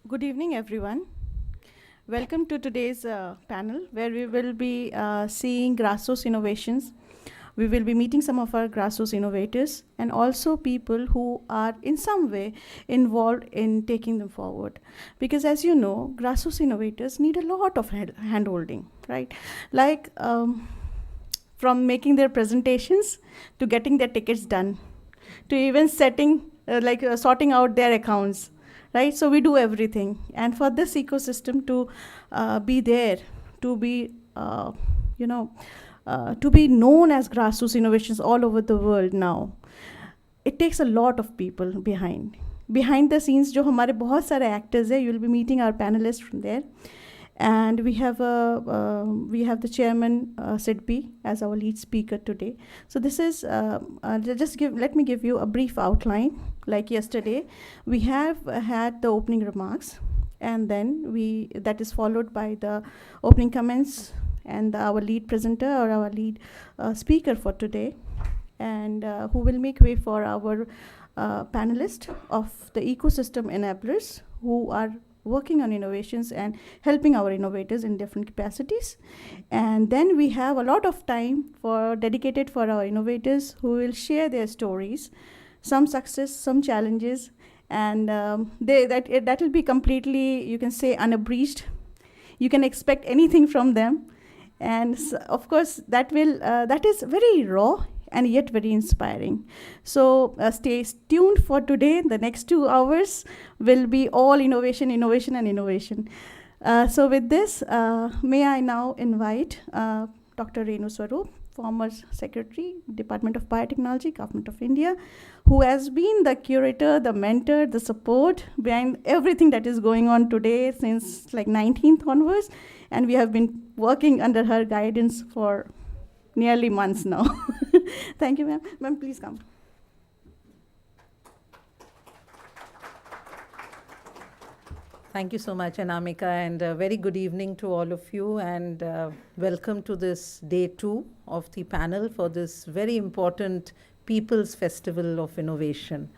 Good evening, everyone. Welcome to today's panel, where we will be seeing Grassroots innovations. We will be meeting some of our Grassroots innovators and also people who are in some way involved in taking them forward. Because as you know, Grassroots innovators need a lot of hand-holding, right? Like from making their presentations to getting their tickets done, to even sorting out their accounts. Right, so we do everything, and for this ecosystem to be there, to be, to be known as Grassroots innovations all over the world now, it takes a lot of people behind. Behind the scenes, जो हमारे बहुत सारे actors हैं, you'll be meeting our panelists from there, and we have the chairman SIDBI as our lead speaker today. So this is let me give you a brief outline. Like yesterday, we have had the opening remarks, and then that is followed by the opening comments and our lead presenter or our lead speaker for today, and who will make way for our panelist of the ecosystem enablers who are working on innovations and helping our innovators in different capacities. And then we have a lot of time dedicated for our innovators who will share their stories, some success, some challenges, and that will be completely, you can say, unabridged. You can expect anything from them, and of course that is very raw and yet very inspiring. So stay tuned for today. The next 2 hours will be all innovation, innovation, and innovation. So with this, may I now invite Dr. Renu Swarup, former Secretary, Department of Biotechnology, Government of India, who has been the curator, the mentor, the support behind everything that is going on today since like 19th onwards. And we have been working under her guidance for nearly months now. Thank you, ma'am. Ma'am, please come. Thank you so much, Anamika, and very good evening to all of you, and welcome to this day 2 of the panel for this very important People's Festival of Innovation.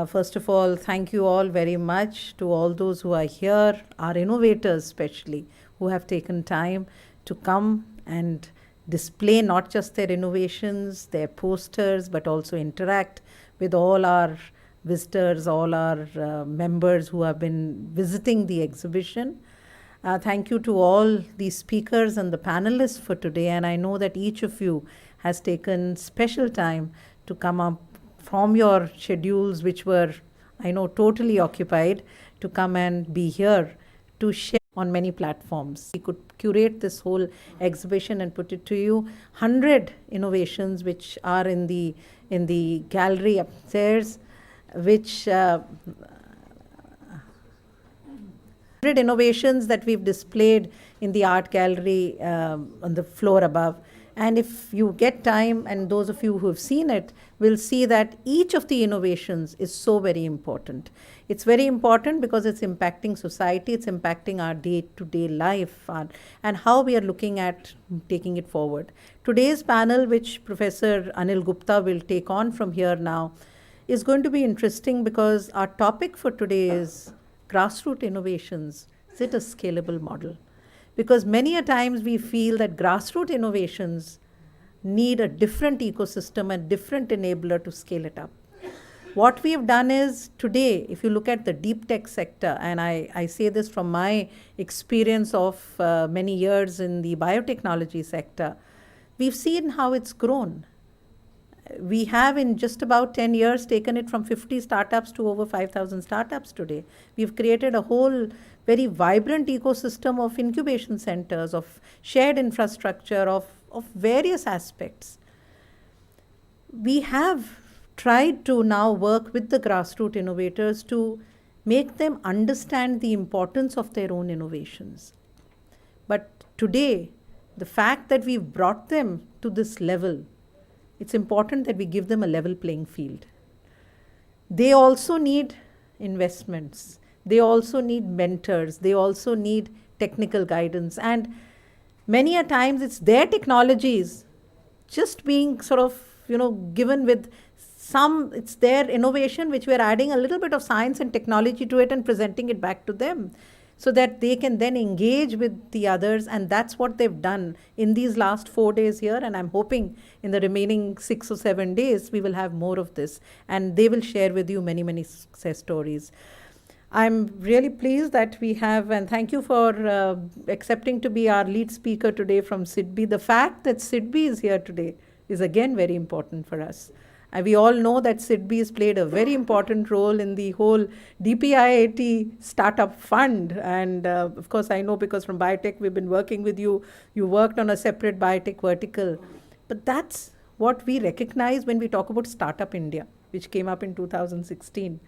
First of all, thank you all very much to all those who are here, our innovators especially, who have taken time to come and display not just their innovations, their posters, but also interact with all our visitors, all our members who have been visiting the exhibition. Thank you to all the speakers and the panelists for today, and I know that each of you has taken special time to come up from your schedules, which were, I know, totally occupied, to come and be here to share on many platforms. We could curate this whole exhibition and put it to you. 100 innovations which are in the gallery upstairs, which 100 innovations that we've displayed in the art gallery on the floor above. And if you get time, and those of you who have seen it will see that each of the innovations is so very important. It's very important because it's impacting society, it's impacting our day-to-day life, and how we are looking at taking it forward. Today's panel, which Professor Anil Gupta will take on from here now, is going to be interesting because our topic for today is grassroots innovations. Is it a scalable model? Because many a times we feel that grassroots innovations need a different ecosystem and different enabler to scale it up. What we have done is today, if you look at the deep tech sector, and I say this from my experience of many years in the biotechnology sector, we've seen how it's grown. We have in just about 10 years taken it from 50 startups to over 5,000 startups today. We've created a whole very vibrant ecosystem of incubation centers, of shared infrastructure, of various aspects. We have tried to now work with the grassroots innovators to make them understand the importance of their own innovations. But today, the fact that we've brought them to this level, it's important that we give them a level playing field. They also need investments. They also need mentors. They also need technical guidance. And many a times it's their technologies just being sort of, given with it's their innovation which we're adding a little bit of science and technology to it and presenting it back to them, so that they can then engage with the others. And that's what they've done in these last 4 days here. And I'm hoping in the remaining 6 or 7 days, we will have more of this. And they will share with you many, many success stories. I'm really pleased that we have, and thank you for accepting to be our lead speaker today from SIDBI. The fact that SIDBI is here today is again very important for us. And we all know that SIDBI has played a very important role in the whole DPIIT startup fund. And of course, I know because from biotech, we've been working with you. You worked on a separate biotech vertical. But that's what we recognize when we talk about Startup India, which came up in 2016.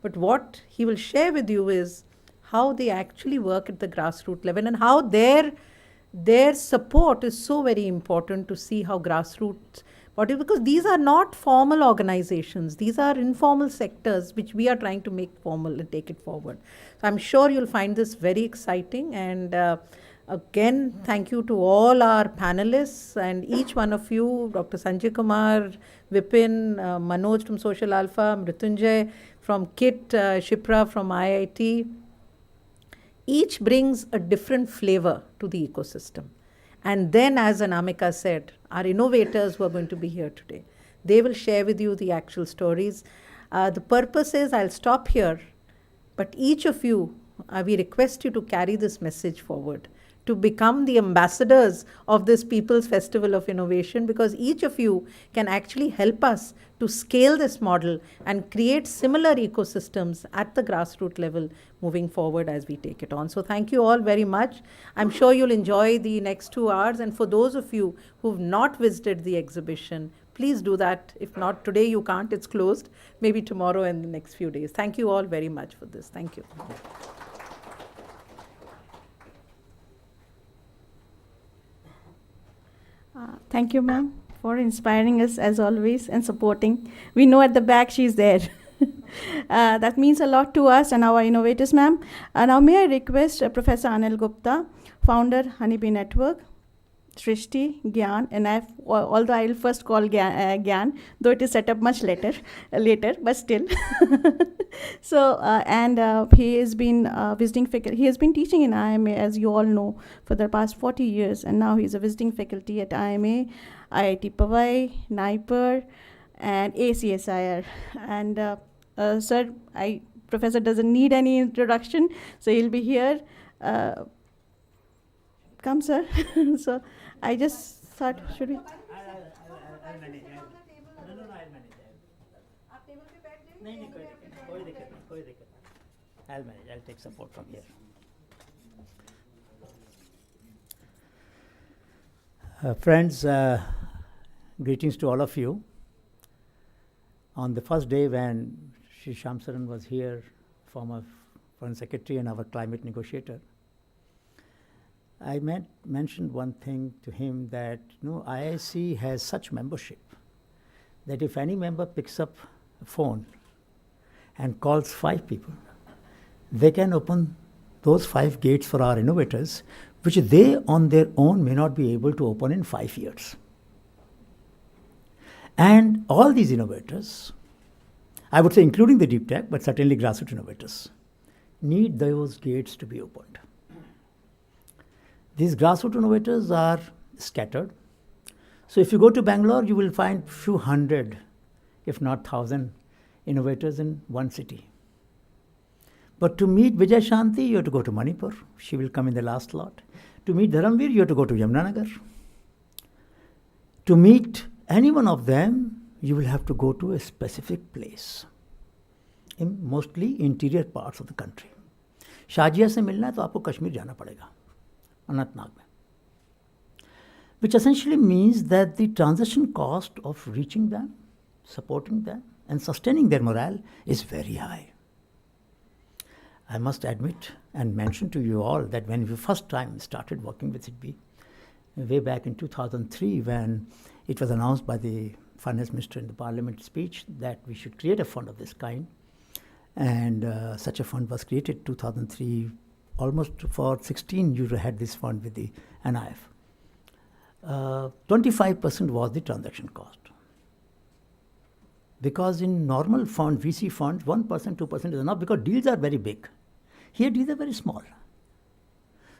But what he will share with you is how they actually work at the grassroots level and how their support is so very important to see how grassroots, because these are not formal organizations. These are informal sectors which we are trying to make formal and take it forward. So I'm sure you'll find this very exciting. And again, thank you to all our panelists and each one of you, Dr. Sanjay Kumar, Vipin, Manoj from Social Alpha, Mrutyunjay from KIIT, Shipra from IIT. Each brings a different flavor to the ecosystem. And then, as Anamika said, our innovators who are going to be here today, they will share with you the actual stories. The purpose is, I'll stop here, but each of you, we request you to carry this message forward, to become the ambassadors of this People's Festival of Innovation, because each of you can actually help us to scale this model and create similar ecosystems at the grassroots level moving forward as we take it on. So thank you all very much. I'm sure you'll enjoy the next 2 hours. And for those of you who've not visited the exhibition, please do that. If not today, you can't, it's closed. Maybe tomorrow and the next few days. Thank you all very much for this. Thank you. Thank you, ma'am, for inspiring us as always and supporting. We know at the back she's there. That means a lot to us and our innovators, ma'am. Now may I request Professor Anil Gupta, founder Honeybee Network, Srishti, Gyan, and although I'll first call Gyan, though it is set up much later, but still. So, he has been visiting faculty. He has been teaching in IMA, as you all know, for the past 40 years, and now he's a visiting faculty at IMA, IIT Powai, NIPER, and ACSIR. And sir, Professor doesn't need any introduction, so he'll be here. Come, sir. So I just thought, should we? I'll manage. No, I'll manage. I'll manage. I'll take support from here. Friends, greetings to all of you. On the first day when Shri Shamsaran was here, former Foreign Secretary and our climate negotiator, I mentioned one thing to him that IIC has such membership that if any member picks up a phone and calls 5 people, they can open those 5 gates for our innovators, which they on their own may not be able to open in 5 years. And all these innovators, I would say including the deep tech, but certainly grassroots innovators, need those gates to be opened. These grassroots innovators are scattered. So if you go to Bangalore, you will find few hundred, if not 1,000 innovators in one city. But to meet Vijay Shanti, you have to go to Manipur. She will come in the last slot. To meet Dharamveer, you have to go to Yamunanagar. To meet any one of them, you will have to go to a specific place, in mostly interior parts of the country. Shazia से मिलना है तो आपको कश्मीर जाना पड़ेगा, अनंतनाग में. Which essentially means that the transaction cost of reaching them, supporting them, and sustaining their morale is very high. I must admit and mention to you all that when we first time started working with SIDBI, way back in 2003, when it was announced by the finance minister in the parliament speech that we should create a fund of this kind, and such a fund was created 2003. Almost for 16 you had this fund with the NIF. 25% was the transaction cost. Because in normal fund, VC funds, 1%, 2% is enough because deals are very big. Here, deals are very small.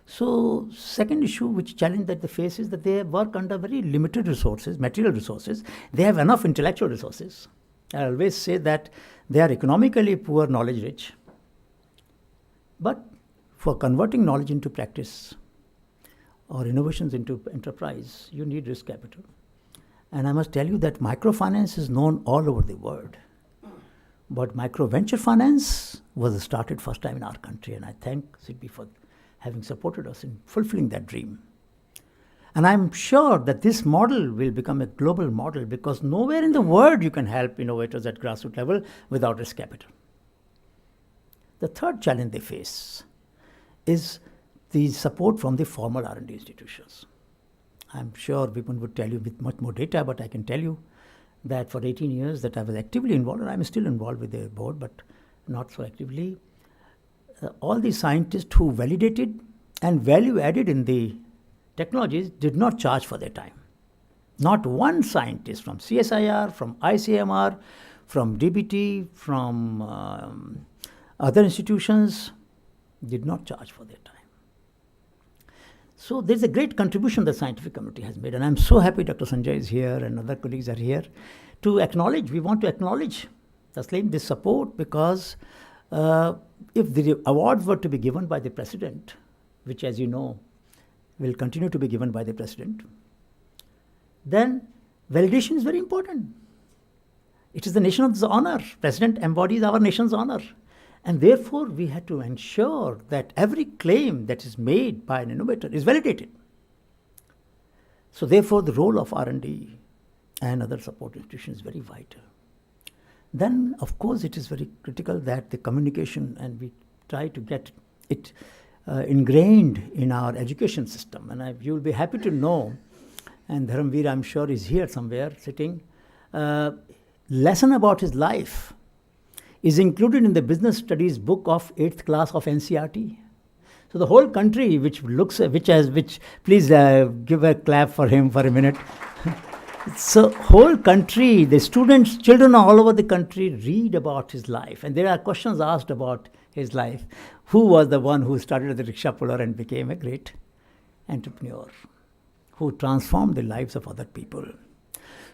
So, second issue which challenge that they face is that they work under very limited resources, material resources. They have enough intellectual resources. I always say that they are economically poor, knowledge rich. But for converting knowledge into practice or innovations into enterprise, you need risk capital. And I must tell you that microfinance is known all over the world. But micro venture finance was started first time in our country, and I thank SIDBI for having supported us in fulfilling that dream. And I'm sure that this model will become a global model because nowhere in the world you can help innovators at grassroots level without risk capital. The third challenge they face is the support from the formal R&D institutions. I'm sure Vipin would tell you with much more data, but I can tell you that for 18 years that I was actively involved, and I'm still involved with the board, but not so actively. All the scientists who validated and value added in the technologies did not charge for their time. Not one scientist from CSIR, from ICMR, from DBT, from other institutions did not charge for their time. So there's a great contribution the scientific community has made, and I'm so happy Dr. Sanjay is here and other colleagues are here to acknowledge. We want to acknowledge this support because if the awards were to be given by the president, which as you know will continue to be given by the president, then validation is very important. It is the nation's honor. President embodies our nation's honor. And therefore, we had to ensure that every claim that is made by an innovator is validated. So therefore, the role of R&D and other support institutions is very vital. Then, of course, it is very critical that the communication, and we try to get it ingrained in our education system. And you'll be happy to know, and Dharamveer, I'm sure, is here somewhere sitting, lesson about his life is included in the business studies book of 8th class of NCERT. So the whole country, please give a clap for him for a minute. So whole country, the students, children all over the country read about his life, and there are questions asked about his life. Who was the one who started as a rickshaw puller and became a great entrepreneur, who transformed the lives of other people?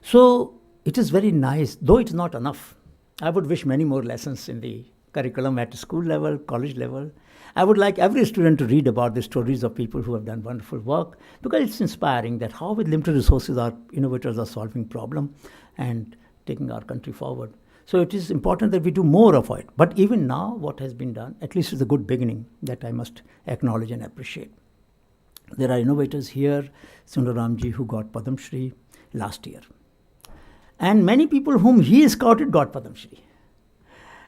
So it is very nice, though it's not enough. I would wish many more lessons in the curriculum at school level, college level. I would like every student to read about the stories of people who have done wonderful work, because it's inspiring that how with limited resources our innovators are solving problem and taking our country forward. So it is important that we do more of it. But even now, what has been done, at least is a good beginning that I must acknowledge and appreciate. There are innovators here, Sundaramji, who got Padma Shri last year. And many people whom he scouted got Padma Shri.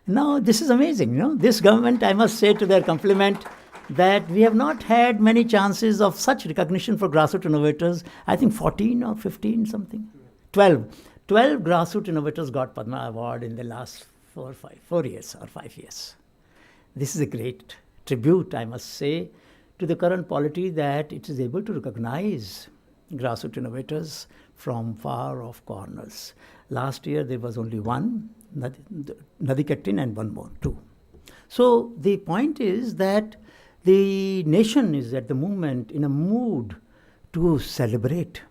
Now, this is amazing. This government, I must say to their compliment, that we have not had many chances of such recognition for grassroots innovators. I think 14 or 15 something. 12 grassroots innovators got Padma Award in the last 4 years or 5 years. This is a great tribute, I must say, to the current polity that it is able to recognize grassroots innovators from far off corners. Last year there was only one, Nadikattin, and one more, two. So the point is that the nation is at the moment in a mood to celebrate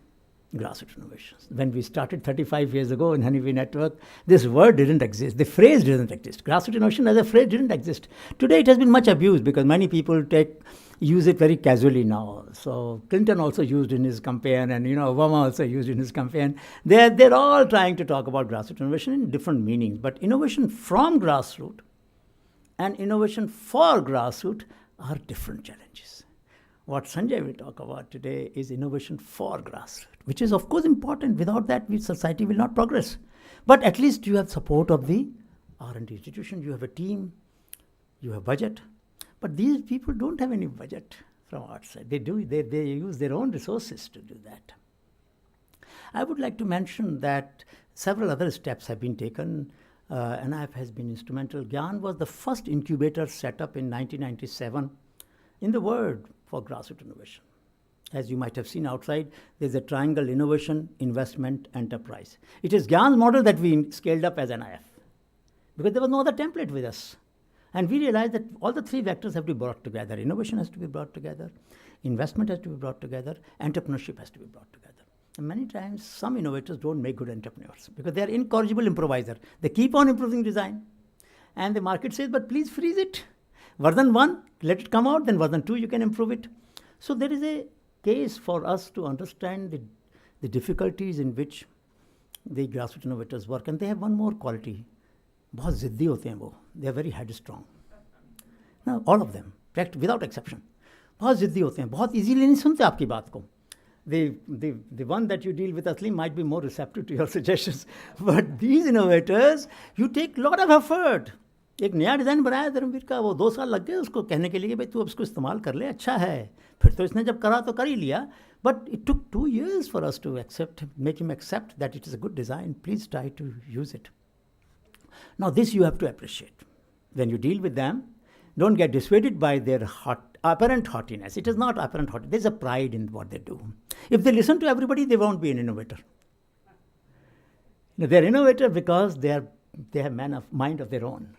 grassroots innovations. When we started 35 years ago in Honeybee Network, this word didn't exist. The phrase didn't exist. Grassroots innovation as a phrase didn't exist. Today it has been much abused because many people use it very casually now. So Clinton also used in his campaign, and Obama also used in his campaign. They're all trying to talk about grassroots innovation in different meanings. But innovation from grassroots and innovation for grassroots are different challenges. What Sanjay will talk about today is innovation for grassroots, which is of course important. Without that, society will not progress. But at least you have support of the R&D institution, you have a team, you have budget. But these people don't have any budget from outside. They use their own resources to do that. I would like to mention that several other steps have been taken. NIF has been instrumental. GYAN was the first incubator set up in 1997 in the world for grassroots innovation. As you might have seen outside, there's a triangle: innovation, investment, enterprise. It is Gyan's model that we scaled up as NIF, because there was no other template with us. And we realized that all the three vectors have to be brought together. Innovation has to be brought together, investment has to be brought together, entrepreneurship has to be brought together. And many times, some innovators don't make good entrepreneurs because they are incorrigible improviser. They keep on improving design. And the market says, but please freeze it. Version 1, let it come out, then version 2, you can improve it. So there is a case for us to understand the difficulties in which the grassroots innovators work. And they have one more quality. बहुत ज़िद्दी होते हैं वो. They are very headstrong. Now, all of them, without exception. बहुत ज़िद्दी होते हैं. बहुत easily नहीं सुनते आपकी बात को. The one that you deal with, Asli, might be more receptive to your suggestions. But these innovators, you take a lot of effort. एक नया डिज़ाइन बनाया धर्मवीर का, वो 2 साल लग गए उसको कहने के लिए भाई तू अब इसको इस्तेमाल कर ले, अच्छा है. फिर तो इसने जब करा तो कर ही लिया. But it took 2 years for us to make him accept that it is a good design. Please try to use it. Now this you have to appreciate. When you deal with them, don't get dissuaded by their apparent haughtiness. It is not apparent haughtiness. There's a pride in what they do. If they listen to everybody, they won't be an innovator. They're innovator because they have mind of their own.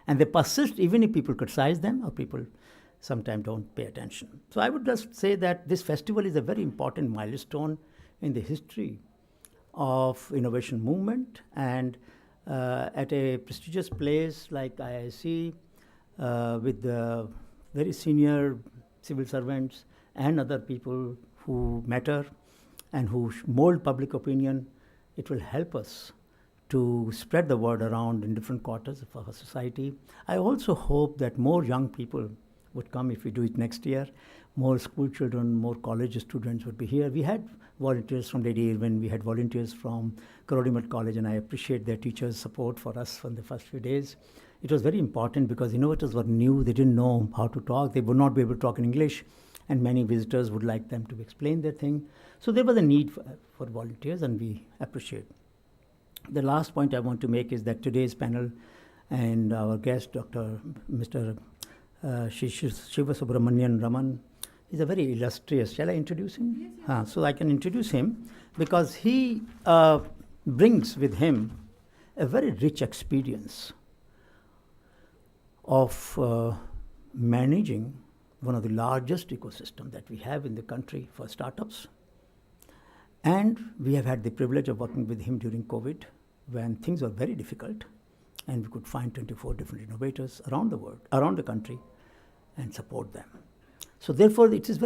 And they persist even if people criticize them or people sometimes don't pay attention. So I would just say that this festival is a very important milestone in the history of innovation movement, and at a prestigious place like IIC, with the very senior civil servants and other people who matter and who mold public opinion, it will help us to spread the word around in different quarters of our society. I also hope that more young people would come if we do it next year. More school children, more college students would be here. We had volunteers from Lady Irwin, we had volunteers from Karodimat College, and I appreciate their teachers' support for us from the first few days. It was very important because innovators were new, they didn't know how to talk, they would not be able to talk in English, and many visitors would like them to explain their thing. So there was a need for volunteers, and we appreciate. The last point I want to make is that today's panel and our guest, Mr. Shiva Subramanian Raman, is a very illustrious. Shall I introduce him? Yes. So I can introduce him because he brings with him a very rich experience of managing one of the largest ecosystems that we have in the country for startups. And we have had the privilege of working with him during COVID when things were very difficult, and we could find 24 different innovators around the world, around the country, and support them. So therefore, it is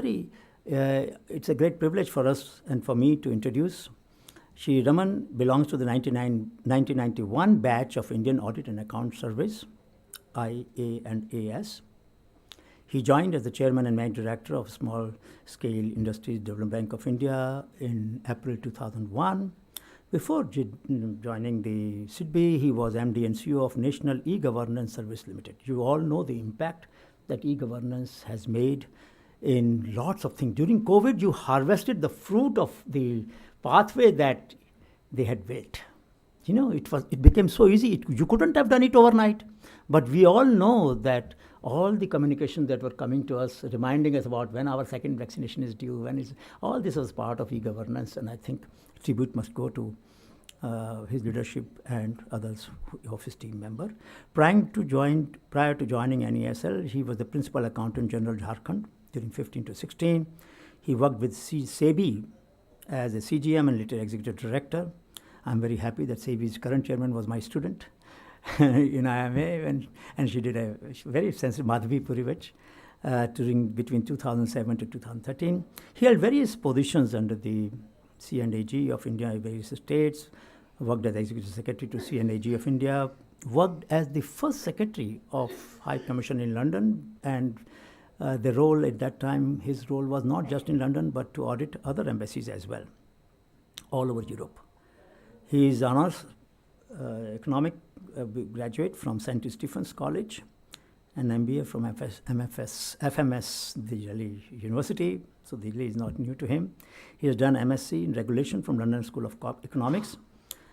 it's a great privilege for us and for me to introduce. Shri Raman belongs to the 1991 batch of Indian Audit and Account Service, IAS. He joined as the chairman and managing director of Small Scale Industries Development Bank of India in April 2001. Before joining the SIDBI, he was MD and CEO of National E-Governance Service Limited. You all know the impact that e-governance has made in lots of things. During COVID, you harvested the fruit of the pathway that they had built. You know, it became so easy. You couldn't have done it overnight. But we all know that all the communication that were coming to us, reminding us about when our second vaccination is due, all this was part of e-governance, and I think tribute must go to his leadership and others of his team member. Prior to joining NASL, he was the Principal Accountant General Jharkhand during 15 to 16. He worked with SEBI as a CGM and later Executive Director. I'm very happy that SEBI's current chairman was my student in IMA, and she did a very sensitive Madhavi Purivach between 2007 to 2013. He held various positions under the C&AG of India in various states, worked as Executive Secretary to C&AG of India, worked as the first Secretary of High Commission in London, and the role at that time, his role was not just in London, but to audit other embassies as well, all over Europe. He is honors economic graduate from St. Stephen's College, an MBA from FMS, the Delhi University, so Delhi is not new to him. He has done MSc in Regulation from London School of Economics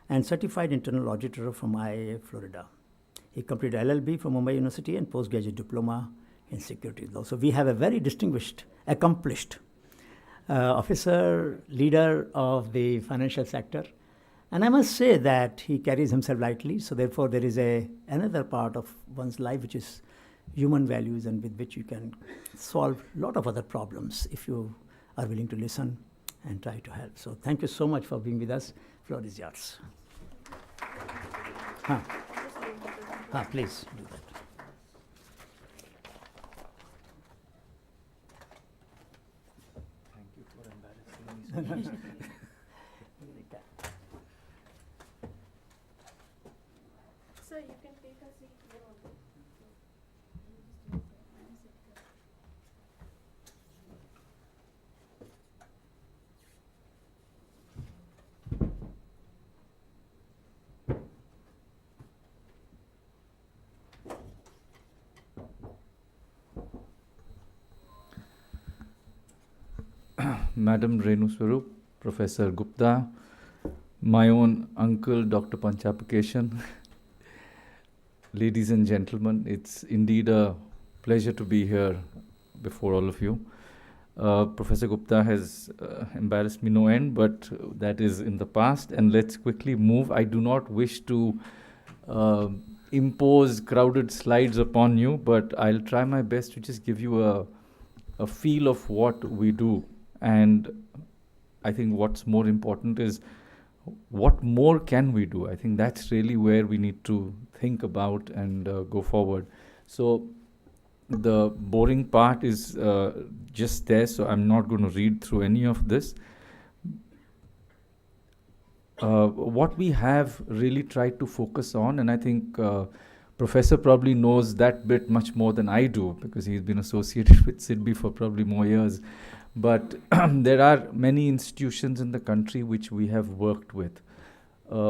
and Certified Internal Auditor from IIA, Florida. He completed LLB from Mumbai University and postgraduate diploma in Securities Law. So we have a very distinguished, accomplished officer, leader of the financial sector. And I must say that he carries himself lightly. So therefore, there is another part of one's life which is human values, and with which you can solve a lot of other problems if you are willing to listen and try to help. So thank you so much for being with us. Floor is yours. Please do that. Thank you for embarrassing me. Sir, you can take a seat here also. Madam Renu Swarup, Professor Gupta, my own uncle, Dr. Panchapakeshan, ladies and gentlemen, it's indeed a pleasure to be here before all of you. Professor Gupta has embarrassed me no end, but that is in the past, and let's quickly move. I do not wish to impose crowded slides upon you, but I'll try my best to just give you a feel of what we do. And I think what's more important is what more can we do? I think that's really where we need to think about and go forward. So the boring part is just there, so I'm not going to read through any of this. What we have really tried to focus on, and I think Professor probably knows that bit much more than I do, because he's been associated with SIDBI for probably more years. But there are many institutions in the country which we have worked with.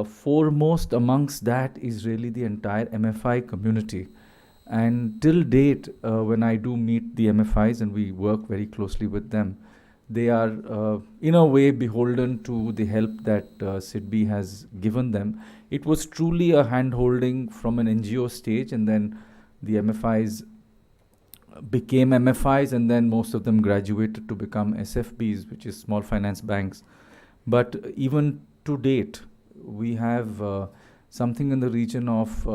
Foremost amongst that is really the entire MFI community. And till date, when I do meet the MFIs and we work very closely with them, they are in a way beholden to the help that SIDBI has given them. It was truly a hand-holding from an NGO stage, and then the MFIs became MFIs, and then most of them graduated to become SFBs, which is small finance banks. But even to date, we have something in the region of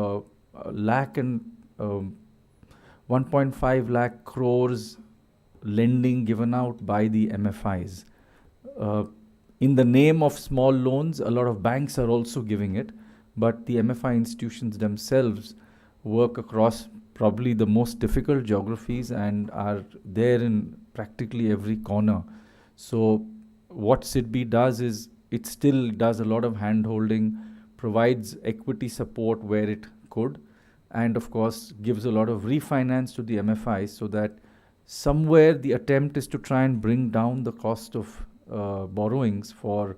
lakh and 1.5 lakh crores lending given out by the MFIs. In the name of small loans, a lot of banks are also giving it, but the MFI institutions themselves work across probably the most difficult geographies and are there in practically every corner. So what SIDBI does is it still does a lot of hand-holding, provides equity support where it could, and of course gives a lot of refinance to the MFIs, so that somewhere the attempt is to try and bring down the cost of borrowings for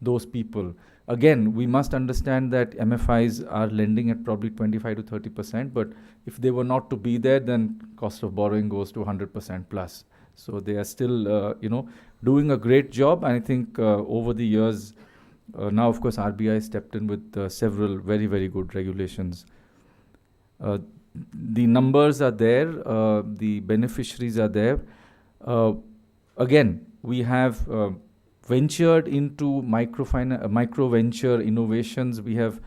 those people. Again, we must understand that MFIs are lending at probably 25 to 30%, but if they were not to be there, then cost of borrowing goes to 100% plus. So they are still, doing a great job. And I think over the years, now of course RBI stepped in with several very, very good regulations. The numbers are there, the beneficiaries are there. Again, we have ventured into micro venture innovations. We have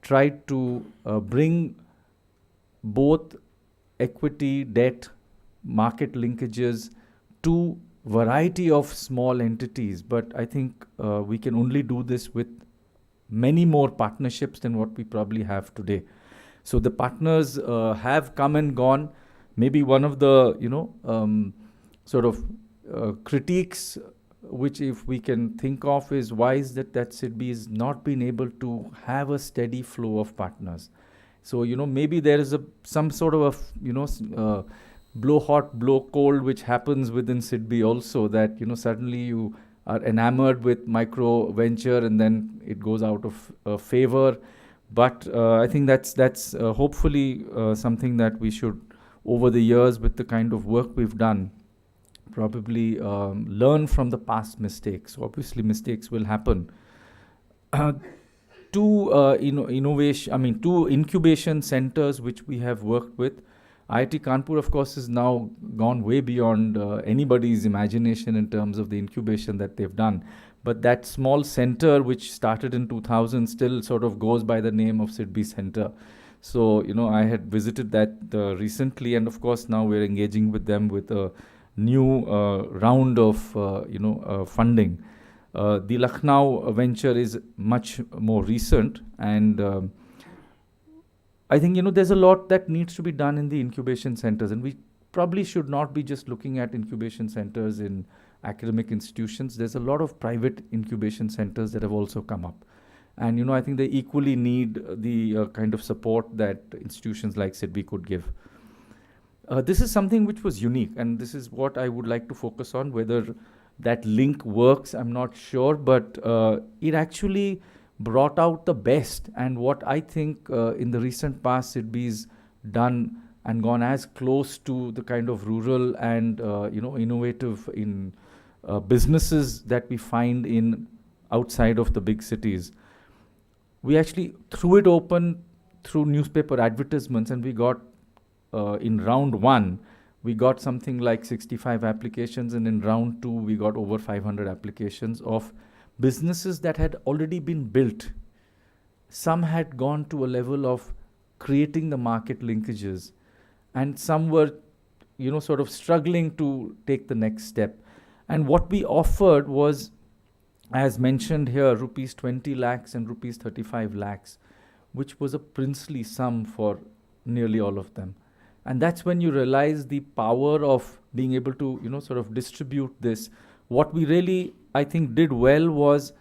tried to bring both equity, debt, market linkages to variety of small entities. But I think we can only do this with many more partnerships than what we probably have today. So the partners have come and gone. Maybe one of the, critiques which if we can think of is why is that SIDBI has not been able to have a steady flow of partners. So, maybe there is some sort of a, blow hot, blow cold, which happens within SIDBI also, that, suddenly you are enamored with micro venture and then it goes out of favor. But I think that's hopefully something that we should, over the years with the kind of work we've done, probably learn from the past mistakes. So obviously mistakes will happen. Two incubation centers which we have worked with. IIT Kanpur, of course, is now gone way beyond anybody's imagination in terms of the incubation that they've done. But that small center, which started in 2000, still sort of goes by the name of SIDBI Center. So, I had visited that recently, and of course now we're engaging with them with a new round of, funding. The Lucknow venture is much more recent, and I think, there's a lot that needs to be done in the incubation centers, and we probably should not be just looking at incubation centers in academic institutions. There's a lot of private incubation centers that have also come up. And, I think they equally need the kind of support that institutions like SIDBI could give. This is something which was unique, and this is what I would like to focus on. Whether that link works, I'm not sure, but it actually brought out the best. And what I think in the recent past, SIDBI's done and gone as close to the kind of rural and innovative in businesses that we find in outside of the big cities. We actually threw it open through newspaper advertisements, and we got in round 1 we got something like 65 applications, and in round 2 we got over 500 applications of businesses that had already been built. Some had gone to a level of creating the market linkages, and some were sort of struggling to take the next step. And what we offered was, as mentioned here, rupees 20 lakhs and rupees 35 lakhs, which was a princely sum for nearly all of them. And that's when you realize the power of being able to, sort of distribute this. What we really, I think, did well was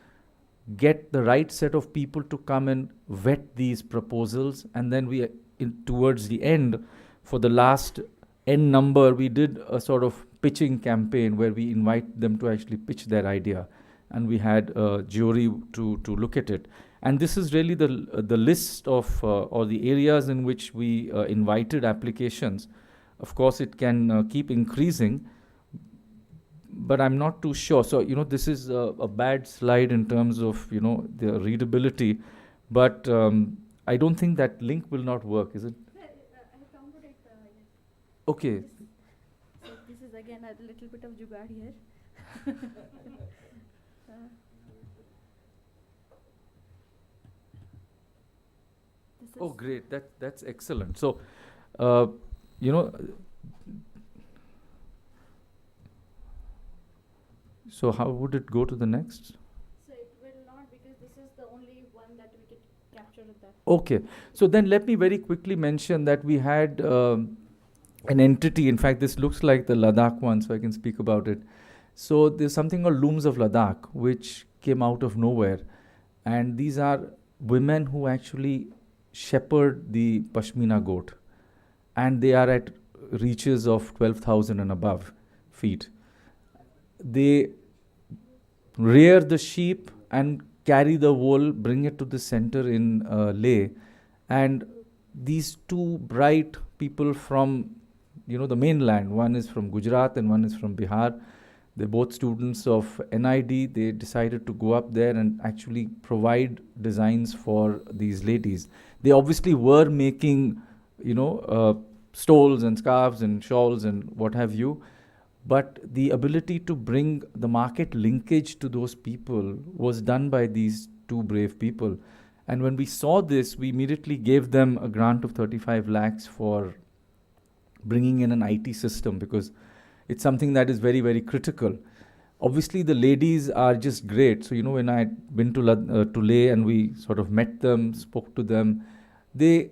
get the right set of people to come and vet these proposals. And then we, towards the end, for the last N number, we did a sort of pitching campaign where we invite them to actually pitch their idea. And we had a jury to look at it. And this is really the list of or the areas in which we invited applications. Of course, it can keep increasing, but I'm not too sure. So, this is a bad slide in terms of, the readability, but I don't think that link will not work, is it? I have downloaded it. Yes. Okay. So this is again a little bit of jugaad here. Oh, great. That's excellent. So, so how would it go to the next? So it will not, because this is the only one that we could capture with that. Okay. So then let me very quickly mention that we had an entity. In fact, this looks like the Ladakh one, so I can speak about it. So there's something called Looms of Ladakh, which came out of nowhere. And these are women who actually shepherd the Pashmina goat. And they are at reaches of 12,000 and above feet. They rear the sheep and carry the wool, bring it to the center in Leh. And these two bright people from, the mainland, one is from Gujarat and one is from Bihar. They're both students of NID. They decided to go up there and actually provide designs for these ladies. They obviously were making, stoles and scarves and shawls and what have you. But the ability to bring the market linkage to those people was done by these two brave people. And when we saw this, we immediately gave them a grant of 35 lakhs for bringing in an IT system, because it's something that is very, very critical. Obviously, the ladies are just great. So, when I had been to Leh and we sort of met them, spoke to them, they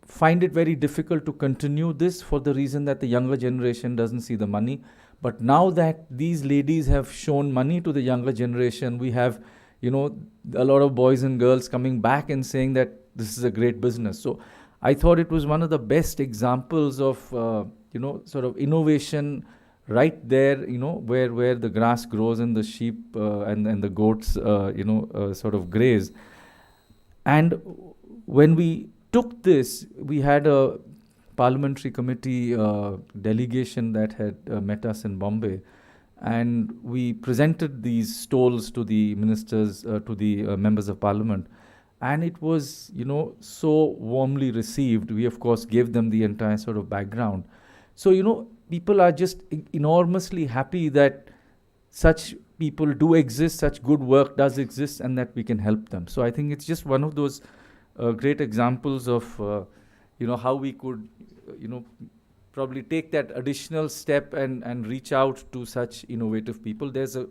find it very difficult to continue this for the reason that the younger generation doesn't see the money. But now that these ladies have shown money to the younger generation, we have, a lot of boys and girls coming back and saying that this is a great business. So I thought it was one of the best examples of, sort of innovation right there, where the grass grows and the sheep and the goats, sort of graze. And when we took this, we had a parliamentary committee delegation that had met us in Bombay, and we presented these stalls to the ministers, to the members of parliament. and it was, so warmly received. We, of course, gave them the entire sort of background. So, people are just enormously happy that such people do exist, such good work does exist, and that we can help them. So I think it's just one of those great examples of, how we could, probably take that additional step and reach out to such innovative people. There's a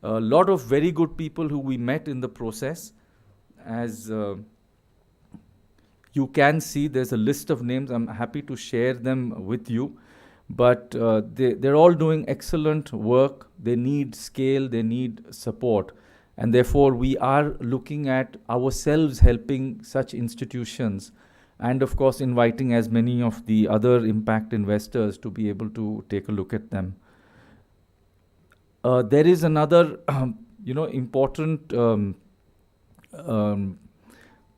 lot of very good people who we met in the process. As you can see, there's a list of names. I'm happy to share them with you. But they're all doing excellent work. They need scale, they need support. And therefore, we are looking at ourselves helping such institutions, and of course, inviting as many of the other impact investors to be able to take a look at them. There is another, important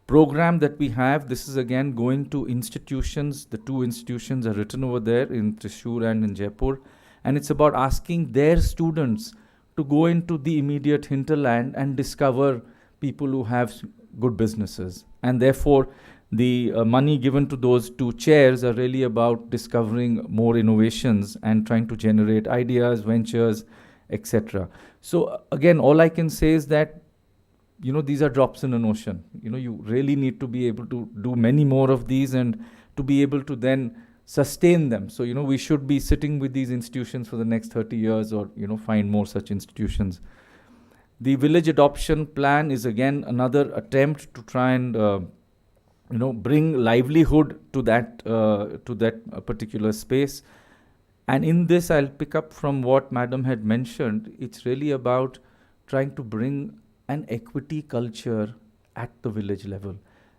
program that we have. This is again going to institutions. The two institutions are written over there in Thrissur and in Jaipur. And it's about asking their students to go into the immediate hinterland and discover people who have good businesses. And therefore, the money given to those two chairs are really about discovering more innovations and trying to generate ideas, ventures, etc. So again, all I can say is that these are drops in an ocean. You really need to be able to do many more of these and to be able to then sustain them. So, we should be sitting with these institutions for the next 30 years or, find more such institutions. The village adoption plan is again another attempt to try and, bring livelihood to that particular space. And in this, I'll pick up from what Madam had mentioned. It's really about trying to bring an equity culture at the village level.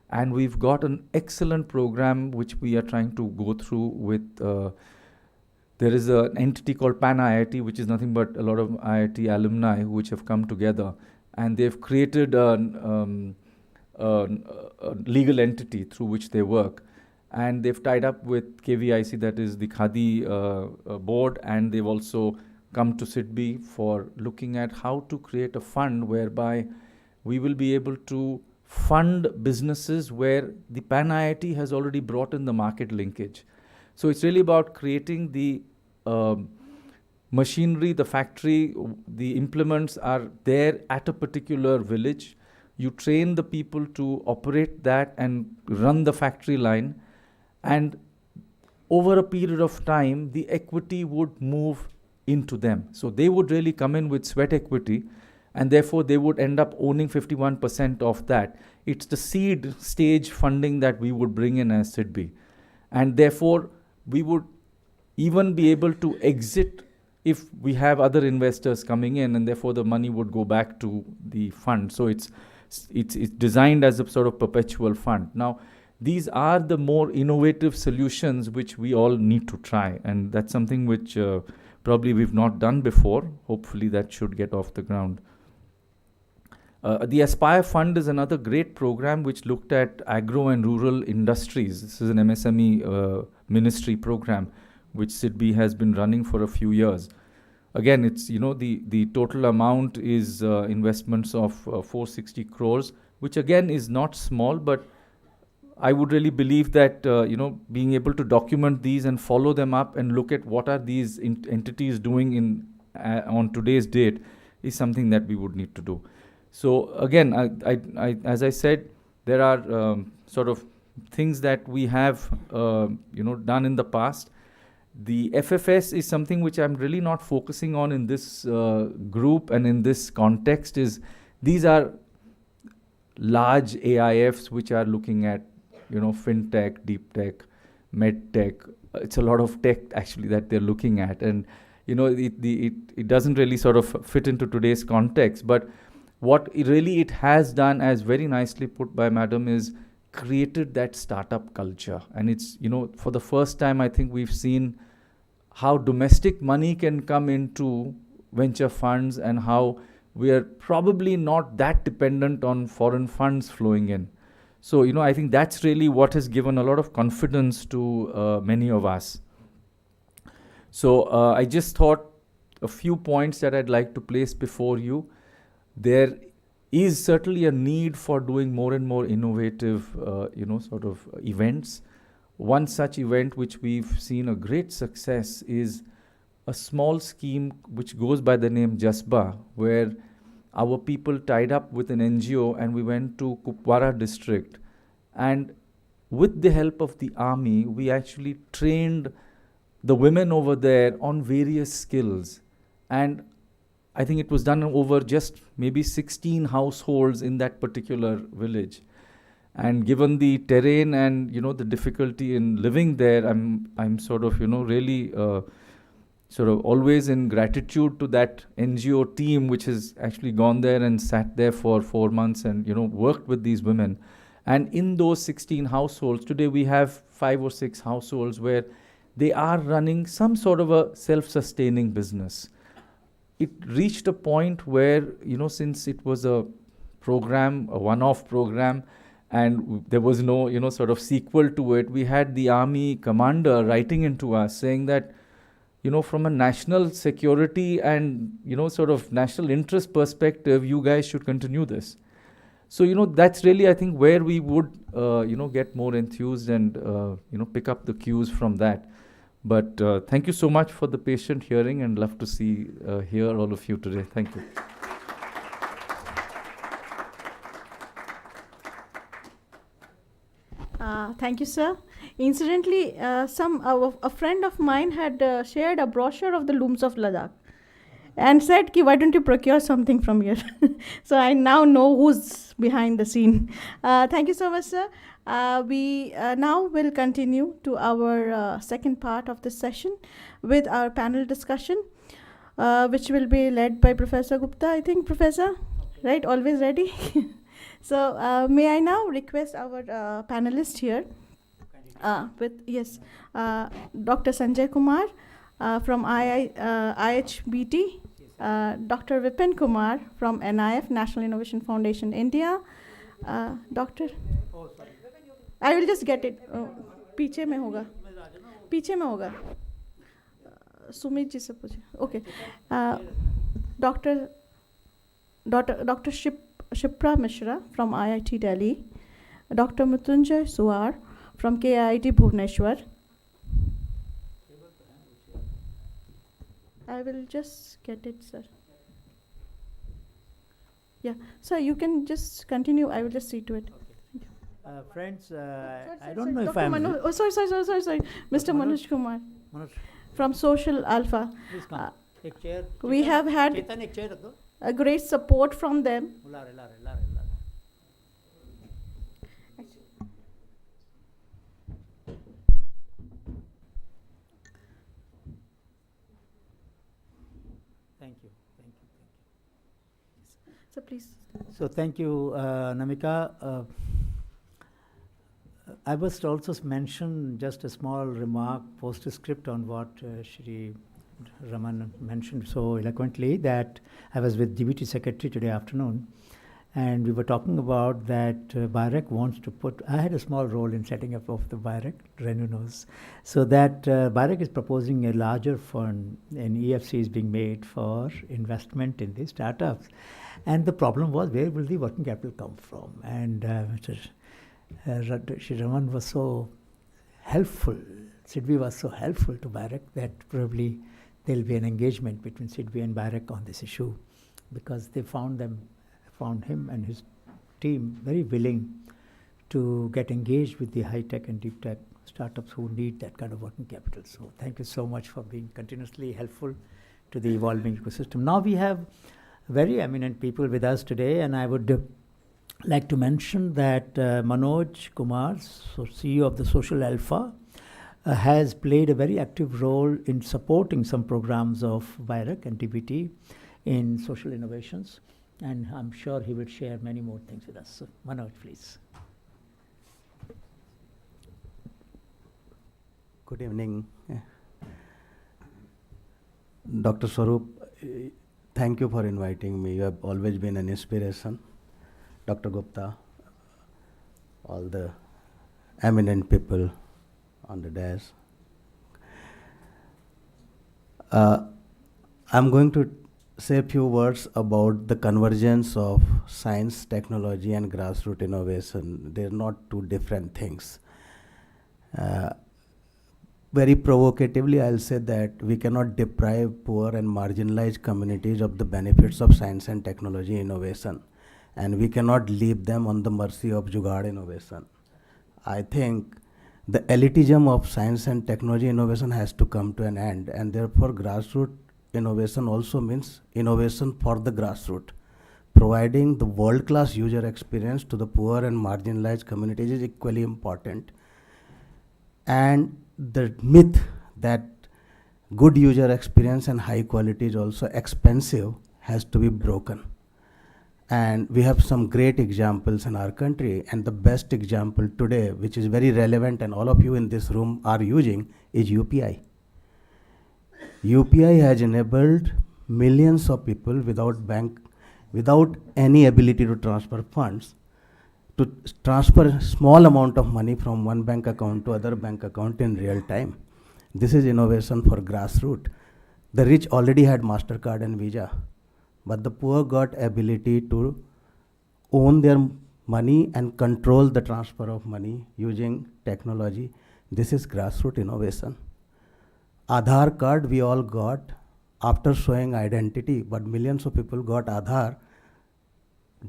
And we've got an excellent program which we are trying to go through with, there is an entity called Pan IIT, which is nothing but a lot of IIT alumni which have come together. And they've created a legal entity through which they work. And they've tied up with KVIC, that is the Khadi board, and they've also come to SIDBI for looking at how to create a fund whereby we will be able to fund businesses where the Pan IIT has already brought in the market linkage. So it's really about creating the machinery, the factory, the implements are there at a particular village. You train the people to operate that and run the factory line, and over a period of time, the equity would move into them. So they would really come in with sweat equity, and therefore they would end up owning 51% of that. It's the seed stage funding that we would bring in as SIDBI. And therefore, we would even be able to exit if we have other investors coming in, and therefore the money would go back to the fund. So it's designed as a sort of perpetual fund. Now, these are the more innovative solutions which we all need to try, and that's something which probably we've not done before. Hopefully that should get off the ground. The Aspire Fund is another great program which looked at agro and rural industries. This is an MSME ministry program which SIDBI has been running for a few years. Again, it's, the total amount is investments of 460 crores, which again is not small, but I would really believe that, being able to document these and follow them up and look at what are these entities doing on today's date is something that we would need to do. So again, I as I said, there are sort of things that we have, done in the past. The FFS is something which I'm really not focusing on in this group and in this context. These are large AIFs which are looking at, fintech, deep tech, med tech. It's a lot of tech actually that they're looking at, and it doesn't really sort of fit into today's context. But what it has done, as very nicely put by Madam, is created that startup culture. And it's, for the first time, I think we've seen how domestic money can come into venture funds and how we are probably not that dependent on foreign funds flowing in. So, I think that's really what has given a lot of confidence to many of us. So, I just thought a few points that I'd like to place before you. There is certainly a need for doing more and more innovative, sort of events. One such event which we've seen a great success is a small scheme which goes by the name Jasba, where our people tied up with an NGO and we went to Kupwara district, and with the help of the army, we actually trained the women over there on various skills. And I think it was done over just maybe 16 households in that particular village. And given the terrain and the difficulty in living there, I'm sort of really sort of always in gratitude to that NGO team which has actually gone there and sat there for 4 months and worked with these women. And in those 16 households, today we have 5 or 6 households where they are running some sort of a self-sustaining business. It reached a point where, since it was a program, a one-off program, and there was no, sort of sequel to it, we had the army commander writing into us saying that, from a national security and, sort of national interest perspective, you guys should continue this. So, that's really, I think, where we would, get more enthused and, pick up the cues from that. But thank you so much for the patient hearing, and love to hear all of you today. Thank you. Thank you, sir. Incidentally, a friend of mine had shared a brochure of the looms of Ladakh and said, why don't you procure something from here? So I now know who's behind the scene. Thank you so much, sir. We now will continue to our second part of the session with our panel discussion, which will be led by Professor Gupta, I think, Professor, right? Always ready? So may I now request our panelist here Dr. Sanjay Kumar from IHBT, Dr. Vipin Kumar from NIF, National Innovation Foundation, India, Dr. I will just get it. पीछे में होगा. सुमित जी से पूछे. Okay. Dr. Shipra Mishra from IIT-Delhi, Dr. Mrutyunjay Suar from KIIT Bhubaneswar. I will just get it, sir. Yeah, sir, you can just continue. I will just see to it. Friends, I don't know if I'm... sorry. Mr. Manoj Kumar from Social Alpha. Please come. Chair. We have had a great support from them. Thank you. So please. So thank you, Anamika. I must also mention just a small remark, postscript on what Shri Raman mentioned so eloquently, that I was with DBT Secretary today afternoon, and we were talking about that BIREC wants to put, I had a small role in setting up of the BIREC, Renu knows, so that BIREC is proposing a larger fund, and EFC is being made for investment in these startups. And the problem was, where will the working capital come from? And Shri Raman was so helpful, SIDBI was so helpful to BIREC that probably there will be an engagement between SIDBI and BIREC on this issue, because they found him and his team very willing to get engaged with the high-tech and deep-tech startups who need that kind of working capital. So thank you so much for being continuously helpful to the evolving ecosystem. Now we have very eminent people with us today, and I would like to mention that Manoj Kumar, CEO of the Social Alpha, has played a very active role in supporting some programs of BIREC and DBT in social innovations, and I'm sure he will share many more things with us. So, Manoj, please. Good evening. Dr. Swarup, thank you for inviting me. You have always been an inspiration. Dr. Gupta, all the eminent people on the dais. I'm going to say a few words about the convergence of science, technology, and grassroots innovation. They're not two different things. Very provocatively, I'll say that we cannot deprive poor and marginalized communities of the benefits of science and technology innovation, and we cannot leave them on the mercy of jugaad innovation. I think the elitism of science and technology innovation has to come to an end, and therefore grassroots innovation also means innovation for the grassroots. Providing the world-class user experience to the poor and marginalized communities is equally important. And the myth that good user experience and high quality is also expensive has to be broken. And we have some great examples in our country, and the best example today, which is very relevant and all of you in this room are using, is UPI. UPI has enabled millions of people without any ability to transfer funds, to transfer a small amount of money from one bank account to other bank account in real time. This is innovation for grassroots. The rich already had MasterCard and Visa, but the poor got ability to own their money and control the transfer of money using technology. This is grassroots innovation. Aadhaar card we all got after showing identity, but millions of people got Aadhaar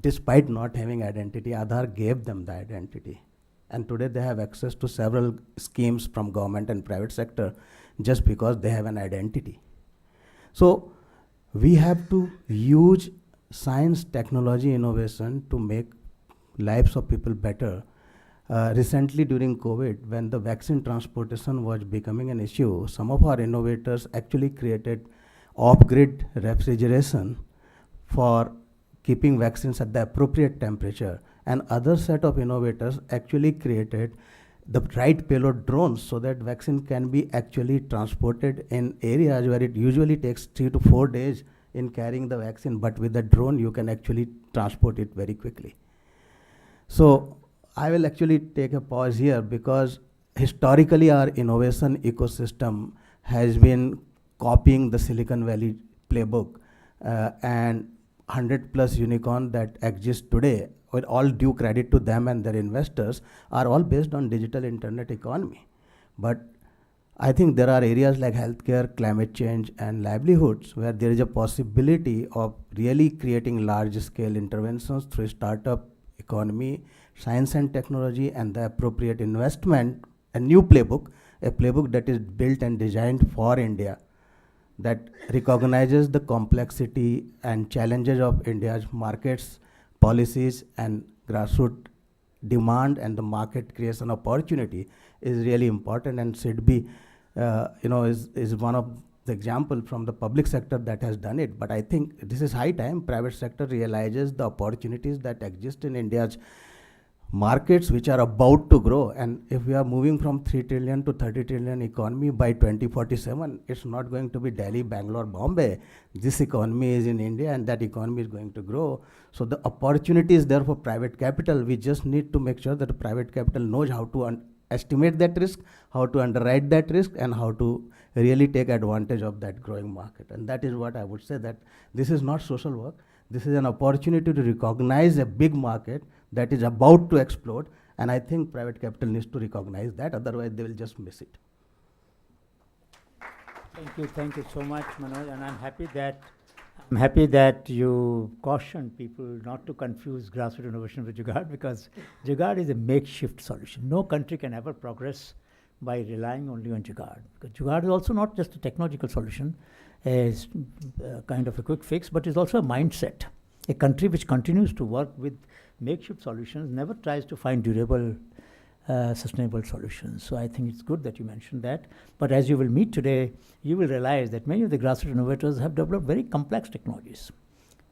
despite not having identity. Aadhaar gave them the identity. And today they have access to several schemes from government and private sector just because they have an identity. So we have to use science, technology, innovation to make lives of people better. Recently during COVID, when the vaccine transportation was becoming an issue, some of our innovators actually created off-grid refrigeration for keeping vaccines at the appropriate temperature. And other set of innovators actually created the right payload drones so that vaccine can be actually transported in areas where it usually takes 3 to 4 days in carrying the vaccine, but with a drone you can actually transport it very quickly. So I will actually take a pause here because historically our innovation ecosystem has been copying the Silicon Valley playbook, and 100+ unicorn that exist today, with all due credit to them and their investors, are all based on digital internet economy. But I think there are areas like healthcare, climate change, and livelihoods where there is a possibility of really creating large-scale interventions through startup economy, science and technology, and the appropriate investment, a new playbook, a playbook that is built and designed for India, that recognizes the complexity and challenges of India's markets, policies, and grassroots demand and the market creation opportunity is really important. And SIDBI, is one of the example from the public sector that has done it. But I think this is high time private sector realizes the opportunities that exist in India's markets, which are about to grow. And if we are moving from 3 trillion to 30 trillion economy by 2047, it's not going to be Delhi, Bangalore, Bombay. This economy is in India, and that economy is going to grow. So the opportunity is there for private capital. We just need to make sure that the private capital knows how to estimate that risk, how to underwrite that risk, and how to really take advantage of that growing market. And that is what I would say, that this is not social work. This is an opportunity to recognize a big market that is about to explode, and I think private capital needs to recognize that, otherwise they will just miss it. Thank you so much, Manoj, and I'm happy that you cautioned people not to confuse grassroots innovation with jugaad, because jugaad is a makeshift solution. No country can ever progress by relying only on jugaad, because jugaad is also not just a technological solution, is kind of a quick fix, but is also a mindset. A country which continues to work with makeshift solutions never tries to find durable, sustainable solutions. So I think it's good that you mentioned that. But as you will meet today, you will realize that many of the grassroots innovators have developed very complex technologies,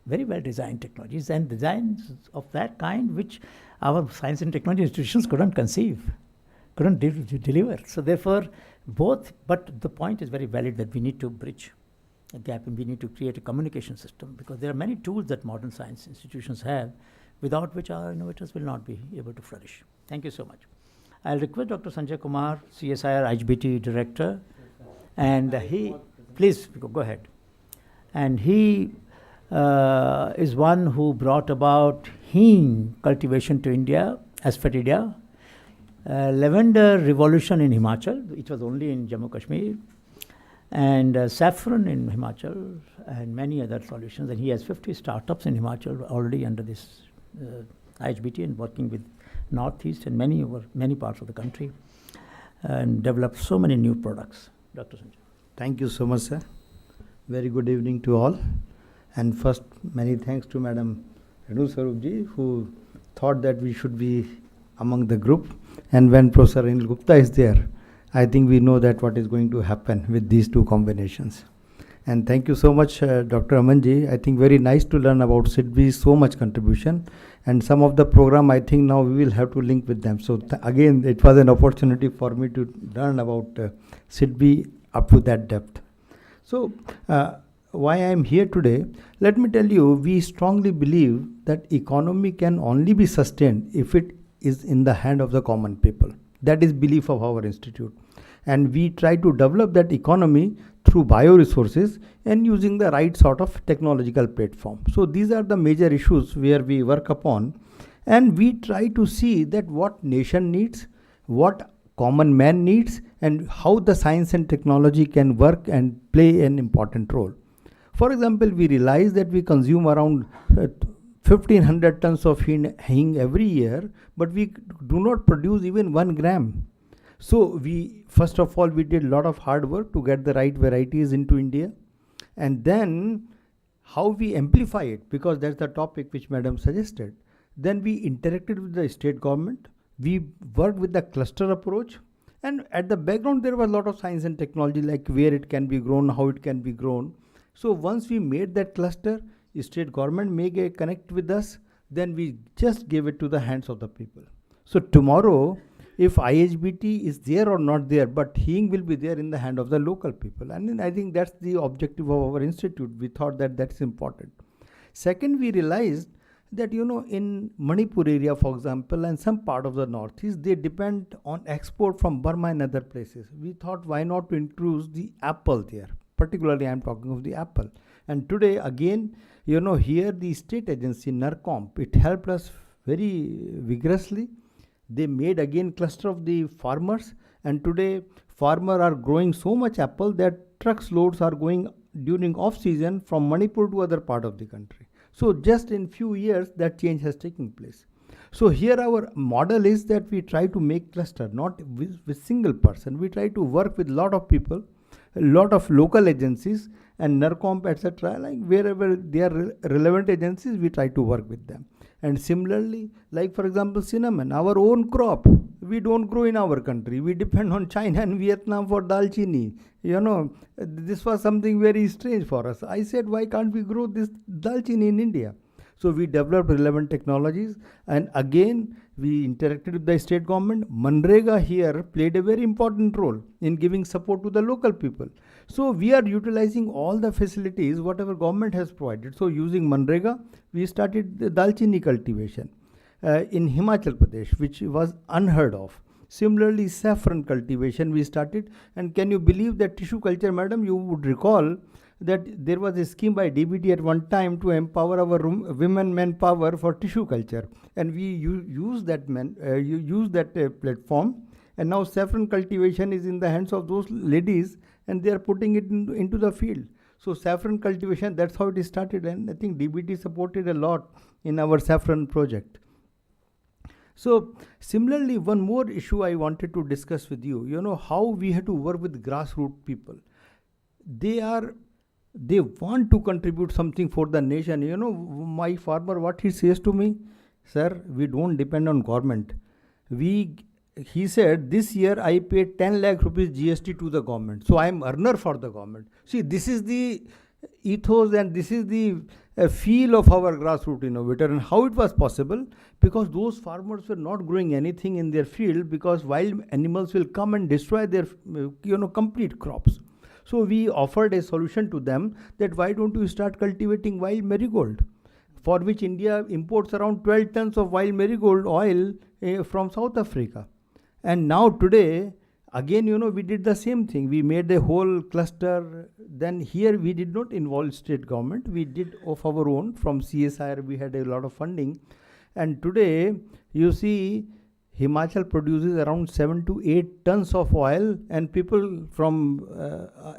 very well designed technologies, and designs of that kind which our science and technology institutions couldn't conceive, couldn't deliver. So therefore, but the point is very valid that we need to bridge a gap, and we need to create a communication system, because there are many tools that modern science institutions have, without which our innovators will not be able to flourish. Thank you so much. I'll request Dr. Sanjay Kumar, CSIR IHBT Director, and he, please go ahead. And he is one who brought about heme cultivation to India, asphaetia. Lavender revolution in Himachal, it was only in Jammu Kashmir, and saffron in Himachal, and many other solutions. And he has 50 startups in Himachal already under this IHBT, and working with Northeast and many parts of the country, and developed so many new products. Dr. Sanjay. Thank you so much, sir. Very good evening to all. And first, many thanks to Madam Renu Swarup ji, who thought that we should be among the group. And when Professor Anil Gupta is there, I think we know that what is going to happen with these two combinations. And thank you so much, Dr. Amanji. I think very nice to learn about SIDBI, so much contribution. And some of the program, I think now we will have to link with them. So again, it was an opportunity for me to learn about SIDBI up to that depth. So why I am here today, let me tell you, we strongly believe that economy can only be sustained if it is in the hand of the common people. That is belief of our institute. And we try to develop that economy through bioresources and using the right sort of technological platform. So these are the major issues where we work upon, and we try to see that what nation needs, what common man needs, and how the science and technology can work and play an important role. For example, we realize that we consume around 1500 tons of hing every year, but we do not produce even 1 gram. So we, first of all, we did a lot of hard work to get the right varieties into India, and then how we amplify it, because that's the topic which Madam suggested. Then we interacted with the state government, we worked with the cluster approach, and at the background there was a lot of science and technology, like where it can be grown, how it can be grown. So once we made that cluster, state government made a connect with us, then we just gave it to the hands of the people. So tomorrow, if IHBT is there or not there, but hing will be there in the hand of the local people. And I think that's the objective of our institute. We thought that that's important. Second, we realized that, in Manipur area, for example, and some part of the Northeast, they depend on export from Burma and other places. We thought, why not to introduce the apple there? Particularly, I'm talking of the apple. And today, again, here the state agency, NERCOMP, it helped us very vigorously. They made again cluster of the farmers, and today farmers are growing so much apple that trucks loads are going during off season from Manipur to other part of the country. So just in few years that change has taken place. So here our model is that we try to make cluster, not with single person. We try to work with lot of people, a lot of local agencies and NERCOMP, etc. Like wherever they are relevant agencies, we try to work with them. And similarly, like for example, cinnamon, our own crop, we don't grow in our country. We depend on China and Vietnam for dalchini. This was something very strange for us. I said, why can't we grow this dalchini in India? So we developed relevant technologies, and again, we interacted with the state government. Manrega here played a very important role in giving support to the local people. So we are utilizing all the facilities, whatever government has provided. So using Manrega, we started the dalchini cultivation in Himachal Pradesh, which was unheard of. Similarly, saffron cultivation we started. And can you believe that tissue culture, madam? You would recall that there was a scheme by DBT at one time to empower our women manpower for tissue culture, and we use that platform. And now saffron cultivation is in the hands of those ladies, and they are putting it into the field. So saffron cultivation, that's how it started, and I think DBT supported a lot in our saffron project. So similarly, one more issue I wanted to discuss with you, how we have to work with grassroots people. They want to contribute something for the nation. My farmer, what he says to me, sir, we don't depend on government. He said, this year I paid 10 lakh rupees GST to the government. So I am earner for the government. See, this is the ethos and this is the feel of our grassroots innovator, and how it was possible, because those farmers were not growing anything in their field, because wild animals will come and destroy their complete crops. So we offered a solution to them that why don't you start cultivating wild marigold, for which India imports around 12 tons of wild marigold oil from South Africa. And now today, Again, we did the same thing. We made a whole cluster. Then here we did not involve state government. We did of our own. From CSIR, we had a lot of funding. And today, you see, Himachal produces around 7 to 8 tons of oil, and people from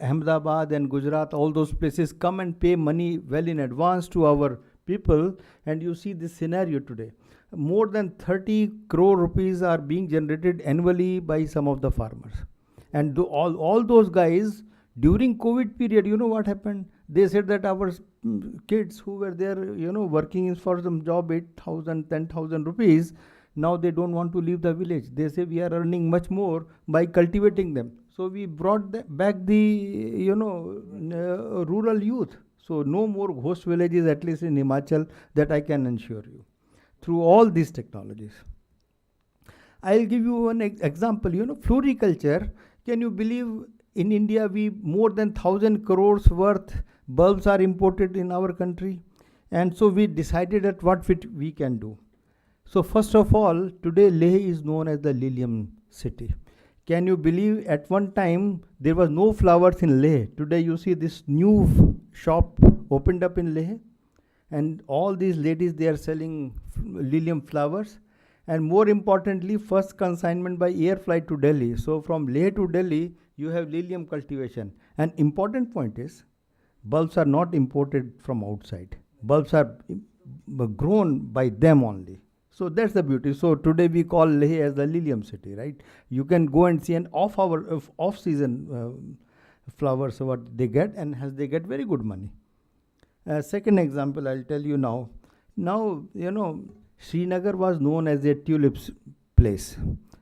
Ahmedabad and Gujarat, all those places, come and pay money well in advance to our people. And you see this scenario today. More than 30 crore rupees are being generated annually by some of the farmers. And all those guys, during COVID period, you know what happened? They said that our kids who were there, working for some job, 8,000, 10,000 rupees, now they don't want to leave the village. They say we are earning much more by cultivating them. So we brought back the, rural youth. So no more ghost villages, at least in Himachal, that I can assure you, through all these technologies. I'll give you one example, floriculture. Can you believe in India, more than 1,000 crores worth bulbs are imported in our country? And so we decided that what we can do. So first of all, today Leh is known as the Lilium City. Can you believe at one time there was no flowers in Leh? Today you see this new shop opened up in Leh, and all these ladies, they are selling lilium flowers. And more importantly, first consignment by air flight to Delhi. So from Leh to Delhi, you have lilium cultivation. An important point is, bulbs are not imported from outside. Bulbs are grown by them only. So that's the beauty. So today we call Leh as the Lilium City, right? You can go and see an off-season flowers, what they get, and they get very good money. Second example, I'll tell you now. Now, Srinagar was known as a tulips place.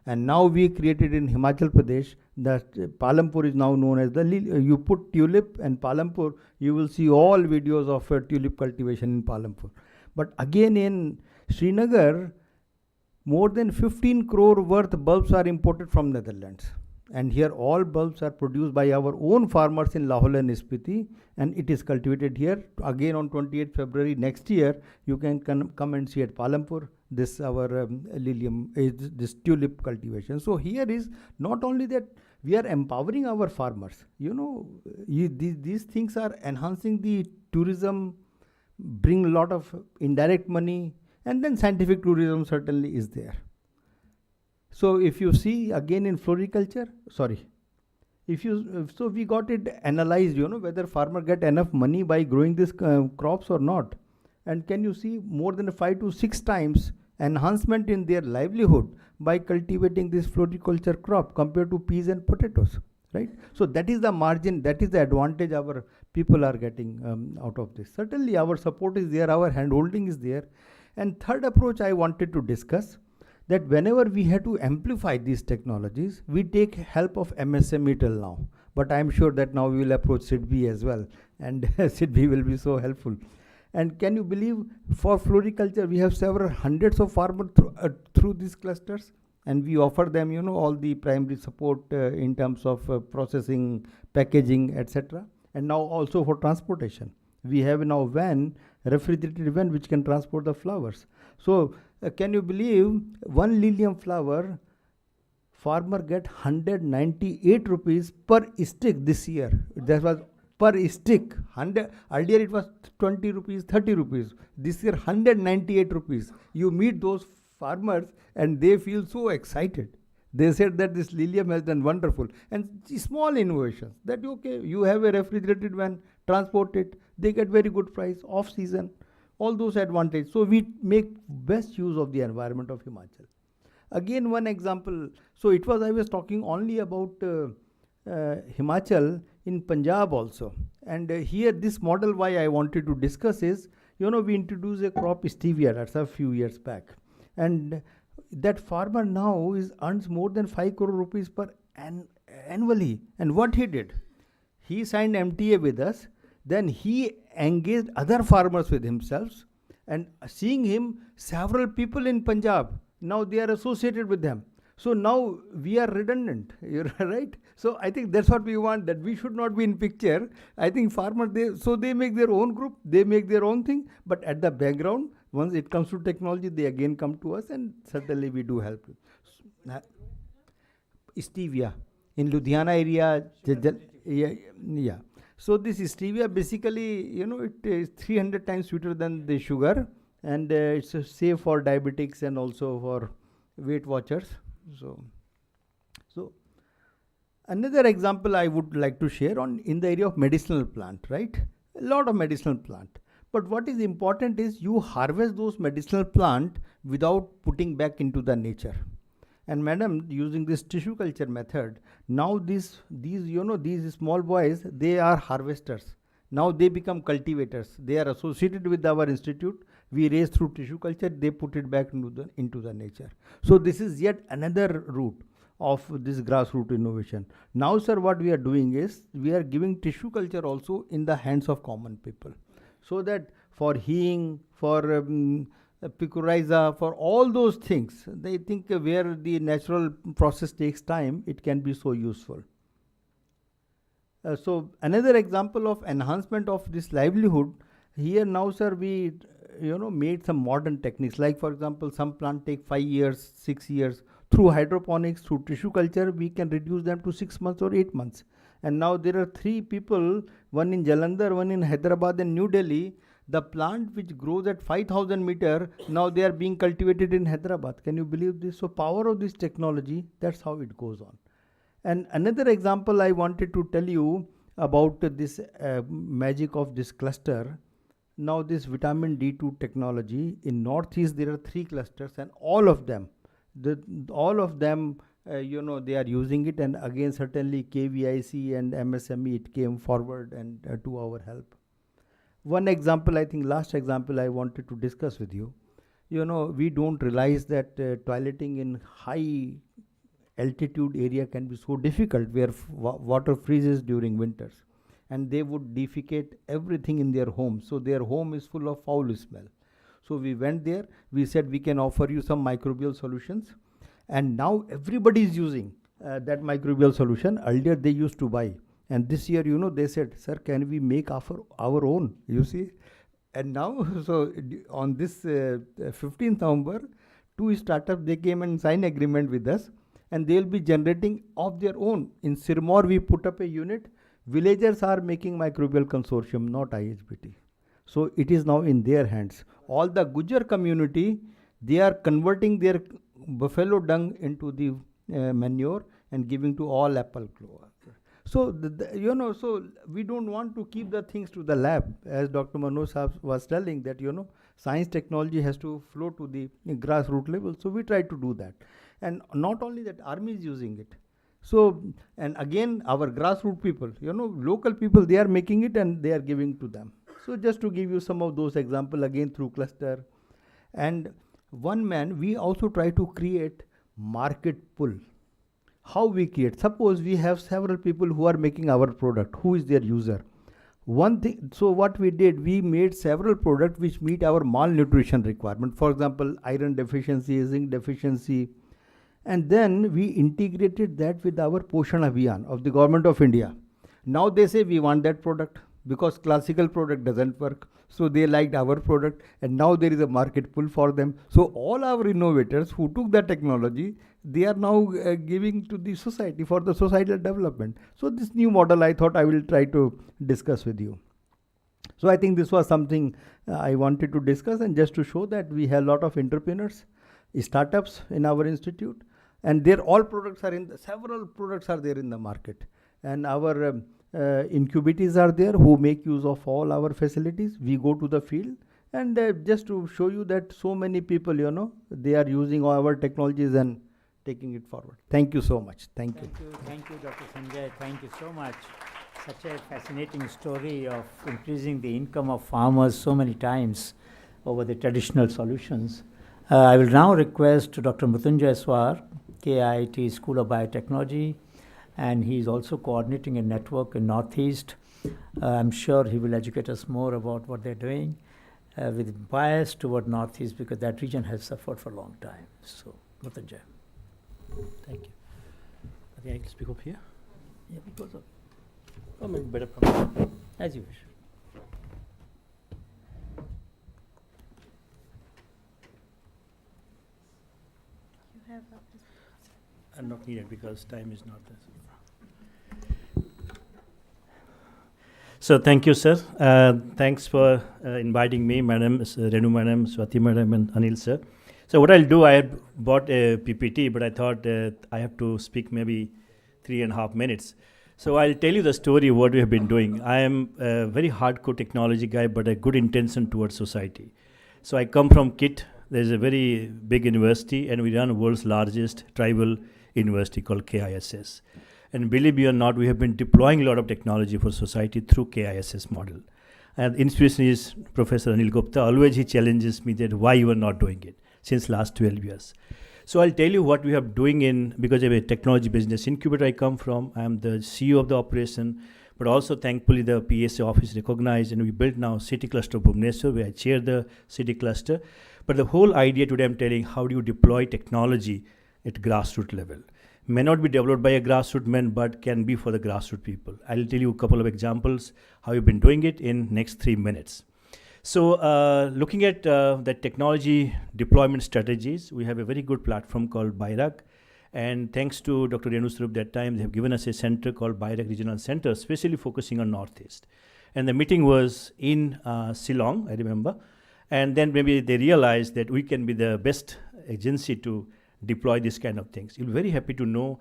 And now we created in Himachal Pradesh that Palampur is now known as the you put tulip and Palampur, you will see all videos of tulip cultivation in Palampur. But again in Srinagar, more than 15 crore worth bulbs are imported from Netherlands. And here all bulbs are produced by our own farmers in Lahore and Spiti, and it is cultivated here. Again on 28th February next year, you can come and see at Palampur this our lilium, this tulip cultivation. So here is not only that we are empowering our farmers. These things are enhancing the tourism, bring a lot of indirect money, and then scientific tourism certainly is there. So if you see again in floriculture, so we got it analyzed, whether farmer get enough money by growing these crops or not. And can you see more than 5 to 6 times enhancement in their livelihood by cultivating this floriculture crop compared to peas and potatoes, right? So that is the margin, that is the advantage our people are getting out of this. Certainly our support is there, our handholding is there. And third approach I wanted to discuss, that whenever we have to amplify these technologies, we take help of MSME till now. But I am sure that now we will approach SIDBI as well, and SIDBI will be so helpful. And can you believe, for floriculture, we have several hundreds of farmers through these clusters, and we offer them, all the primary support in terms of processing, packaging, etc. And now also for transportation. We have now refrigerated van, which can transport the flowers. So can you believe, one lilium flower, farmer get 198 rupees per stick this year. That was per stick. Earlier it was 20 rupees, 30 rupees. This year 198 rupees. You meet those farmers and they feel so excited. They said that this lilium has done wonderful. And small innovations, that okay, you have a refrigerated van, transport it, they get very good price, off season, all those advantages. So we make best use of the environment of Himachal. Again, one example. So I was talking only about Himachal, in Punjab also. And here this model why I wanted to discuss is, we introduced a crop stevia, that's a few years back. And that farmer now earns more than 5 crore rupees per annually. And what he did, he signed MTA with us, then he engaged other farmers with himself, and seeing him, several people in Punjab, now they are associated with them. So now we are redundant, right? So I think that's what we want, that we should not be in picture. I think farmers, they make their own group, they make their own thing, but at the background, once it comes to technology, they again come to us, and certainly we do help. Stevia. in Ludhiana area. Yeah. So this stevia basically, it is 300 times sweeter than the sugar, and it's safe for diabetics and also for Weight Watchers. So another example I would like to share on in the area of medicinal plant, right? A lot of medicinal plant. But what is important is you harvest those medicinal plant without putting back into the nature. And madam, using this tissue culture method, now these small boys, they are harvesters. Now they become cultivators. They are associated with our institute. We raise through tissue culture, they put it back into the nature. So this is yet another route of this grassroots innovation. Now, sir, what we are doing is we are giving tissue culture also in the hands of common people, so that for healing, for picoryza, for all those things, they think where the natural process takes time, it can be so useful. So another example of enhancement of this livelihood here now, sir, we made some modern techniques. Like for example, some plant take 5 years, 6 years. Through hydroponics, through tissue culture, we can reduce them to 6 months or 8 months. And now there are 3 people, one in Jalandhar, one in Hyderabad and New Delhi. The plant which grows at 5,000 meter, now they are being cultivated in Hyderabad. Can you believe this? So power of this technology, that's how it goes on. And another example I wanted to tell you about this magic of this cluster. Now this vitamin D2 technology, in Northeast there are 3 clusters, and all of them, they are using it. And again, certainly KVIC and MSME, it came forward and to our help. One example, I think last example I wanted to discuss with you. We don't realize that toileting in high altitude area can be so difficult, where water freezes during winters, and they would defecate everything in their home. So their home is full of foul smell. So we went there, we said we can offer you some microbial solutions, and now everybody is using that microbial solution. Earlier they used to buy, and this year, they said, sir, can we make our own, you see? And now, so on this 15th November, 2 startups, they came and signed agreement with us, and they'll be generating of their own. In Sirmaur, we put up a unit. Villagers are making microbial consortium, not IHBT. So it is now in their hands. All the Gujar community, they are converting their buffalo dung into the manure and giving to all apple clover. So, so we don't want to keep the things to the lab. As Dr. Manoj was telling that, science technology has to flow to the grassroots level. So we try to do that. And not only that, army is using it. So, and again, our grassroots people, local people, they are making it and they are giving to them. So just to give you some of those examples, again through cluster. And one man, we also try to create market pull. How we create? Suppose we have several people who are making our product. Who is their user? One thing, so what we did, we made several products which meet our malnutrition requirement. For example, iron deficiency, zinc deficiency. And then we integrated that with our Poshan Abhiyan of the Government of India. Now they say we want that product because classical product doesn't work. So they liked our product, and now there is a market pull for them. So all our innovators who took the technology, they are now giving to the society for the societal development. So this new model, I thought I will try to discuss with you. So I think this was something I wanted to discuss, and just to show that we have a lot of entrepreneurs, startups in our institute, and their all products are several products are there in the market. And our incubators are there who make use of all our facilities. We go to the field, and just to show you that so many people, they are using our technologies and taking it forward. Thank you so much. Thank you. Thank you, Dr. Sanjay. Thank you so much. Such a fascinating story of increasing the income of farmers so many times over the traditional solutions. I will now request Dr. Mrutyunjay Suar, KIIT School of Biotechnology, and he is also coordinating a network in Northeast. I'm sure he will educate us more about what they're doing with bias toward Northeast, because that region has suffered for a long time. So, Mrutyunjay. Thank you. I think I can speak up here. Yeah, because of, or maybe better from as you wish. You have not needed because time is not there. So thank you, sir. Thanks for inviting me, Madam Renu, Madam Swati, Madam, and Anil, sir. So what I'll do, I had bought a PPT, but I thought I have to speak maybe 3.5 minutes. So I'll tell you the story of what we have been doing. I am a very hardcore technology guy, but a good intention towards society. So I come from KIIT. There's a very big university, and we run the world's largest tribal university called KISS. And believe me or not, we have been deploying a lot of technology for society through KISS model. And inspiration is Professor Anil Gupta. Always he challenges me that why you are not doing it since last 12 years. So I'll tell you what we are doing because of a technology business incubator I come from. I am the CEO of the operation, but also thankfully the PSA office recognized, and we built now City Cluster Bhubaneswar, where I chair the city cluster. But the whole idea today I'm telling how do you deploy technology at grassroots level. May not be developed by a grassroots man, but can be for the grassroots people. I'll tell you a couple of examples how we've been doing it in next 3 minutes. So looking at the technology deployment strategies, we have a very good platform called BIRAC. And thanks to Dr. Renu Swarup that time, they have given us a center called BIRAC Regional Center, especially focusing on Northeast. And the meeting was in Shillong, I remember. And then maybe they realized that we can be the best agency to deploy this kind of things. You'll be very happy to know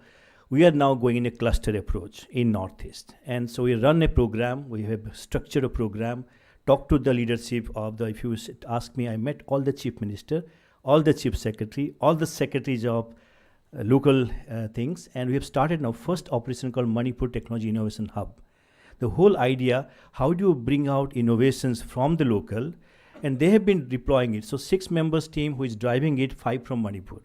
we are now going in a cluster approach in Northeast. And so we run a program, we have structured a program, talk to the leadership of the, if you ask me, I met all the chief minister, all the chief secretary, all the secretaries of local things, and we have started now first operation called Manipur Technology Innovation Hub. The whole idea, how do you bring out innovations from the local, and they have been deploying it. So 6 members team who is driving it, 5 from Manipur.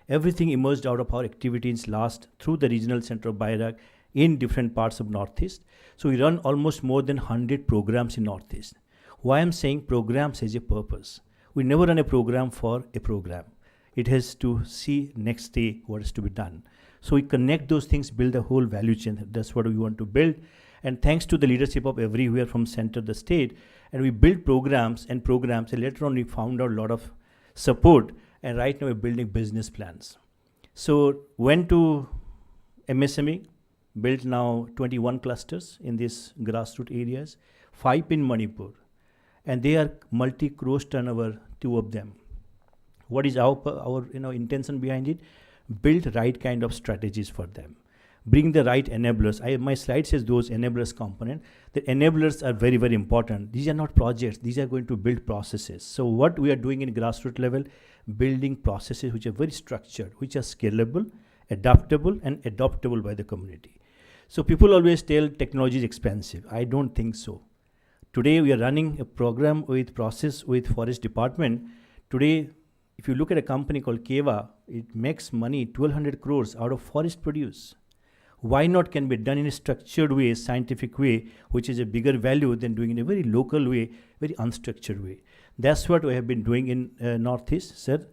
Everything emerged out of our activities last through the regional center of BIRAC in different parts of Northeast. So we run almost more than 100 programs in Northeast. Why I'm saying programs has a purpose. We never run a program for a program. It has to see next day what is to be done. So we connect those things, build a whole value chain. That's what we want to build. And thanks to the leadership of everywhere from center to the state, and we build programs, and later on we found out a lot of support. And right now we're building business plans. So went to MSME, built now 21 clusters in these grassroots areas, 5 in Manipur. And they are multi-crore turnover, 2 of them. What is our intention behind it? Build right kind of strategies for them. Bring the right enablers. My slide says those enablers component. The enablers are very, very important. These are not projects. These are going to build processes. So what we are doing in grassroots level, building processes which are very structured, which are scalable, adaptable, and adoptable by the community. So people always tell technology is expensive. I don't think so. Today we are running a program with process with Forest Department. Today, if you look at a company called Keva, it makes money 1,200 crores out of forest produce. Why not can be done in a structured way, scientific way, which is a bigger value than doing in a very local way, very unstructured way. That's what we have been doing in Northeast, sir.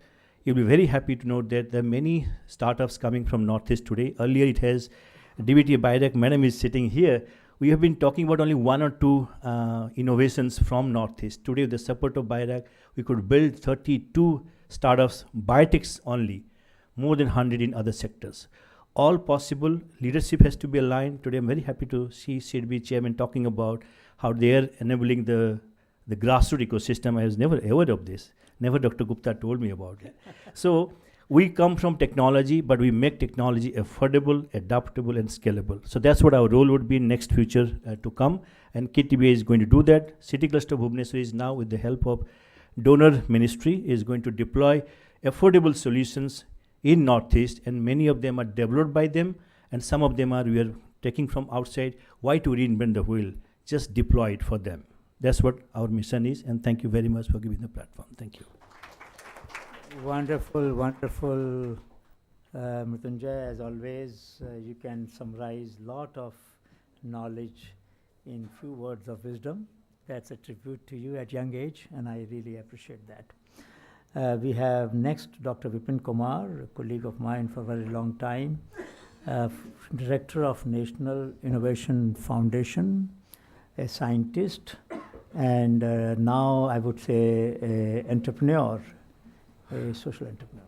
You'll be very happy to know that there are many startups coming from Northeast today. Earlier it has DBT BIRAC, madam is sitting here. We have been talking about only 1 or 2 innovations from Northeast. Today with the support of BIRAC, we could build 32 startups, biotechs only, more than 100 in other sectors. All possible, leadership has to be aligned. Today I'm very happy to see SIDBI chairman talking about how they are enabling the grassroots ecosystem. I was never aware of this. Never Dr. Gupta told me about it. So we come from technology, but we make technology affordable, adaptable, and scalable. So that's what our role would be in next future to come. And KTBA is going to do that. City Cluster Bhubaneswar is now, with the help of donor ministry, is going to deploy affordable solutions in Northeast, and many of them are developed by them, and some of them we are taking from outside. Why to reinvent the wheel? Just deploy it for them. That's what our mission is, and thank you very much for giving the platform. Thank you. Wonderful, wonderful. Mrutyunjay, as always, you can summarize a lot of knowledge in few words of wisdom. That's a tribute to you at young age, and I really appreciate that. We have next Dr. Vipin Kumar, a colleague of mine for a very long time, Director of National Innovation Foundation, a scientist, and now I would say an entrepreneur, a social entrepreneur.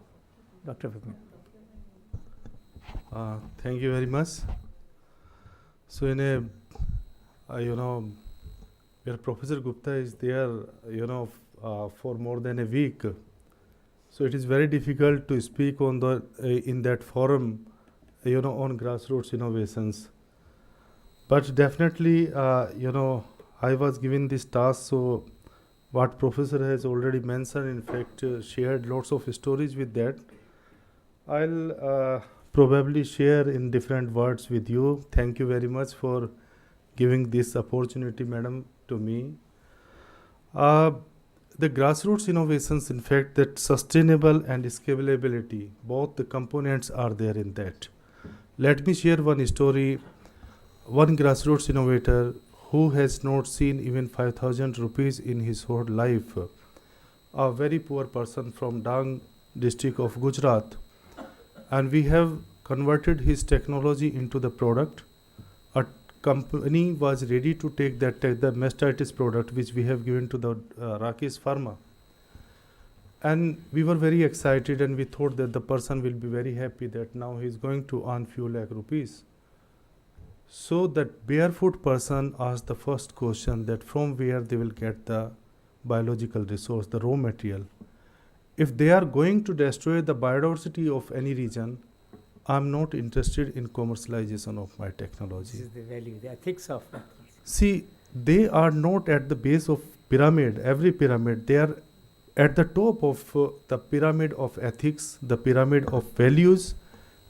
Dr. Vipin. Thank you very much. So in a, where Professor Gupta is there, for more than a week, so it is very difficult to speak on the in that forum, on grassroots innovations. But definitely, I was given this task. So what Professor has already mentioned, in fact, shared lots of stories with that. I'll probably share in different words with you. Thank you very much for giving this opportunity, madam, to me. The grassroots innovations, in fact, that sustainable and scalability, both the components are there in that. Let me share one story. One grassroots innovator who has not seen even 5,000 rupees in his whole life, a very poor person from Dang district of Gujarat, and we have converted his technology into the product. A company was ready to take that the mastitis product which we have given to the Rakesh Pharma, and we were very excited, and we thought that the person will be very happy that now he is going to earn few lakh rupees. So that barefoot person asked the first question, that from where they will get the biological resource, the raw material. If they are going to destroy the biodiversity of any region, I'm not interested in commercialization of my technology. This is the value, the ethics of it. See, they are not at the base of pyramid, every pyramid. They are at the top of the pyramid of ethics, the pyramid of values,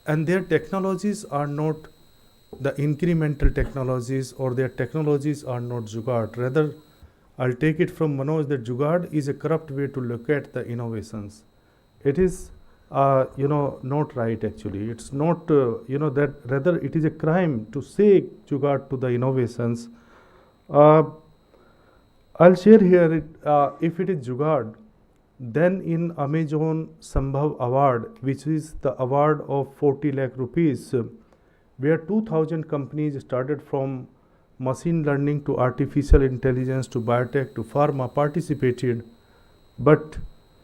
and their technologies are not the incremental technologies, or their technologies are not jugaad. Rather, I'll take it from Manoj that jugaad is a corrupt way to look at the innovations. It is not right actually. It's not, that rather it is a crime to say jugaad to the innovations. I'll share here, if it is jugaad, then in Amazon Sambhav Award, which is the award of 40 lakh rupees, where 2,000 companies started from machine learning to artificial intelligence to biotech to pharma participated, but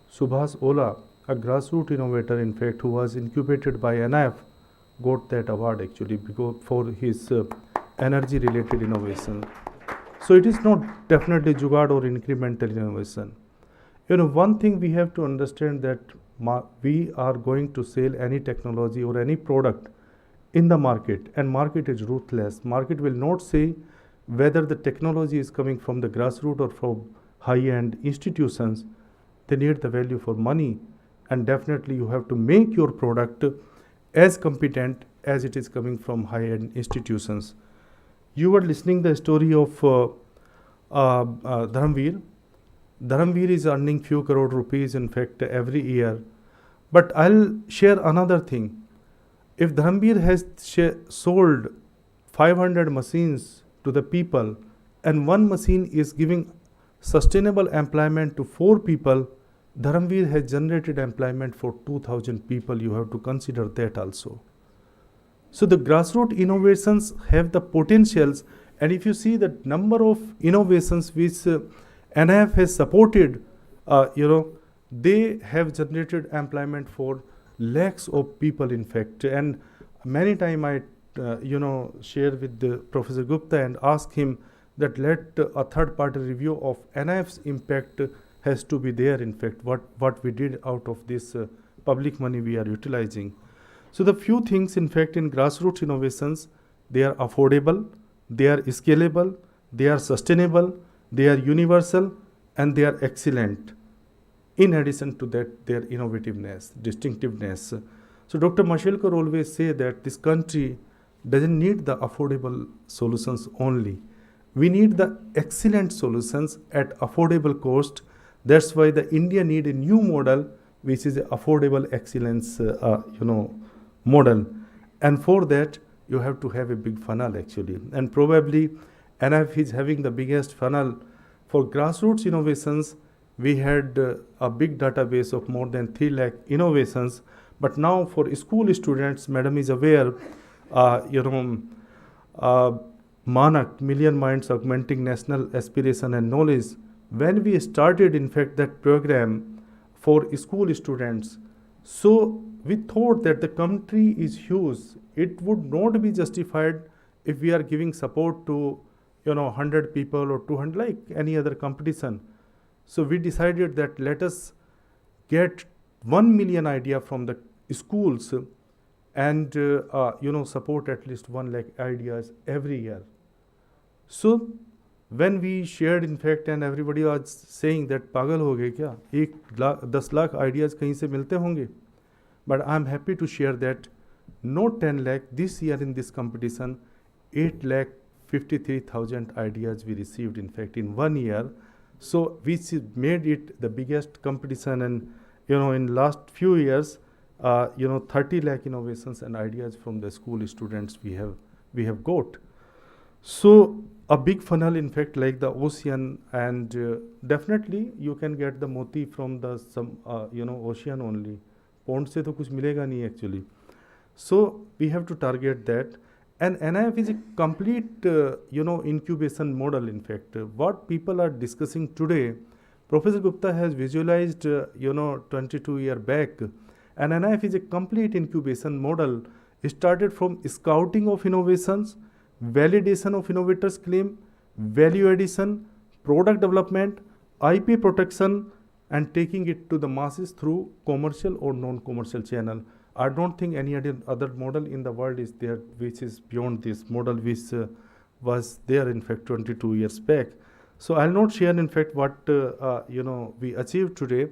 Subhas Ola, a grassroots innovator, in fact, who was incubated by NIF, got that award actually because for his energy related innovation. So it is not definitely jugaad or incremental innovation. One thing we have to understand that we are going to sell any technology or any product in the market, and market is ruthless. Market will not say whether the technology is coming from the grassroots or from high-end institutions. They need the value for money, and definitely you have to make your product as competent as it is coming from high-end institutions. You were listening the story of Dharamveer. Dharamveer is earning few crore rupees, in fact, every year. But I'll share another thing. If Dharamveer has sold 500 machines to the people, and one machine is giving sustainable employment to 4 people, Dharamveer has generated employment for 2,000 people. You have to consider that also. So the grassroots innovations have the potentials, and if you see the number of innovations which NIF has supported, they have generated employment for lakhs of people, in fact. And many times I share with the Professor Gupta and ask him that let a third party review of NIF's impact has to be there, in fact, what we did out of this public money we are utilizing. So the few things, in fact, in grassroots innovations, they are affordable, they are scalable, they are sustainable, they are universal, and they are excellent. In addition to that, their innovativeness, distinctiveness. So Dr. Mashelkar always say that this country doesn't need the affordable solutions only. We need the excellent solutions at affordable cost. That's why the India need a new model, which is affordable excellence, model. And for that, you have to have a big funnel actually. And probably NIF is having the biggest funnel. For grassroots innovations, we had a big database of more than 3 lakh innovations. But now for school students, madam is aware, Manak, Million Minds Augmenting National Aspiration and Knowledge. When we started, in fact, that program for school students, So we thought that the country is huge. It would not be justified if we are giving support to 100 people or 200 like any other competition. So we decided that let us get 1 million idea from the schools and support at least 1 lakh ideas every year. So when we shared, in fact, and everybody was saying that pagal ho gaye kya, 10 lakh ideas kahin se milte honge. But I'm happy to share that not 10 lakh, this year in this competition, 8 lakh 53,000 ideas we received, in fact, in 1 year. So which made it the biggest competition, and in last few years, 30 lakh innovations and ideas from the school students we have got. So a big funnel, in fact, like the ocean, and definitely you can get the moti from the ocean only. Pond se to kuch milega nahi actually. So we have to target that. And NIF is a complete, incubation model, in fact. What people are discussing today, Professor Gupta has visualized, 22 years back. And NIF is a complete incubation model. It started from scouting of innovations, validation of innovators' claim, value addition, product development, IP protection, and taking it to the masses through commercial or non-commercial channel. I don't think any other model in the world is there which is beyond this model, which was there, in fact, 22 years back. So I'll not share, in fact, what we achieved today,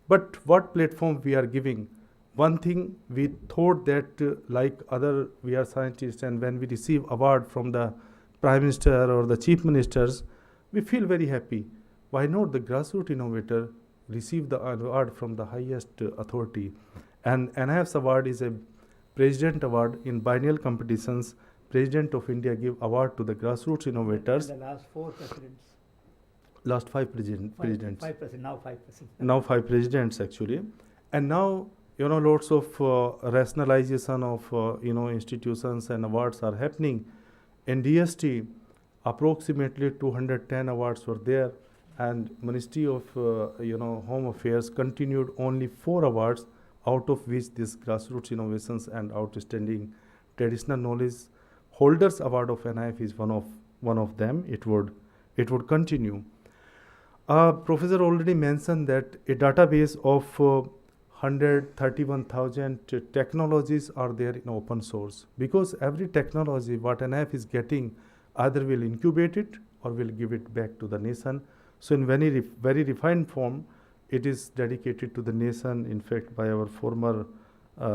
but what platform we are giving. One thing we thought that like other we are scientists, and when we receive award from the Prime Minister or the Chief Ministers, we feel very happy. Why not the Grassroots Innovator receive the award from the highest authority? And NIF's award is a President Award in biennial competitions. President of India give award to the Grassroots Innovators. And the last 4 presidents. Last 5 presidents. 5 presidents, now 5 presidents. Now 5 presidents actually. And now, lots of rationalization of, institutions and awards are happening. In DST, approximately 210 awards were there. And Ministry of, Home Affairs continued only 4 awards, out of which this Grassroots Innovations and Outstanding Traditional Knowledge Holders Award of NIF is one of them. It would continue. Professor already mentioned that a database of 131,000 technologies are there in open source, because every technology what NIF is getting either will incubate it or will give it back to the nation. So in very refined form, it is dedicated to the nation, in fact, by our former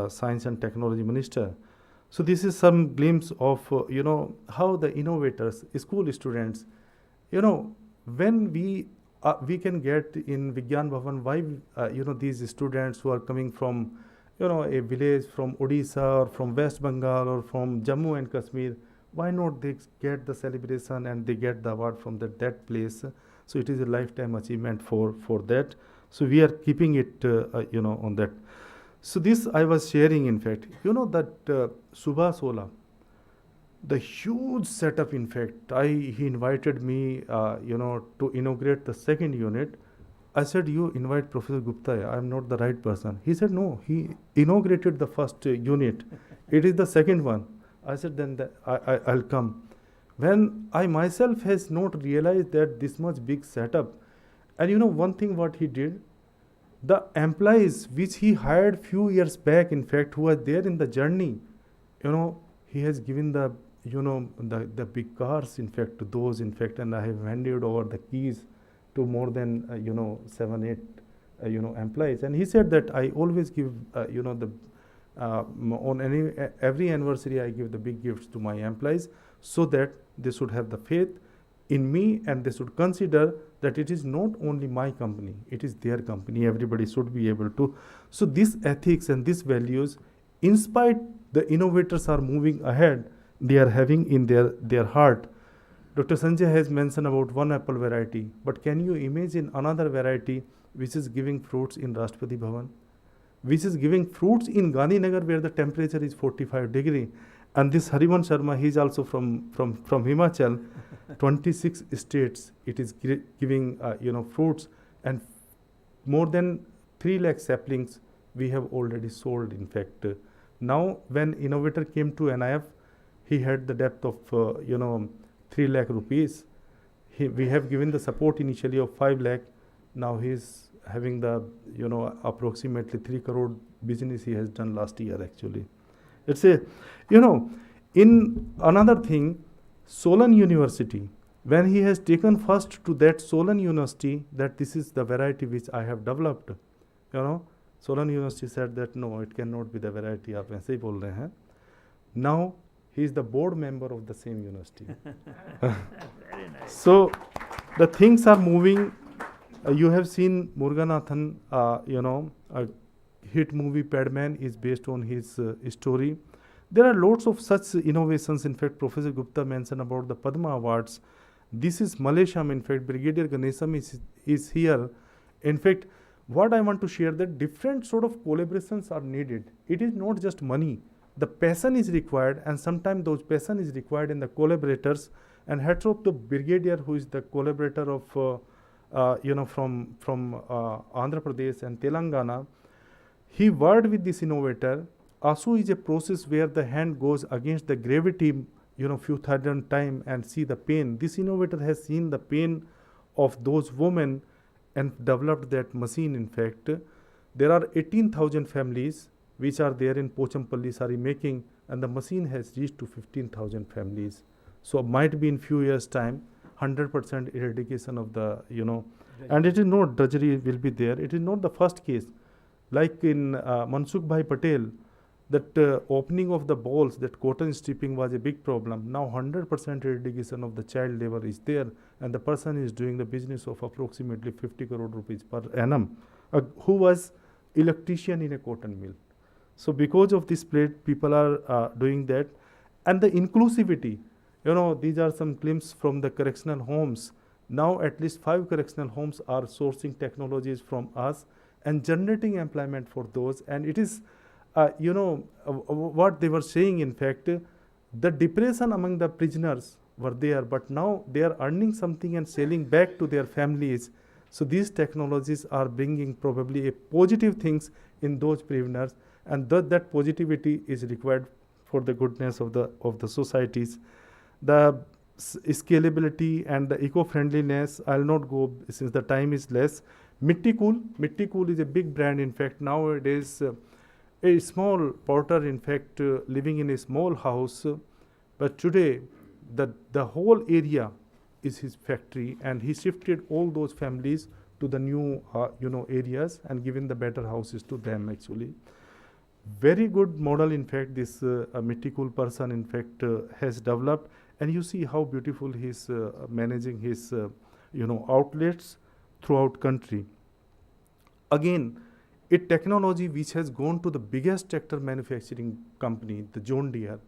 Science and Technology Minister. So this is some glimpse of, how the innovators, school students, when we can get in Vigyan Bhavan, why, these students who are coming from, a village from Odisha or from West Bengal or from Jammu and Kashmir, why not they get the celebration and they get the award from that place? So it is a lifetime achievement for that. So we are keeping it, on that. So this I was sharing, in fact, that Subhas Ola, the huge setup, in fact, he invited me, to inaugurate the second unit. I said, you invite Professor Gupta, I am not the right person. He said, no, he inaugurated the first unit. It is the second one. I said, then I'll come. When I myself has not realized that this much big setup. And one thing what he did, the employees which he hired few years back, in fact, who are there in the journey, he has given the, the big cars, in fact, to those, in fact, and I have handed over the keys to more than, 7, 8, employees. And he said that I always give, on every anniversary, I give the big gifts to my employees so that they should have the faith in me, and they should consider that it is not only my company, it is their company. Everybody should be able to. So this ethics and these values, in spite the innovators are moving ahead, they are having in their heart. Dr. Sanjay has mentioned about one apple variety, but can you imagine another variety which is giving fruits in Rashtrapati Bhavan, which is giving fruits in Gandhinagar where the temperature is 45 degree. And this Harivan Sharma, he is also from Himachal, 26 states, it is giving, fruits, and more than 3 lakh saplings we have already sold, in fact. Now, when Innovator came to NIF, he had the depth of, 3 lakh rupees. We have given the support initially of 5 lakh. Now he's having the, approximately 3 crore business he has done last year, actually. It's a, in another thing, Solan University, when he has taken first to that Solan University, that this is the variety which I have developed, Solan University said that no, it cannot be the variety. आप ऐसे ही बोल रहे हैं. Now he is the board member of the same university. So the things are moving. You have seen Muruganathan, a hit movie Padman is based on his story. There are lots of such innovations. In fact, Professor Gupta mentioned about the Padma Awards. This is Malaysiam. In fact, Brigadier Ganesham is here. In fact, what I want to share, that different sort of collaborations are needed. It is not just money. The passion is required, and sometimes those passion is required in the collaborators. And hats off to Brigadier, who is the collaborator of, from Andhra Pradesh and Telangana. He worked with this innovator. ASU is a process where the hand goes against the gravity, few thousand times and see the pain. This innovator has seen the pain of those women and developed that machine. In fact, there are 18,000 families which are there in Pochampalli sari making, and the machine has reached to 15,000 families. So might be in few years time, 100% eradication of the, and it is not drudgery will be there. It is not the first case. Like in Mansukh Bhai Patel, that opening of the balls, that cotton stripping was a big problem. Now 100% eradication of the child labor is there, and the person is doing the business of approximately 50 crore rupees per annum, who was electrician in a cotton mill. So because of this plate, people are doing that. And the inclusivity, these are some glimpses from the correctional homes. Now at least 5 correctional homes are sourcing technologies from us and generating employment for those. And it is, what they were saying, in fact, the depression among the prisoners were there, but now they are earning something and selling back to their families. So these technologies are bringing probably a positive things in those prisoners, and that positivity is required for the goodness of the societies. The scalability and the eco-friendliness, I'll not go since the time is less. Mitti Cool is a big brand. In fact, nowadays, a small porter, in fact, living in a small house, but today the whole area is his factory, and he shifted all those families to the new areas and given the better houses to them, actually. Very good model, in fact, this Mitti Cool person, in fact, has developed, and you see how beautiful he's managing his outlets throughout country. Again, a technology which has gone to the biggest tractor manufacturing company, the John Deere.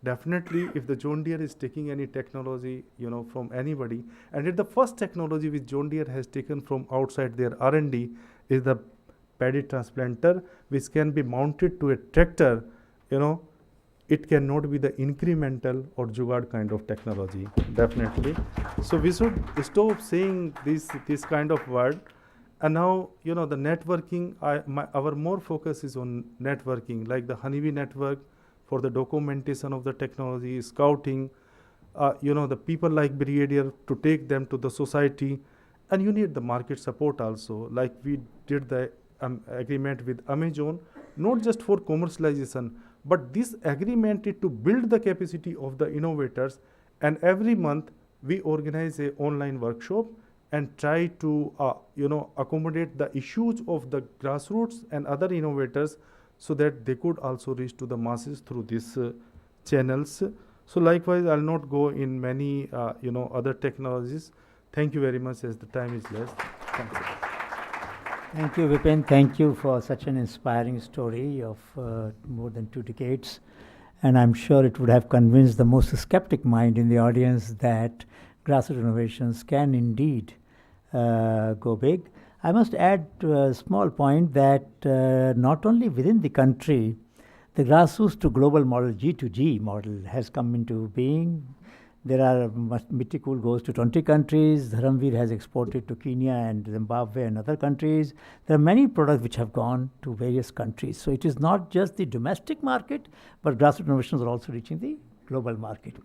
Definitely, if the John Deere is taking any technology, from anybody, and the first technology which John Deere has taken from outside their R&D is the paddy transplanter, which can be mounted to a tractor. It cannot be the incremental or jugaad kind of technology, definitely. So we should stop saying this kind of word. And now, the networking, our more focus is on networking, like the Honeybee network for the documentation of the technology, scouting, the people like Brigadier to take them to the society. And you need the market support also, like we did the agreement with Amazon, not just for commercialization, but this agreement is to build the capacity of the innovators. And every month we organize a online workshop and try to accommodate the issues of the grassroots and other innovators, so that they could also reach to the masses through these channels. So likewise, I'll not go in many other technologies. Thank you very much, as the time is less. Thank you. Thank you, Vipin. Thank you for such an inspiring story of more than 2 decades. And I'm sure it would have convinced the most skeptic mind in the audience that grassroots innovations can indeed go big. I must add a small point that not only within the country, the grassroots to global model, G2G model, has come into being. There are Mythicool goes to 20 countries. Dharamveer has exported to Kenya and Zimbabwe and other countries. There are many products which have gone to various countries. So it is not just the domestic market, but Grassroots innovations are also reaching the global market.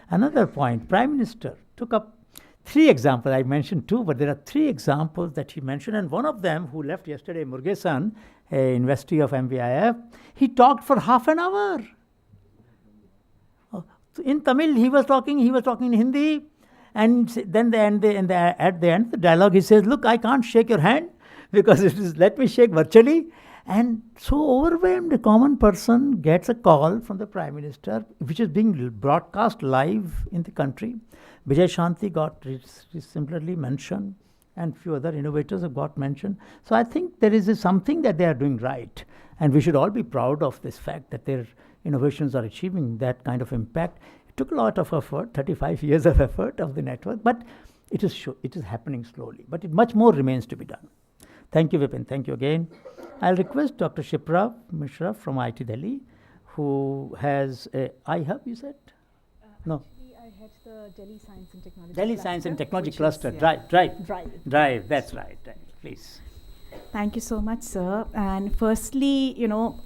Another point, Prime Minister took up 3 examples. I mentioned 2, but there are 3 examples that he mentioned. And one of them, who left yesterday, Murugesan, a University of MVIF, he talked for half an hour. In Tamil, he was talking in Hindi, and then at the end of the dialogue, he says, "Look, I can't shake your hand because it is, let me shake virtually." And so overwhelmed, a common person gets a call from the Prime Minister, which is being broadcast live in the country. Vijay Shanti got similarly mentioned, and few other innovators have got mentioned. So I think there is something that they are doing right, and we should all be proud of this fact that their innovations are achieving that kind of impact. It took a lot of effort, 35 years of effort of the network, but it is happening slowly. But much more remains to be done. Thank you, Vipin. Thank you again. I'll request Dr. Shipra Mishra from IIT-Delhi, who has a iHub, you said? No. Actually, I head the Delhi Science and Technology Delhi cluster, Science and Technology which Cluster. is, yeah, Drive. That's right. Please. Thank you so much, sir. And firstly,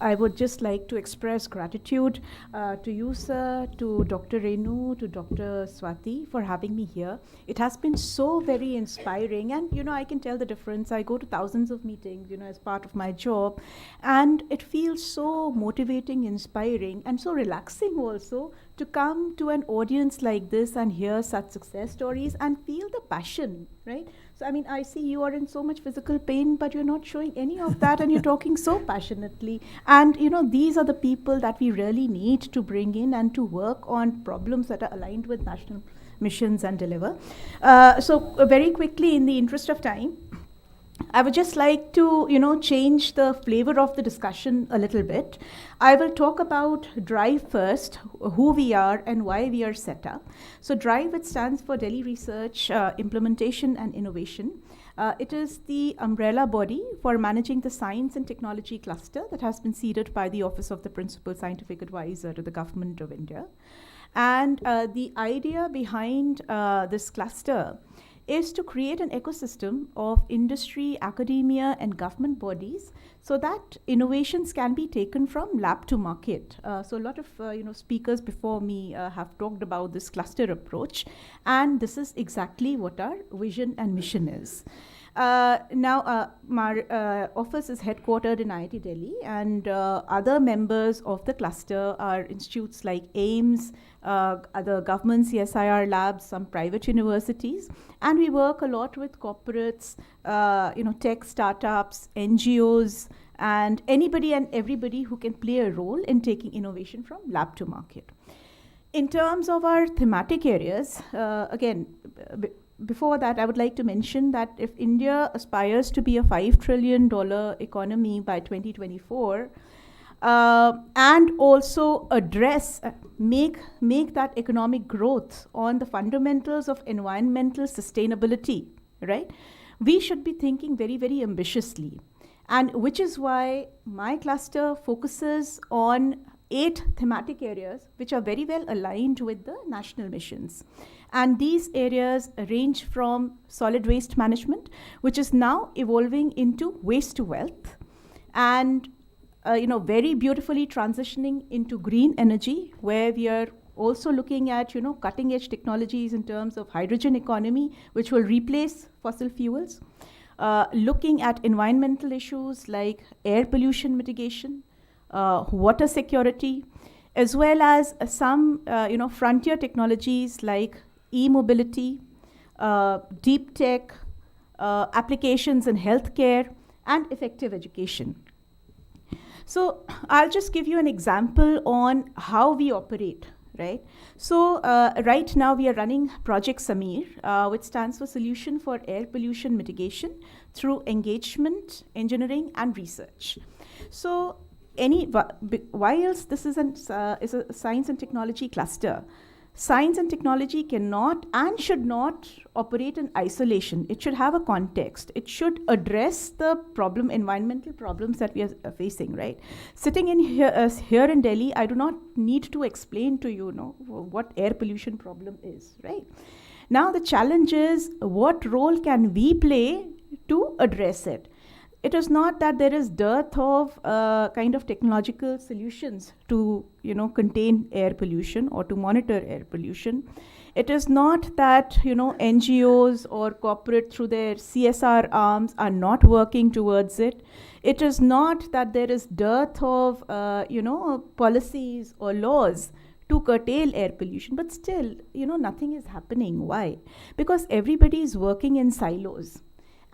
I would just like to express gratitude to you, sir, to Dr. Renu, to Dr. Swati for having me here. It has been so very inspiring, and I can tell the difference. I go to thousands of meetings, as part of my job, and it feels so motivating, inspiring, and so relaxing also to come to an audience like this and hear such success stories and feel the passion, right? So, I see you are in so much physical pain, but you're not showing any of that, and you're talking so passionately. And, these are the people that we really need to bring in and to work on problems that are aligned with national missions and deliver. So, very quickly, in the interest of time, I would just like to, change the flavor of the discussion a little bit. I will talk about DRIVE first, who we are and why we are set up. So DRIVE, it stands for Delhi Research, Implementation and Innovation. It is the umbrella body for managing the science and technology cluster that has been seeded by the Office of the Principal Scientific Advisor to the Government of India. And the idea behind this cluster is to create an ecosystem of industry, academia, and government bodies so that innovations can be taken from lab to market. So a lot of speakers before me have talked about this cluster approach, and this is exactly what our vision and mission is. Now, my office is headquartered in IIT-Delhi, and other members of the cluster are institutes like AIMS, other government CSIR labs, some private universities, and we work a lot with corporates, tech startups, NGOs, and anybody and everybody who can play a role in taking innovation from lab to market. In terms of our thematic areas, before that, I would like to mention that if India aspires to be a $5 trillion economy by 2024, and also make that economic growth on the fundamentals of environmental sustainability, right? We should be thinking very, very ambitiously, and which is why my cluster focuses on 8 thematic areas which are very well aligned with the national missions. And these areas range from solid waste management, which is now evolving into waste to wealth, and very beautifully transitioning into green energy, where we are also looking at cutting edge technologies in terms of hydrogen economy, which will replace fossil fuels, looking at environmental issues like air pollution mitigation, water security, as well as some frontier technologies like e-mobility, deep tech, applications in healthcare, and effective education. So I'll just give you an example on how we operate, right? So right now we are running Project Samir, which stands for Solution for Air Pollution Mitigation through Engagement, Engineering, and Research. So whilst this is a science and technology cluster, Science and technology cannot and should not operate in isolation. It should have a context. It should address the environmental problems that we are facing, right? Sitting in here in Delhi, I do not need to explain to you, what air pollution problem is, right? Now the challenge is, what role can we play to address it? It is not that there is dearth of kind of technological solutions to, contain air pollution or to monitor air pollution. It is not that, NGOs or corporate through their CSR arms are not working towards it. It is not that there is dearth of, policies or laws to curtail air pollution, but still, nothing is happening. Why? Because everybody is working in silos.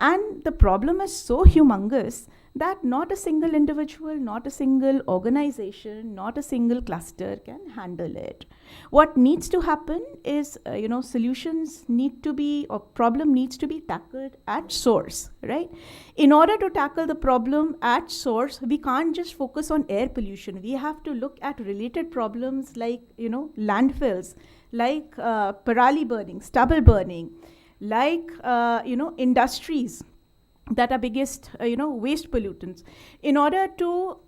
And the problem is so humongous that not a single individual, not a single organization, not a single cluster can handle it. What needs to happen is, solutions need to be, or problem needs to be tackled at source, right? In order to tackle the problem at source, we can't just focus on air pollution. We have to look at related problems like, landfills, like parali burning, stubble burning, like, industries that are biggest, waste pollutants. In order to,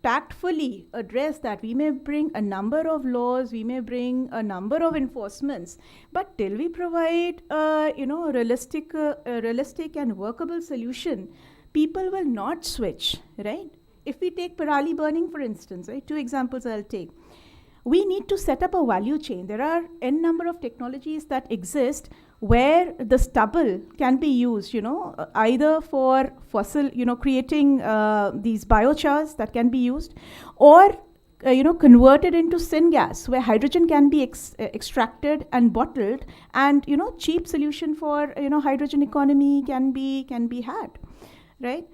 tactfully address that, we may bring a number of laws, we may bring a number of enforcements, but till we provide, realistic and workable solution, people will not switch, right? If we take parali burning, for instance, right, 2 examples I'll take. We need to set up a value chain. There are n number of technologies that exist where the stubble can be used, either for fossil, creating these biochars that can be used, or, converted into syngas, where hydrogen can be extracted and bottled, and, cheap solution for, hydrogen economy can be had, right?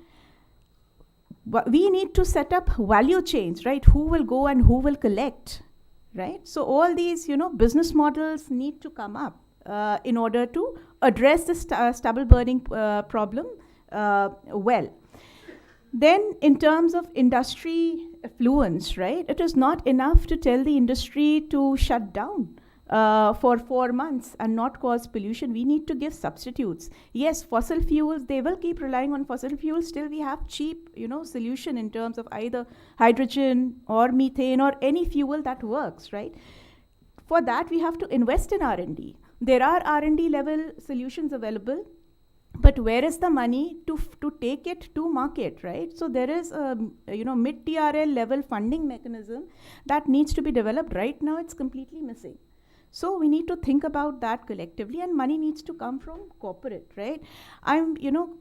But we need to set up value chains, right? Who will go and who will collect, right? So all these, business models need to come up in order to address the stubble burning problem well. Then in terms of industry affluence, right? It is not enough to tell the industry to shut down for 4 months and not cause pollution. We need to give substitutes. Yes, fossil fuels, they will keep relying on fossil fuels till we have cheap, solution in terms of either hydrogen or methane or any fuel that works, right? For that, we have to invest in R&D. There are R&D level solutions available, but where is the money to take it to market, right? So there is a, mid-TRL level funding mechanism that needs to be developed. Right now, it's completely missing. So we need to think about that collectively, and money needs to come from corporate, right? I'm,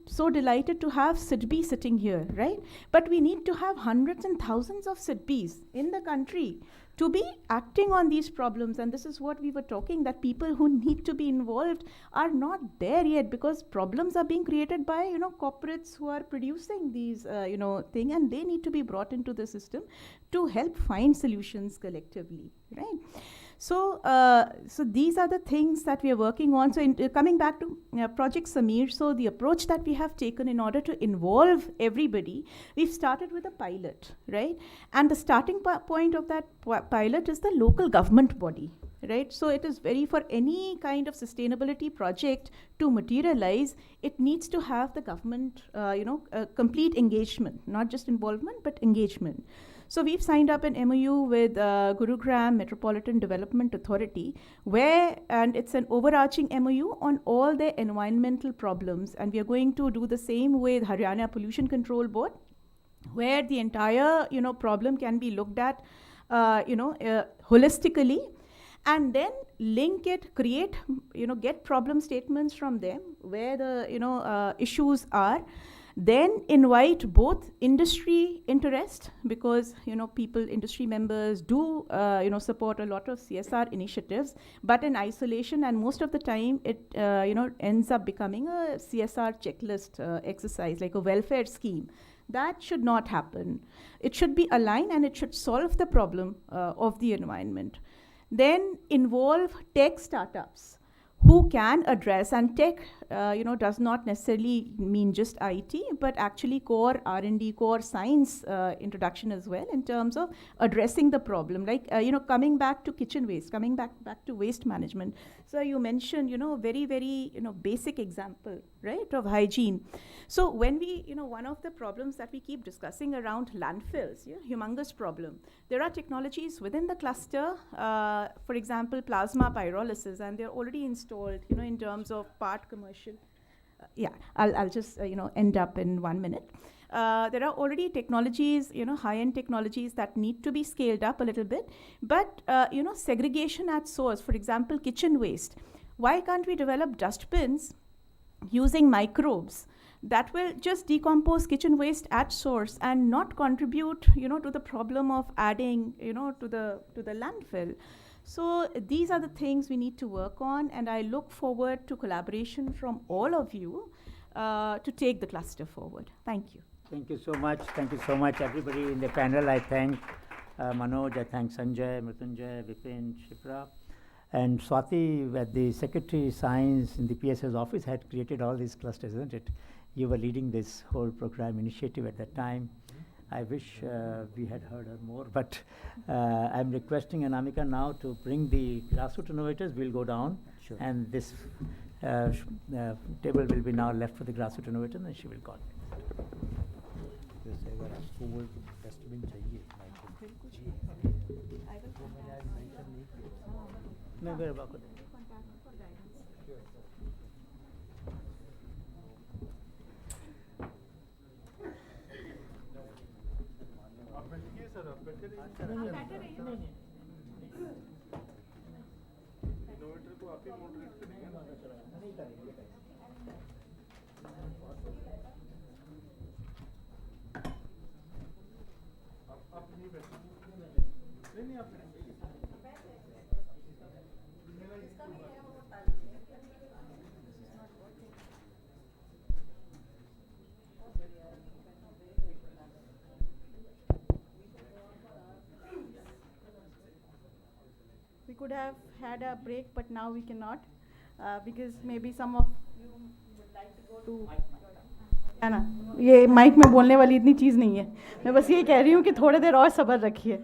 so delighted to have SIDBI sitting here, right? But we need to have hundreds and thousands of SIDBIs in the country to be acting on these problems. And this is what we were talking, that people who need to be involved are not there yet, because problems are being created by, corporates who are producing these, thing, and they need to be brought into the system to help find solutions collectively, right? So, so these are the things that we are working on. So coming back to Project Samir, so the approach that we have taken in order to involve everybody, we've started with a pilot, right? And the starting point of that pilot is the local government body, right? So it is for any kind of sustainability project to materialize, it needs to have the government, complete engagement, not just involvement, but engagement. So we've signed up an MOU with Gurugram Metropolitan Development Authority, and it's an overarching MOU on all the environmental problems. And we are going to do the same with Haryana Pollution Control Board, where the entire, problem can be looked at, holistically, and then link it, create, get problem statements from them where the, issues are. Then invite both industry interest, because industry members do support a lot of CSR initiatives, but in isolation, and most of the time it ends up becoming a CSR checklist exercise, like a welfare scheme. That should not happen. It should be aligned, and it should solve the problem of the environment. Then involve tech startups who can address, and tech, does not necessarily mean just IT, but actually core R&D, core science introduction as well, in terms of addressing the problem. Like, coming back to kitchen waste, coming back to waste management. So you mentioned, very, very, basic example, right, of hygiene. So when we, one of the problems that we keep discussing around landfills, humongous problem. There are technologies within the cluster, for example, plasma pyrolysis, and they're already installed, in terms of part commercial. I'll just, end up in 1 minute. There are already technologies, high-end technologies that need to be scaled up a little bit. But, segregation at source, for example, kitchen waste. Why can't we develop dustbins using microbes that will just decompose kitchen waste at source and not contribute, to the problem of adding, to the landfill? So these are the things we need to work on, and I look forward to collaboration from all of you to take the cluster forward. Thank you. Thank you so much. Thank you so much, everybody in the panel. I thank Manoj, I thank Sanjay, Mrutyunjay, Vipin, Shipra, and Swati, at the Secretary Science in the PSS office, had created all these clusters, isn't it? You were leading this whole program initiative at that time. I wish we had heard her more, but I'm requesting Anamika now to bring the Grassroot Innovators. We'll go down, Sure. and this table will be now left for the Grassroot Innovators, and she will call. No, we're about it. We could have had a break, but now we cannot, because maybe some of you would like to go to. है ना, ये mic में बोलने वाली इतनी चीज़ नहीं है, मैं बस ये कह रही हूँ कि थोड़ी देर और सब्र रखिए.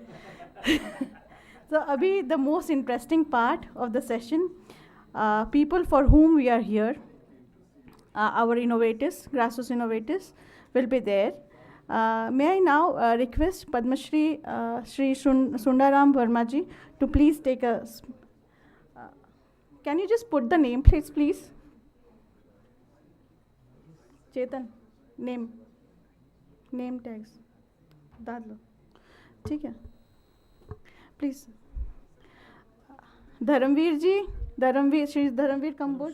So अभी the most interesting part of the session, people for whom we are here, our innovators, Grassroots innovators, will be there. May I now request Padma Shri Shri Sundaram Verma ji to please take a. Can you just put the name plates, please? Chetan, name tags. डाल लो, ठीक है? Please. Dharamveer ji, Shri Dharamveer Kamboj.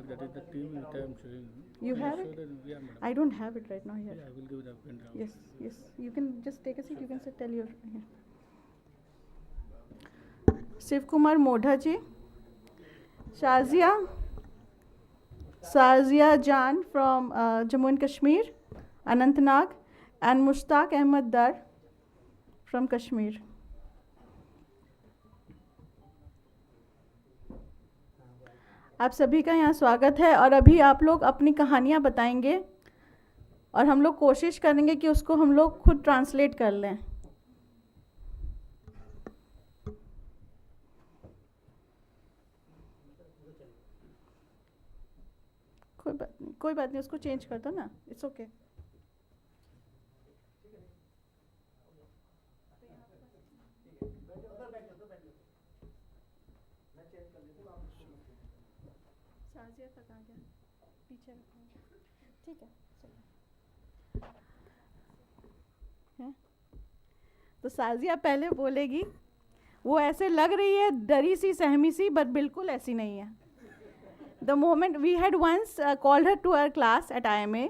That is the team that I am showing. You have it? Yeah, madam. I don't have it right now here. Yeah, I will give the pen down. Yes. You can just take a seat. You can tell your. Shiv Kumar Modha ji, Shazia Jan from Jammu and Kashmir, Anantnag, and Mushtaq Ahmad Dar from Kashmir. आप सभी का यहाँ स्वागत है, और अभी आप लोग अपनी कहानियाँ बताएंगे और हम लोग कोशिश करेंगे कि उसको हम लोग खुद ट्रांसलेट कर लें. कोई बात नहीं, उसको चेंज कर दो ना, इट्स ओके. पीछे ठीक है, तो साजिया पहले बोलेगी. वो ऐसे लग रही है डरी सी सहमी सी, बट बिल्कुल ऐसी नहीं है. The moment we had once called her to our class at IMA,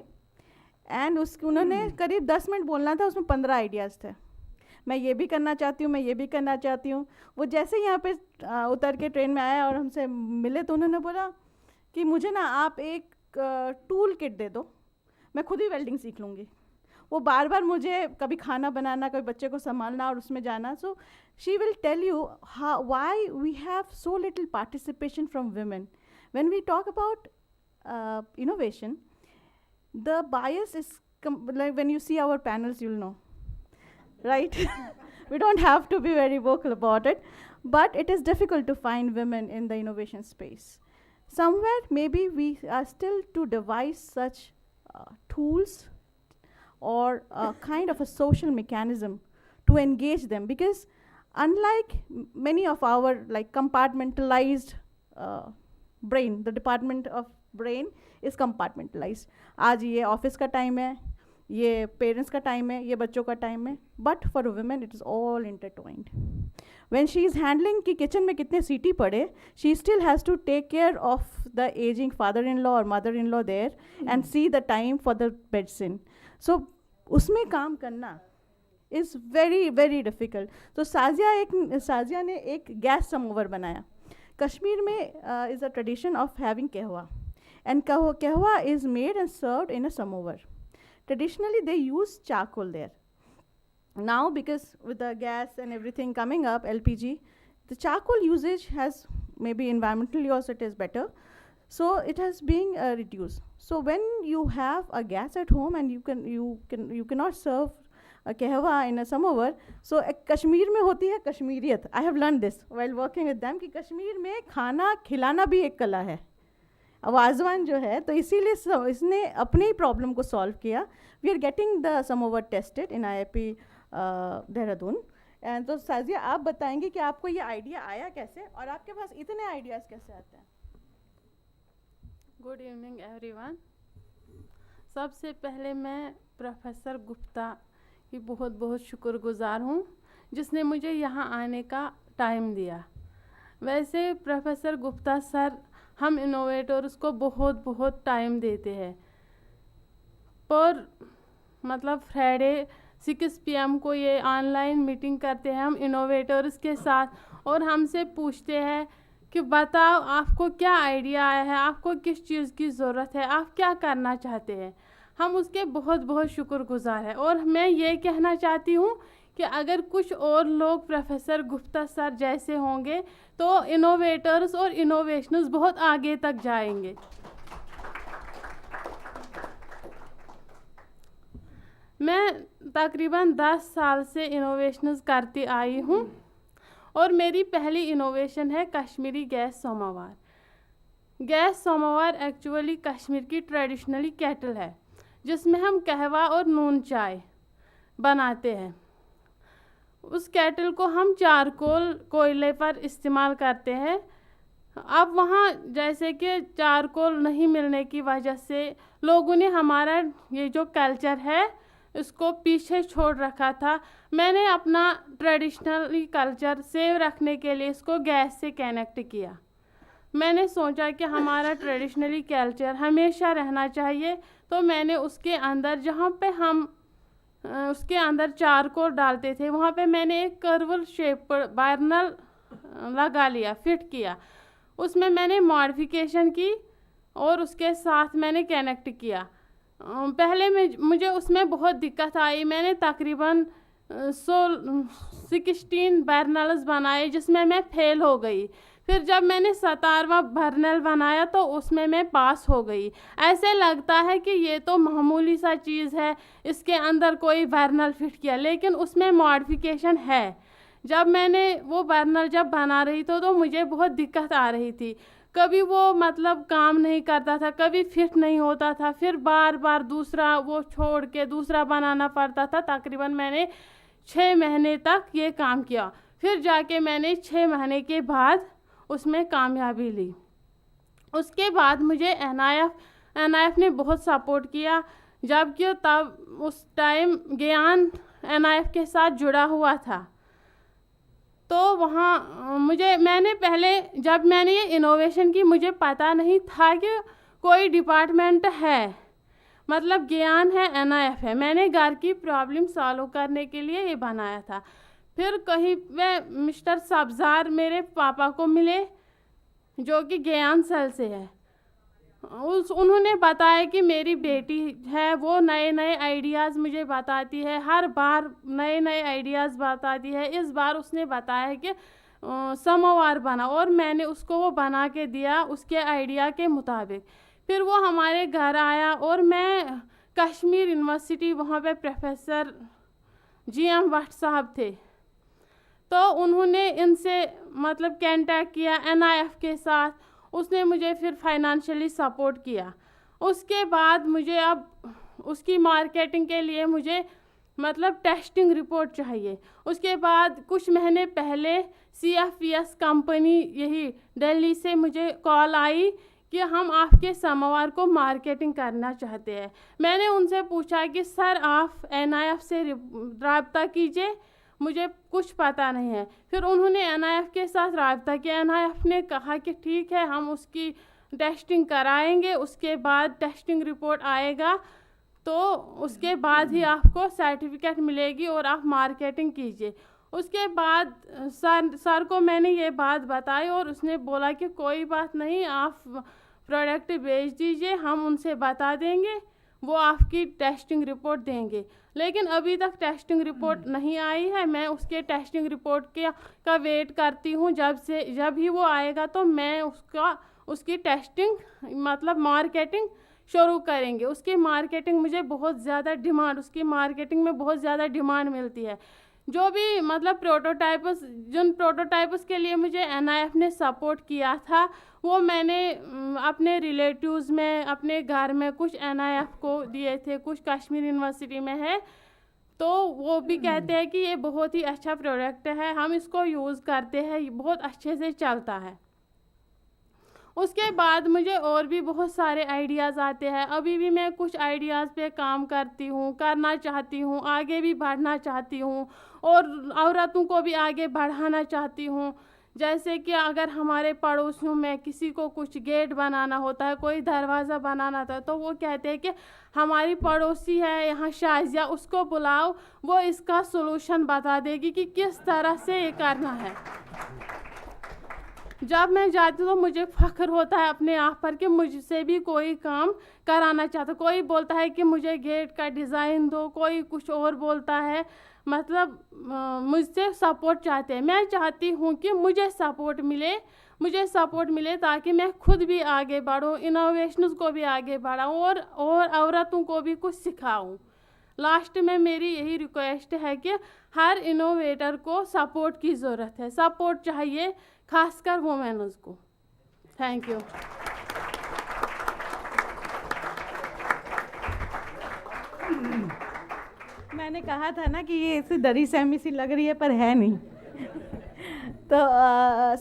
and उन्होंने करीब 10 मिनट बोलना था, उसमें 15 आइडियाज़ थे. मैं ये भी करना चाहती हूँ, मैं ये भी करना चाहती हूँ. वो जैसे ही यहाँ पे उतर के ट्रेन में आया और हमसे मिले, तो उन्होंने बोला कि मुझे ना आप एक टूल किट दे दो, मैं खुद ही वेल्डिंग सीख लूँगी. वो बार बार मुझे कभी खाना बनाना, कभी बच्चे को संभालना और उसमें जाना. So she will tell you why we have so little participation from women. When we talk about innovation, the bias is like when you see our panels, you'll know, right? We don't have to be very vocal about it, but it is difficult to find women in the innovation space. Somewhere maybe we are still to devise such tools or a kind of a social mechanism to engage them, because unlike many of our like compartmentalized brain, the department of brain is compartmentalized. आज ये office का time है, ये parents का time है, ये बच्चों का टाइम है, but for women it is all intertwined. When she is handling कि किचन में कितने सीटी पड़े, she still has to take care of the aging father-in-law or mother-in-law there and see the time for the medicine. So उसमें काम करना is very very difficult. So Sajiya ने एक गैस समोवर बनाया. कश्मीर में is a tradition of having कहवा, and कहवा is made and served in a samovar. Traditionally they use charcoal there. Now because with the gas and everything coming up, LPG, the charcoal usage has maybe environmentally also it is better, so it has been reduced. So when you have a gas at home and you cannot serve a कहवा in a samovar, so Kashmir में होती है कश्मीरियत. I have learned this while working with them कि कश्मीर में खाना खिलाना भी एक कला है, वाजवान जो है. तो इसीलिए इसने अपनी ही प्रॉब्लम को सॉल्व किया. We are getting the samovar tested in IIP Dehradun. And तो साजिया आप बताएंगे कि आपको ये आइडिया आया कैसे और आपके पास इतने आइडियाज़ कैसे आते हैं. Good evening everyone. सबसे पहले मैं प्रोफेसर गुप्ता की बहुत बहुत शुक्रगुजार हूँ जिसने मुझे यहाँ आने का टाइम दिया. वैसे प्रोफेसर गुप्ता सर हम इनोवेटर्स को बहुत बहुत टाइम देते हैं, पर मतलब फ्राइडे 6 PM को ये ऑनलाइन मीटिंग करते हैं हम इनोवेटर्स के साथ, और हमसे पूछते हैं कि बताओ आपको क्या आइडिया आया है, आपको किस चीज़ की ज़रूरत है, आप क्या करना चाहते हैं. हम उसके बहुत बहुत शुक्रगुजार हैं. और मैं ये कहना चाहती हूँ कि अगर कुछ और लोग प्रोफेसर गुप्ता सर जैसे होंगे तो इनोवेटर्स और इनोवेशंस बहुत आगे तक जाएंगे. मैं तकरीबन 10 साल से इनोवेशंस करती आई हूँ और मेरी पहली इनोवेशन है Kashmiri gas samovar. Gas samovar actually Kashmir की ट्रेडिशनली केटल है जिसमें हम कहवा और नून चाय बनाते हैं. उस केटल को हम चारकोल कोयले पर इस्तेमाल करते हैं. अब वहाँ जैसे कि चारकोल नहीं मिलने की वजह से लोगों ने हमारा ये जो कल्चर है इसको पीछे छोड़ रखा था. मैंने अपना ट्रेडिशनली कल्चर सेव रखने के लिए इसको गैस से कनेक्ट किया. मैंने सोचा कि हमारा ट्रेडिशनली कल्चर हमेशा रहना चाहिए, तो मैंने उसके अंदर जहाँ पे हम उसके अंदर चारकोल डालते थे वहाँ पे मैंने एक कर्वल शेप बर्नल लगा लिया, फिट किया. उसमें मैंने मॉडिफिकेशन की और उसके साथ मैंने कनेक्ट किया. पहले मुझे उसमें बहुत दिक्कत आई. मैंने तकरीबन 16 बर्नल्स बनाए जिसमें मैं फेल हो गई. फिर जब मैंने 17वां बर्नल बनाया तो उसमें मैं पास हो गई. ऐसे लगता है कि ये तो मामूली सा चीज़ है, इसके अंदर कोई बर्नल फिट किया, लेकिन उसमें मॉडिफिकेशन है. जब मैंने वो बर्नल जब बना रही तो मुझे बहुत दिक्कत आ रही थी. कभी वो मतलब काम नहीं करता था, कभी फिट नहीं होता था. फिर बार बार दूसरा वो छोड़ के दूसरा बनाना पड़ता था. तकरीबन मैंने 6 महीने तक ये काम किया. फिर जाके मैंने 6 महीने के बाद उसमें कामयाबी ली. उसके बाद मुझे NIF ने बहुत सपोर्ट किया, जबकि तब उस टाइम ज्ञान NIF के साथ जुड़ा हुआ था. तो वहाँ मैंने पहले जब मैंने ये इनोवेशन की मुझे पता नहीं था कि कोई डिपार्टमेंट है, मतलब ज्ञान है NIF है. मैंने घर की प्रॉब्लम सॉल्व करने के लिए ये बनाया था. फिर कहीं पे मिस्टर सब्जार मेरे पापा को मिले जो कि ज्ञान सेल से है. उन्होंने बताया कि मेरी बेटी है, वो नए नए आइडियाज़ मुझे बताती है, हर बार नए नए आइडियाज़ बताती है। इस बार उसने बताया कि समोवार बना, और मैंने उसको वो बना के दिया उसके आइडिया के मुताबिक। फिर वो हमारे घर आया और मैं कश्मीर यूनिवर्सिटी, वहाँ पे प्रोफेसर GM भट्ट साहब थे, तो उन्होंने इनसे मतलब कांटेक्ट किया NIF के साथ। उसने मुझे फिर फाइनेंशियली सपोर्ट किया। उसके बाद मुझे अब उसकी मार्केटिंग के लिए मुझे मतलब टेस्टिंग रिपोर्ट चाहिए। उसके बाद कुछ महीने पहले CFS कंपनी यही दिल्ली से मुझे कॉल आई कि हम आपके समोवार को मार्केटिंग करना चाहते हैं। मैंने उनसे पूछा कि सर आप NIF से रब्ता कीजिए, मुझे कुछ पता नहीं है। फिर उन्होंने NIF के साथ रब्ता किया। NIF ने कहा कि ठीक है, हम उसकी टेस्टिंग कराएंगे, उसके बाद टेस्टिंग रिपोर्ट आएगा तो उसके बाद ही आपको सर्टिफिकेट मिलेगी और आप मार्केटिंग कीजिए। उसके बाद सर को मैंने ये बात बताई और उसने बोला कि कोई बात नहीं, आप प्रोडक्ट भेज दीजिए, हम उनसे बता देंगे, वो आपकी टेस्टिंग रिपोर्ट देंगे। लेकिन अभी तक टेस्टिंग रिपोर्ट नहीं आई है। मैं उसके टेस्टिंग रिपोर्ट का वेट करती हूँ। जब ही वो आएगा तो मैं उसकी टेस्टिंग मतलब मार्केटिंग शुरू करेंगे। उसकी मार्केटिंग मुझे बहुत ज़्यादा डिमांड, उसकी मार्केटिंग में बहुत ज़्यादा डिमांड मिलती है। जो भी मतलब जिन प्रोटोटाइप्स के लिए मुझे NIF ने सपोर्ट किया था, वो मैंने अपने रिलेटिव्स में, अपने घर में कुछ NIF को दिए थे, कुछ कश्मीर यूनिवर्सिटी में है, तो वो भी कहते हैं कि ये बहुत ही अच्छा प्रोडक्ट है, हम इसको यूज़ करते हैं, ये बहुत अच्छे से चलता है। उसके बाद मुझे और भी बहुत सारे आइडियाज़ आते हैं। अभी भी मैं कुछ आइडियाज़ पे काम करती हूँ, करना चाहती हूँ, आगे भी बढ़ना चाहती हूँ और औरतों को भी आगे बढ़ाना चाहती हूँ। जैसे कि अगर हमारे पड़ोसियों में किसी को कुछ गेट बनाना होता है, कोई दरवाज़ा बनाना होता है, तो वो कहते हैं कि हमारी पड़ोसी है यहाँ शाजिया, उसको बुलाओ, वो इसका सॉल्यूशन बता देगी कि किस तरह से ये करना है। जब मैं जाती हूँ तो मुझे फ़ख्र होता है अपने आप पर कि मुझसे भी कोई काम कराना चाहता। कोई बोलता है कि मुझे गेट का डिज़ाइन दो, कोई कुछ और बोलता है, मतलब मुझसे सपोर्ट चाहते हैं। मैं चाहती हूँ कि मुझे सपोर्ट मिले ताकि मैं खुद भी आगे बढ़ूँ, इनोवेशंस को भी आगे बढ़ाऊँ और औरतों को भी कुछ सिखाऊँ। लास्ट में मेरी यही रिक्वेस्ट है कि हर इनोवेटर को सपोर्ट की ज़रूरत है, सपोर्ट चाहिए, खासकर वुमेन्स को। Thank you. मैंने कहा था ना कि ये ऐसी दरी सहमी सी लग रही है पर है नहीं। तो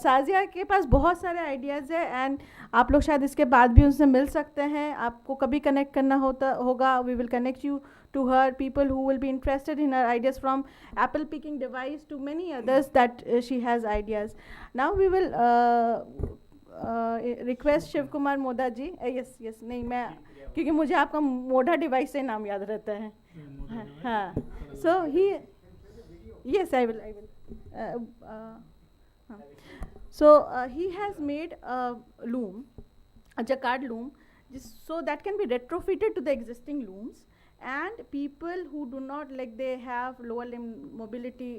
साजिया के पास बहुत सारे आइडियाज़ है एंड आप लोग शायद इसके बाद भी उनसे मिल सकते हैं। आपको कभी कनेक्ट करना होगा, we will connect you to her, people who will be interested in her ideas, from apple picking device to many others that she has ideas. Now we will request Shiv Kumar Moda ji. Yes, नहीं मैं क्योंकि मुझे आपका मोडा device से नाम याद रहता है। हाँ, so he, yes I will. So he has made a loom, a jacquard loom, so that can be retrofitted to the existing looms. And people who do not, like they have lower limb mobility,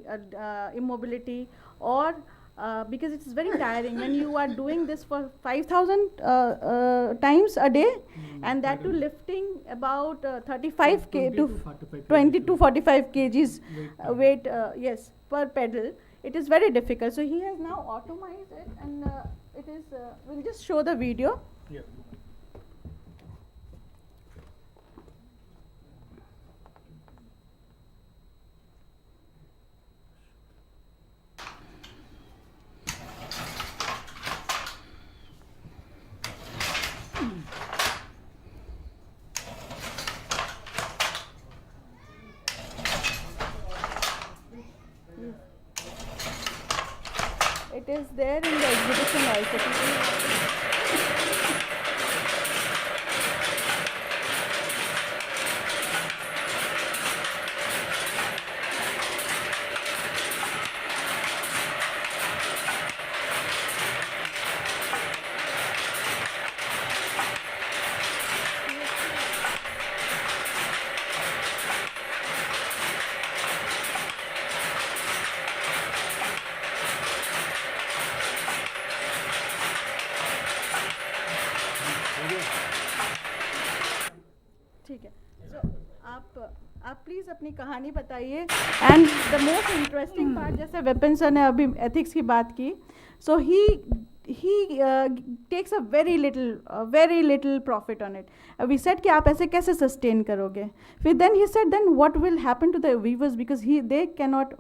immobility, or because it's very tiring when you are doing this for 5,000 times a day, and that too lifting about 35 to 20 to 45 kgs weight, yes, per pedal. It is very difficult. So he has now automized it, and it is. We'll just show the video. Yeah. It is there in the exhibition also. अपनी कहानी बताइए. And the most interesting part, जैसे Vipin sir ने अभी ethics की बात की, so he takes a very little profit on it. We said कि आप ऐसे कैसे sustain करोगे? फिर then he said, then what will happen to the weavers, because they cannot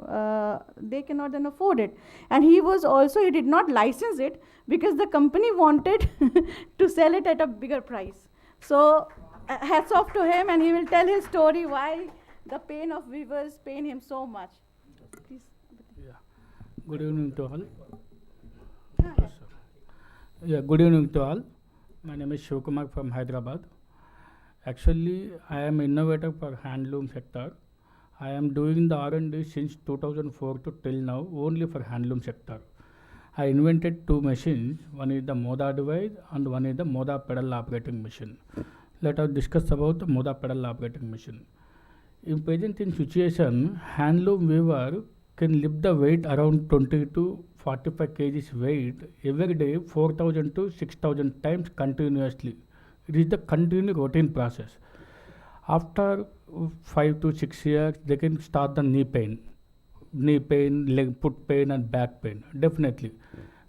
then afford it. And he did not license it because the company wanted to sell it at a bigger price. So hats off to him, and he will tell his story why the pain of weavers pain him so much. Please. Yeah. Good evening to all. Yeah, good evening to all. My name is Kumar from Hyderabad. Actually, I am innovator for handloom sector. I am doing the R&D since 2004 to till now only for handloom sector. I invented two machines. One is the Moda device and one is the Moda pedal operating machine. Let us discuss about the Moda pedal operating machine. In present situation, handloom weaver can lift the weight around 20 to 45 kgs weight every day, 4,000 to 6,000 times continuously. It is the continuous routine process. After 5 to 6 years, they can start the knee pain, leg, foot pain and back pain. Definitely.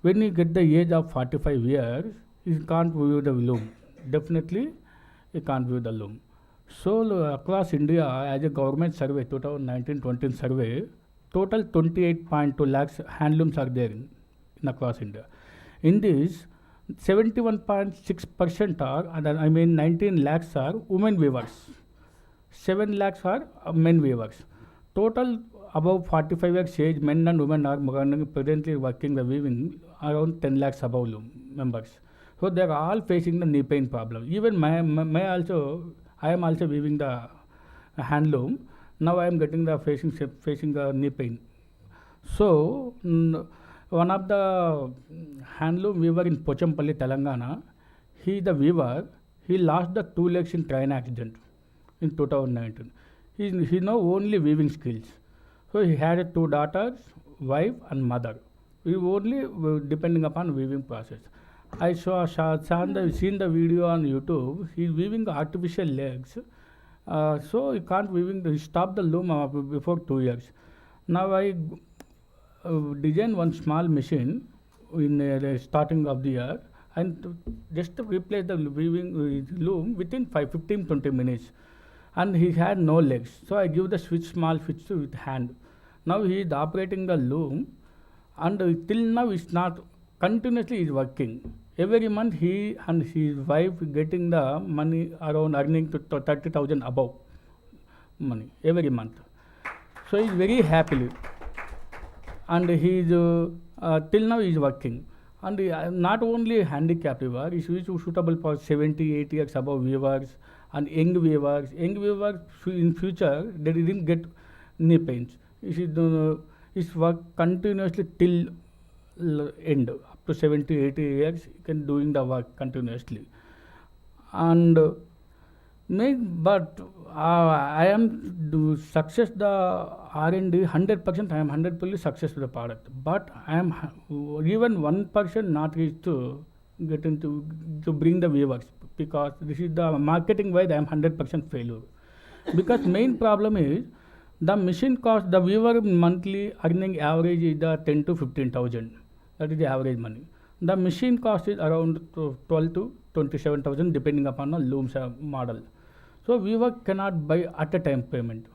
When you get the age of 45 years, you can't view the loom. Definitely, you can't view the loom. So across India, as a government survey, 2019-20 survey, total 28.2 lakhs handlooms are there in across India. In this, 71.6% are, 19 lakhs are women weavers. 7 lakhs are men weavers. Total above 45 years age, men and women are presently working the weaving around 10 lakhs above members. So they are all facing the knee pain problem. Even I am also weaving the handloom. Now I am getting the facing the knee pain. So one of the handloom weaver in Pochampalli, Telangana, the weaver, he lost the 2 legs in train accident in 2019. He now only weaving skills. So he had 2 daughters, wife and mother. We only depending upon weaving process. I seen the video on YouTube. He's weaving artificial legs. So he can't weaving. He stopped the loom before 2 years. Now I designed one small machine in the starting of the year, and just to replace the weaving loom within 15-20 minutes. And he had no legs. So I give the small switch with hand. Now he is operating the loom, and till now it's not continuously is working. Every month he and his wife getting the money around earning to 30,000 above money every month. So he's very happily, and he's till now he's working. And not only handicapped weaver, he's suitable for 70, 80 years above weavers and young weavers. Young weavers in future they didn't get knee pains. He's work continuously till end. To 70, 80 years, you can doing the work continuously. And I am to success the R&D 100%. I am 100% success with the product. But I am even 1% not reached to get into to bring the weavers, because this is the marketing wise I am 100% failure. Because main problem is the machine cost, the weaver monthly earning average is the 10 to 15,000. That is the average money. The machine cost is around 12 to 27,000 depending upon the looms model. So weaver cannot buy at a time payment.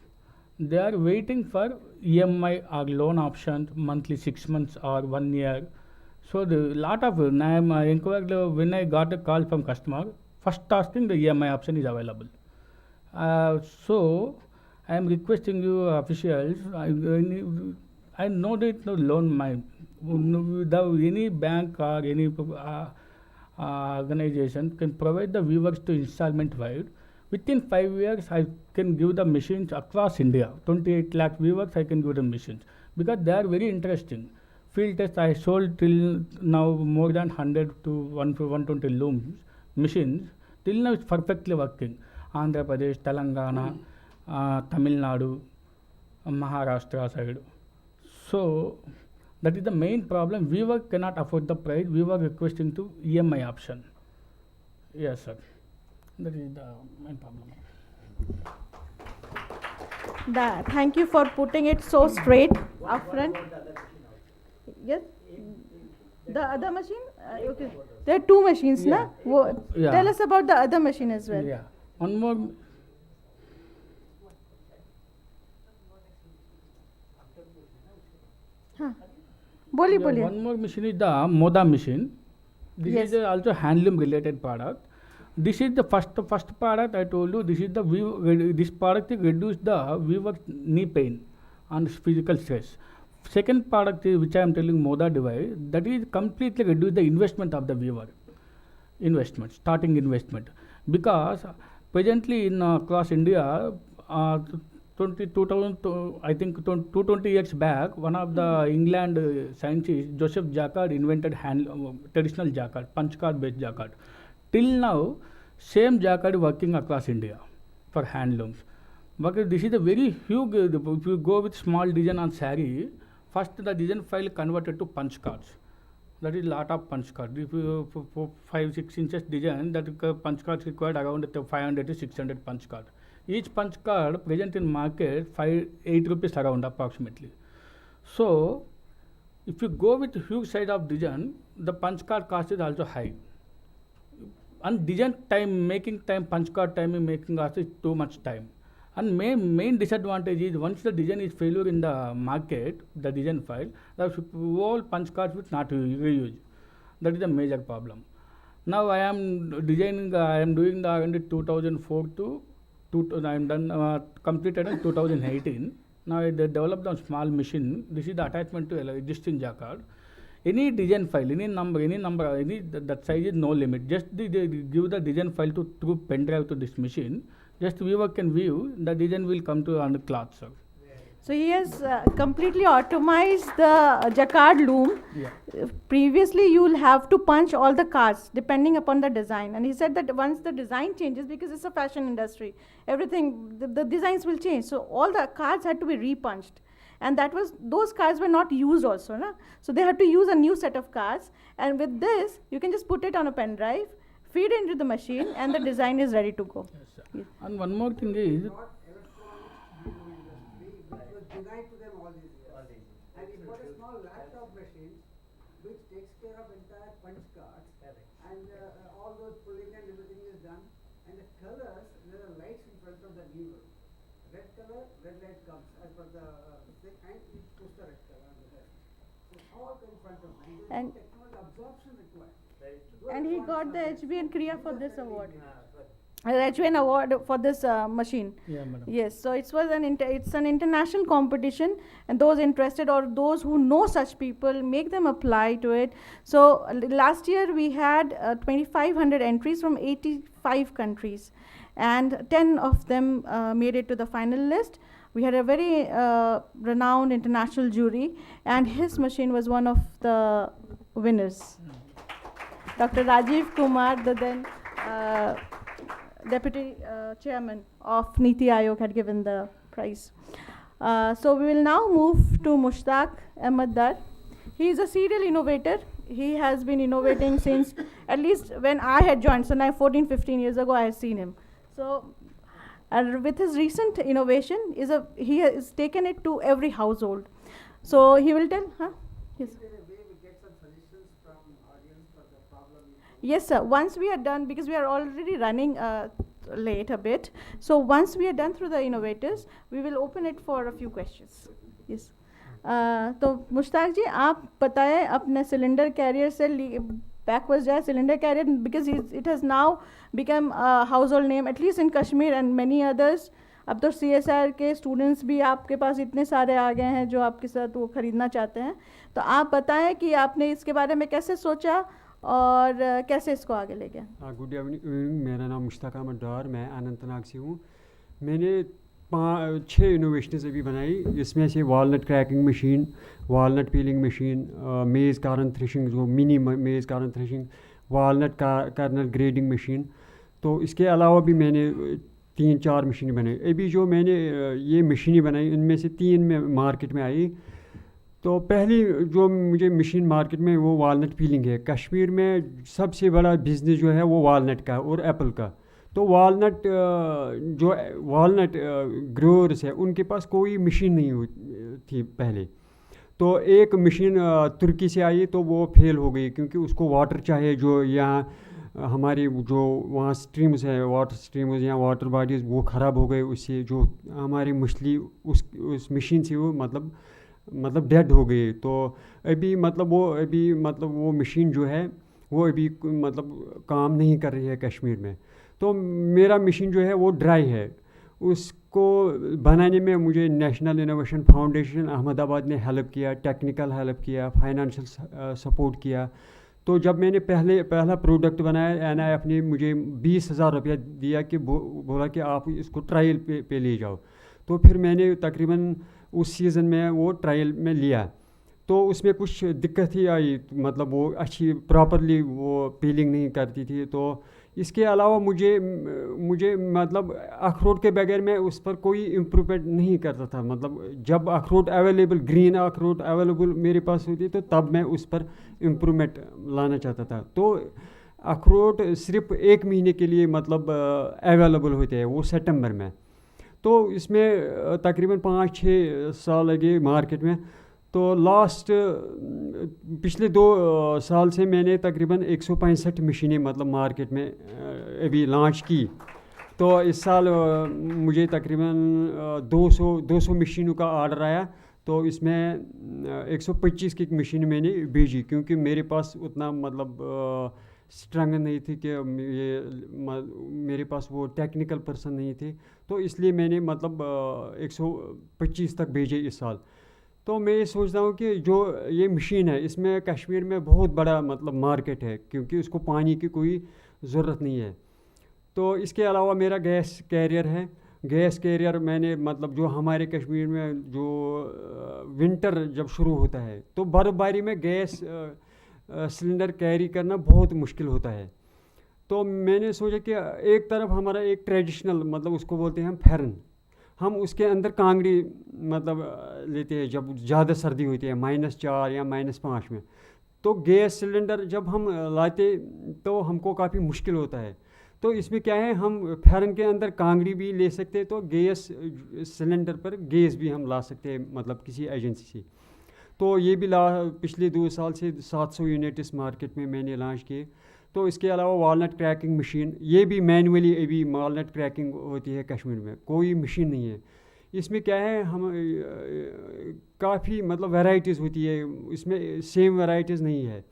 They are waiting for EMI or loan options, monthly 6 months or 1 year. So the lot of when I got a call from customer, first asking the EMI option is available. So I am requesting you officials, I know that no loan without any bank or any organization can provide the weavers to installment wide. Within 5 years, I can give the machines across India. 28 lakh weavers, I can give the machines, because they are very interesting. Field test, I sold till now more than 100 to 120 looms, machines. Till now it's perfectly working. Andhra Pradesh, Telangana, Tamil Nadu, Maharashtra side. So that is the main problem. Weaver cannot afford the price. Weaver requesting to EMI option. Yes, sir. That is the main problem. Thank you for putting it so straight up front. Yes? The other machine? Okay. There are two machines, Yeah. na? Yeah. Tell us about the other machine as well. Yeah. One more. हाँ. बोलिए Yeah, बोलिए. one more machine is the Moda machine. This Yes. is also handloom related product. This is the first product I told you. This is this product is reduce the weaver knee pain and physical stress. Second product is, which I am telling, Moda device, that is completely reduce the investment of the weaver. Starting investment, because presently in across India, 2000 I think 220 years back, one of the England scientists, Joseph Jacquard, invented traditional jacquard, punch card based jacquard. Till now, same jacquard working across India for handlooms. But this is a very huge. If you go with small design on saree, first the design file converted to punch cards. That is lot of punch card. If you for 5-6 inches design, that punch cards required around 500 to 600 punch card. Each punch card present in market 8 rupees around approximately. So if you go with huge size of design, the punch card cost is also high. And design time, making time, punch card time making also is too much time. And main disadvantage is once the design is failure in the market, the design file, the whole punch cards will not reuse. That is a major problem. Now I am designing, I am doing the R&D 2004 to I am done completed in 2018. Now I developed a small machine. This is the attachment to existing jacquard. Any design file, any number, that size is no limit. Just give the design file through pen drive to this machine. Just viewer can view, the design will come to on the cloth, sir. So he has completely automized the jacquard loom. Yeah. Previously, you will have to punch all the cards depending upon the design. And he said that once the design changes, because it's a fashion industry, everything, the designs will change. So all the cards had to be repunched. And those cards were not used also. Na? So they had to use a new set of cards. And with this, you can just put it on a pen drive, feed it into the machine, and the design is ready to go. Yes, sir. Yes. And one more thing is, denied to them all these years. And he got a small laptop machine which takes care of entire punch cards. And all those pulling and everything is done. And the colors, there are lights in front of the needle. Red color, red light comes as per the thing, and you push the red color on the left. So all in front of me. And Technology absorption required. And he got the HBN Kriya for this award. HBN award for this machine. yeah, madam. Yes, so it's an international competition, and those interested or those who know such people, make them apply to it. So last year we had 2,500 entries from 85 countries, and 10 of them made it to the final list. We had a very renowned international jury, and his machine was one of the winners. Dr. Rajiv Kumar, the then Deputy Chairman of Niti Aayog, had given the prize. So we will now move to Mushtaq Ahmed Dar. He is a serial innovator. He has been innovating since at least when I had joined, so now 14-15 years ago I had seen him. So with his recent innovation, he has taken it to every household. So he will tell, huh? Yes. Yes, sir. Once we are done, because we are already running late a bit, so once we are done through the innovators, we will open it for a few questions. Yes. तो मुश्ताक जी आप बताएं अपने cylinder carrier से backwards जाए cylinder carrier because it has now become a household name at least in Kashmir and many others. अब तो CSIR के students भी आपके पास इतने सारे आ गए हैं जो आपके साथ वो ख़रीदना चाहते हैं. तो आप बताएं कि आपने इसके बारे में कैसे सोचा और कैसे इसको आगे ले गया. गुड इवनिंग, मेरा नाम मुश्ताक अहमद डार, मैं अनंतनाग से हूँ. मैंने 6 इनोवेशंस अभी बनाई. इसमें से walnut cracking machine, walnut peeling machine, maize corn threshing, जो mini maize corn threshing, walnut kernel grading machine. तो इसके अलावा भी मैंने 3-4 मशीनें बनाई. अभी जो मैंने ये मशीनें बनाई, इनमें से 3 में मार्केट में आई. तो पहली जो मुझे मशीन मार्केट में वो वालनट पीलिंग है. कश्मीर में सबसे बड़ा बिज़नेस जो है वो वालनट का और एप्पल का. तो वालनट जो वालनट ग्रोअर्स है उनके पास कोई मशीन नहीं थी पहले। तो एक मशीन तुर्की से आई तो वो फेल हो गई क्योंकि उसको वाटर चाहिए, जो यहाँ हमारी जो वहाँ स्ट्रीम्स हैं, वाटर स्ट्रीम्स या वाटर बॉडीज़ वो ख़राब हो गए, उससे जो हमारी मछली उस मशीन से वो मतलब डेड हो गई। तो अभी मतलब वो मशीन जो है वो अभी मतलब काम नहीं कर रही है कश्मीर में। तो मेरा मशीन जो है वो ड्राई है, उसको बनाने में मुझे नेशनल इनोवेशन फाउंडेशन अहमदाबाद ने हेल्प किया, टेक्निकल हेल्प किया, फाइनेंशियल सपोर्ट किया। तो जब मैंने पहला प्रोडक्ट बनाया, NIF ने मुझे 20,000 रुपया दिया कि बोला कि आप इसको ट्रायल पे ले जाओ। तो फिर मैंने तकरीबन उस सीज़न में वो ट्रायल में लिया, तो उसमें कुछ दिक्कत ही आई, मतलब वो अच्छी प्रॉपरली वो पीलिंग नहीं करती थी। तो इसके अलावा मुझे मतलब अखरोट के बगैर मैं उस पर कोई इम्प्रूवमेंट नहीं करता था। मतलब जब अखरोट अवेलेबल, ग्रीन अखरोट अवेलेबल मेरे पास होती तो तब मैं उस पर इम्प्रूवमेंट लाना चाहता था। तो अखरोट सिर्फ 1 महीने के लिए मतलब अवेलेबल होते हैं, वो सितंबर में। तो इसमें तकरीबन 5-6 साल लगे मार्केट में। तो पिछले 2 साल से मैंने तकरीबन 165 मशीनें मतलब मार्केट में अभी लॉन्च की। तो इस साल मुझे तकरीबन 200 मशीनों का ऑर्डर आया। तो इसमें 125 की मशीन मैंने भेजी क्योंकि मेरे पास उतना मतलब स्ट्रेंथ नहीं थी कि मेरे पास वो टेक्निकल पर्सन नहीं थे। तो इसलिए मैंने मतलब 125 तक भेजे इस साल। तो मैं ये सोचता हूँ कि जो ये मशीन है इसमें कश्मीर में बहुत बड़ा मतलब मार्केट है क्योंकि उसको पानी की कोई ज़रूरत नहीं है। तो इसके अलावा मेरा गैस कैरियर है। गैस कैरियर मैंने मतलब जो हमारे कश्मीर में जो विंटर जब शुरू होता है तो बर्फ़बारी में गैस सिलेंडर कैरी करना बहुत मुश्किल होता है। तो मैंने सोचा कि एक तरफ हमारा एक ट्रेडिशनल मतलब उसको बोलते हैं हम फेरन, हम उसके अंदर कांगड़ी मतलब लेते हैं जब ज़्यादा सर्दी होती है -4 या -5 में। तो गैस सिलेंडर जब हम लाते तो हमको काफ़ी मुश्किल होता है। तो इसमें क्या है, हम फेरन के अंदर कांगड़ी भी ले सकते हैं, तो गैस सिलेंडर पर गैस भी हम ला सकते हैं मतलब किसी एजेंसी से। तो ये भी पिछले 2 साल से 700 यूनिट इस मार्केट में मैंने लॉन्च किए। तो इसके अलावा वालनट क्रैकिंग मशीन, ये भी मैनुअली अभी वालनट क्रैकिंग होती है कश्मीर में, कोई मशीन नहीं है। इसमें क्या है, हम काफ़ी मतलब वैराइटीज़ होती है, इसमें सेम वैराइटीज़ नहीं है,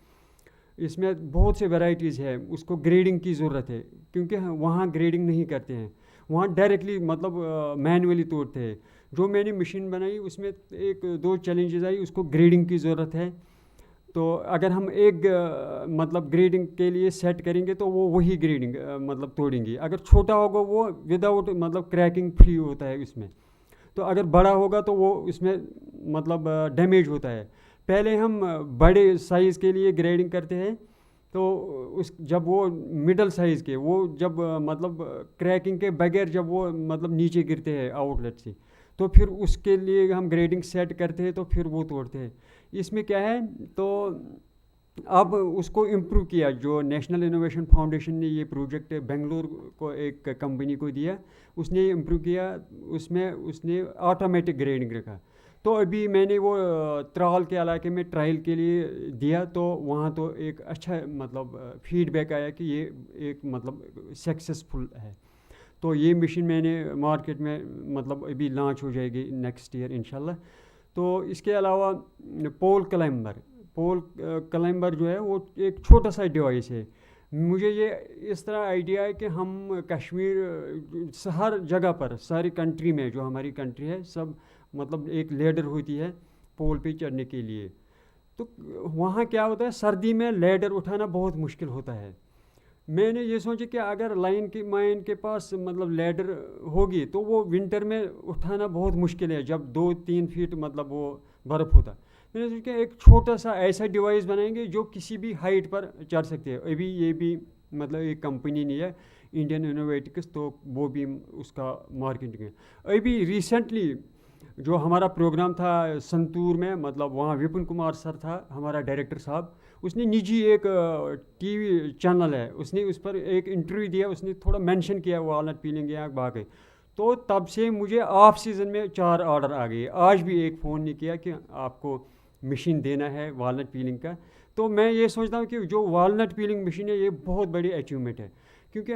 इसमें बहुत से वैराइटीज़ है। उसको ग्रेडिंग की ज़रूरत है क्योंकि वहाँ ग्रेडिंग नहीं करते हैं, वहाँ डायरेक्टली मतलब मैनुअली तोड़ते हैं। जो मैंने मशीन बनाई उसमें 1-2 चैलेंजेस आई, उसको ग्रेडिंग की ज़रूरत है। तो अगर हम एक मतलब ग्रेडिंग के लिए सेट करेंगे तो वो वही ग्रेडिंग मतलब तोड़ेंगे। अगर छोटा होगा वो विदाउट मतलब क्रैकिंग फ्री होता है इसमें। तो अगर बड़ा होगा तो वो इसमें मतलब डैमेज होता है। पहले हम बड़े साइज़ के लिए ग्रेडिंग करते हैं, तो जब वो मिडल साइज़ के वो जब मतलब क्रैकिंग के बगैर जब वो मतलब नीचे गिरते हैं आउटलेट से, तो फिर उसके लिए हम ग्रेडिंग सेट करते हैं, तो फिर वो तोड़ते हैं। इसमें क्या है, तो अब उसको इम्प्रूव किया, जो नेशनल इनोवेशन फाउंडेशन ने ये प्रोजेक्ट बेंगलुरु को एक कंपनी को दिया, उसने इम्प्रूव किया, उसमें उसने ऑटोमेटिक ग्रेडिंग रखा। तो अभी मैंने वो त्राल के इलाके में ट्रायल के लिए दिया, तो वहाँ तो एक अच्छा मतलब फीडबैक आया कि ये एक मतलब सक्सेसफुल है। तो ये मशीन मैंने मार्केट में मतलब अभी लॉन्च हो जाएगी नेक्स्ट ईयर इंशाल्लाह। तो इसके अलावा पोल क्लाइंबर जो है वो एक छोटा सा डिवाइस है। मुझे ये इस तरह आइडिया है कि हम कश्मीर हर जगह पर सारी कंट्री में, जो हमारी कंट्री है, सब मतलब एक लेडर होती है पोल पे चढ़ने के लिए। तो वहाँ क्या होता है, सर्दी में लेडर उठाना बहुत मुश्किल होता है। मैंने ये सोचा कि अगर माइन के पास मतलब लेडर होगी तो वो विंटर में उठाना बहुत मुश्किल है, जब 2-3 फीट मतलब वो बर्फ़ होता। मैंने सोचा कि एक छोटा सा ऐसा डिवाइस बनाएंगे जो किसी भी हाइट पर चढ़ सकते हैं। अभी ये भी मतलब एक कंपनी नहीं है, इंडियन इनोवेटिक्स, तो वो भी उसका मार्केटिंग है। अभी रिसेंटली जो हमारा प्रोग्राम था संतूर में, मतलब वहाँ विपिन कुमार सर था हमारा डायरेक्टर साहब, उसने निजी एक टीवी चैनल है, उसने उस पर एक इंटरव्यू दिया, उसने थोड़ा मेंशन किया वालनट पीलिंग या बाकी। तो तब से मुझे ऑफ सीज़न में 4 ऑर्डर आ गए। आज भी एक फ़ोन नहीं किया कि आपको मशीन देना है वालनट पीलिंग का। तो मैं ये सोचता हूँ कि जो वालनट पीलिंग मशीन है ये बहुत बड़ी अचीवमेंट है, क्योंकि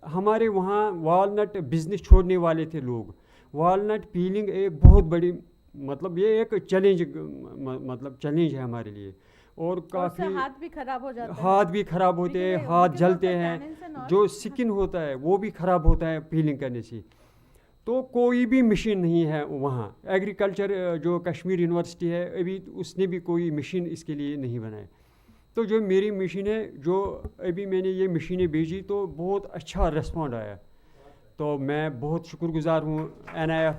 हमारे वहाँ वालनट बिज़नेस छोड़ने वाले थे लोग। वालनट पीलिंग एक बहुत बड़ी, मतलब ये एक चैलेंज, मतलब चैलेंज है हमारे लिए। और काफ़ी हाथ भी खराब हो जाता है, हाथ भी खराब होते हैं, हाथ जलते हैं, जो स्किन होता है वो भी ख़राब होता है पीलिंग करने से। तो कोई भी मशीन नहीं है वहाँ। एग्रीकल्चर जो कश्मीर यूनिवर्सिटी है अभी उसने भी कोई मशीन इसके लिए नहीं बनाए। तो जो मेरी मशीन है, जो अभी मैंने ये मशीनें भेजी तो बहुत अच्छा रिस्पॉन्ड आया। तो मैं बहुत शुक्रगुजार हूँ NIF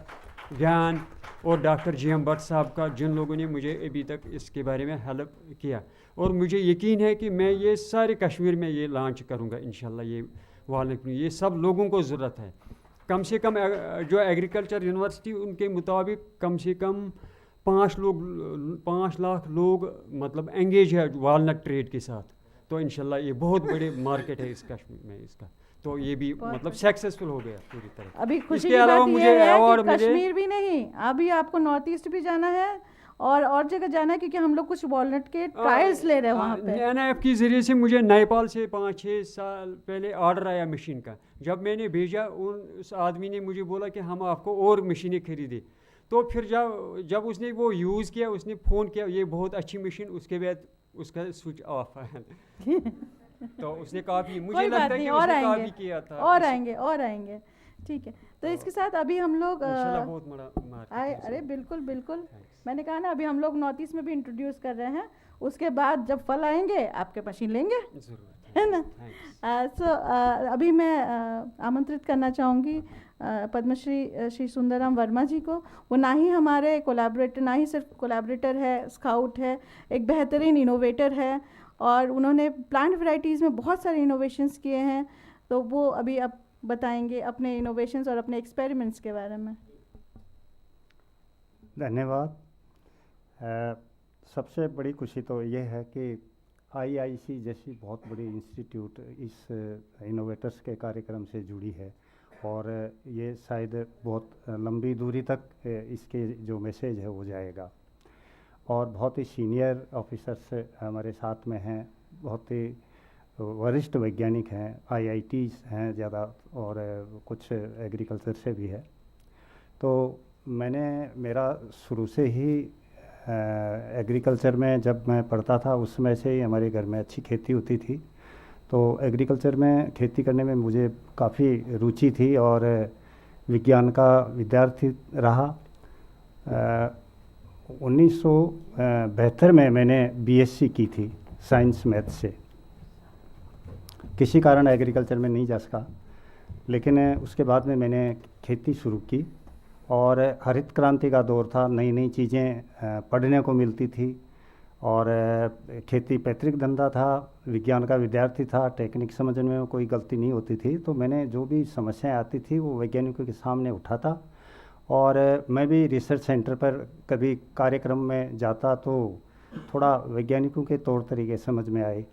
ज्ञान और डॉक्टर GM भट्ट साहब का, जिन लोगों ने मुझे अभी तक इसके बारे में हेल्प किया। और मुझे यकीन है कि मैं ये सारे कश्मीर में ये लॉन्च करूँगा इंशाल्लाह। ये वालनट, ये सब लोगों को ज़रूरत है। कम से कम जो एग्रीकल्चर यूनिवर्सिटी उनके मुताबिक कम से कम 5 लाख लोग मतलब एंगेज है वालनट ट्रेड के साथ। तो इंशाल्लाह ये बहुत बड़े मार्केट है इस कश्मीर में इसका। तो ये भी मतलब सक्सेसफुल हो गया पूरी तरह। अभी खुशी इसके की अलावा बात मुझे ये है अवार्ड कि कश्मीर भी नहीं, अभी आपको नॉर्थ ईस्ट भी जाना है और जगह जाना है, क्योंकि हम लोग कुछ वॉलनट के ट्रायल्स ले रहे हैं वहाँ पे। NIF के ज़रिए से मुझे नेपाल से 5-6 साल पहले ऑर्डर आया मशीन का। जब मैंने भेजा उस आदमी ने मुझे बोला कि हम आपको और मशीनें खरीदे। तो फिर जब उसने वो यूज़ किया, उसने फ़ोन किया ये बहुत अच्छी मशीन, उसके बाद उसका स्विच ऑफ है। तो उसने काफ़ी, मुझे लगता है कि उसने काफ़ी किया था। और आएंगे। ठीक है, तो इसके साथ अभी हम लोग बहुत बड़ा अरे बिल्कुल मैंने कहा ना, अभी हम लोग नॉर्थ ईस्ट में भी इंट्रोड्यूस कर रहे हैं। उसके बाद जब फल आएंगे आपके मशीन लेंगे, है ना। अभी मैं आमंत्रित करना चाहूँगी पद्मश्री श्री सुंदरराम वर्मा जी को। वो ना ही हमारे कोलैबोरेटर, ना ही सिर्फ कोलैबोरेटर है, स्काउट है, एक बेहतरीन इनोवेटर है और उन्होंने प्लांट वैराइटीज़ में बहुत सारे इनोवेशंस किए हैं। तो वो अभी अब बताएंगे अपने इनोवेशंस और अपने एक्सपेरिमेंट्स के बारे में। धन्यवाद। सबसे बड़ी खुशी तो ये है कि IIC जैसी बहुत बड़ी इंस्टीट्यूट इस इनोवेटर्स के कार्यक्रम से जुड़ी है और ये शायद बहुत लंबी दूरी तक इसके जो मैसेज है वो जाएगा। और बहुत ही सीनियर ऑफिसर्स हमारे साथ में हैं, बहुत ही वरिष्ठ वैज्ञानिक हैं, IITs हैं ज़्यादा और कुछ एग्रीकल्चर से भी है। तो मेरा शुरू से ही एग्रीकल्चर में जब मैं पढ़ता था उस समय से ही हमारे घर में अच्छी खेती होती थी। तो एग्रीकल्चर में खेती करने में मुझे काफ़ी रुचि थी और विज्ञान का विद्यार्थी रहा। 1972 में मैंने BSc की थी साइंस मैथ से। किसी कारण एग्रीकल्चर में नहीं जा सका, लेकिन उसके बाद में मैंने खेती शुरू की और हरित क्रांति का दौर था, नई नई चीज़ें पढ़ने को मिलती थी और खेती पैतृक धंधा था, विज्ञान का विद्यार्थी था, टेक्निक समझने में कोई गलती नहीं होती थी। तो मैंने जो भी समस्याएं आती थी वो वैज्ञानिकों के सामने उठाता और मैं भी रिसर्च सेंटर पर कभी कार्यक्रम में जाता तो थोड़ा वैज्ञानिकों के तौर तरीके समझ में आए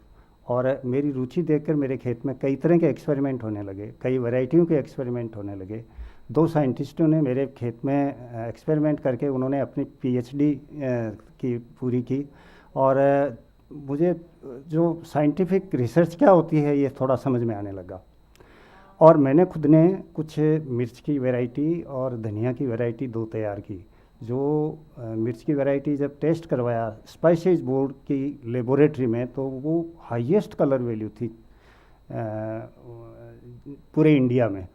और मेरी रुचि देखकर मेरे खेत में कई तरह के एक्सपेरिमेंट होने लगे, कई वैरायटियों के एक्सपेरिमेंट होने लगे। 2 साइंटिस्टों ने मेरे खेत में एक्सपेरिमेंट करके उन्होंने अपनी PhD की पूरी की और मुझे जो साइंटिफिक रिसर्च क्या होती है ये थोड़ा समझ में आने लगा। और मैंने खुद ने कुछ मिर्च की वैरायटी और धनिया की वैरायटी 2 तैयार की। जो मिर्च की वैरायटी जब टेस्ट करवाया स्पाइसेस बोर्ड की लेबोरेटरी में तो वो हाईएस्ट कलर वैल्यू थी पूरे इंडिया में।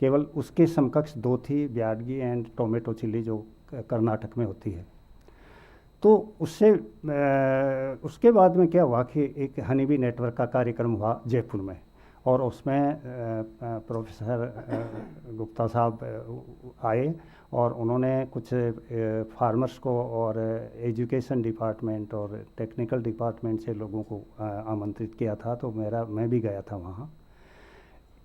केवल उसके समकक्ष 2 थी, ब्याडगी एंड टोमेटो चिल्ली जो कर्नाटक में होती है। तो उसके बाद में क्या हुआ कि एक हनीबी नेटवर्क का कार्यक्रम हुआ जयपुर में और उसमें प्रोफेसर गुप्ता साहब आए और उन्होंने कुछ फार्मर्स को और एजुकेशन डिपार्टमेंट और टेक्निकल डिपार्टमेंट से लोगों को आमंत्रित किया था। तो मैं भी गया था वहाँ।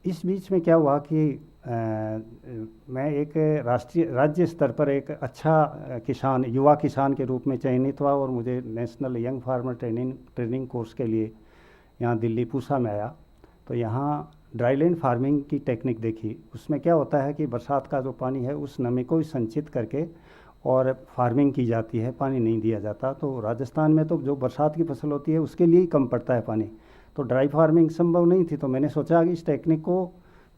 इस बीच में क्या हुआ कि मैं एक राज्य स्तर पर एक अच्छा किसान, युवा किसान के रूप में चयनित हुआ और मुझे national young farmer training course के लिए यहाँ दिल्ली पूसा में आया। तो यहाँ ड्राईलैंड फार्मिंग की टेक्निक देखी। उसमें क्या होता है कि बरसात का जो पानी है उस नमी को संचित करके और फार्मिंग की जाती है, पानी नहीं दिया जाता। तो राजस्थान में तो जो बरसात की फसल होती है उसके लिए ही कम पड़ता है पानी, तो ड्राई फार्मिंग संभव नहीं थी। तो मैंने सोचा कि इस टेक्निक को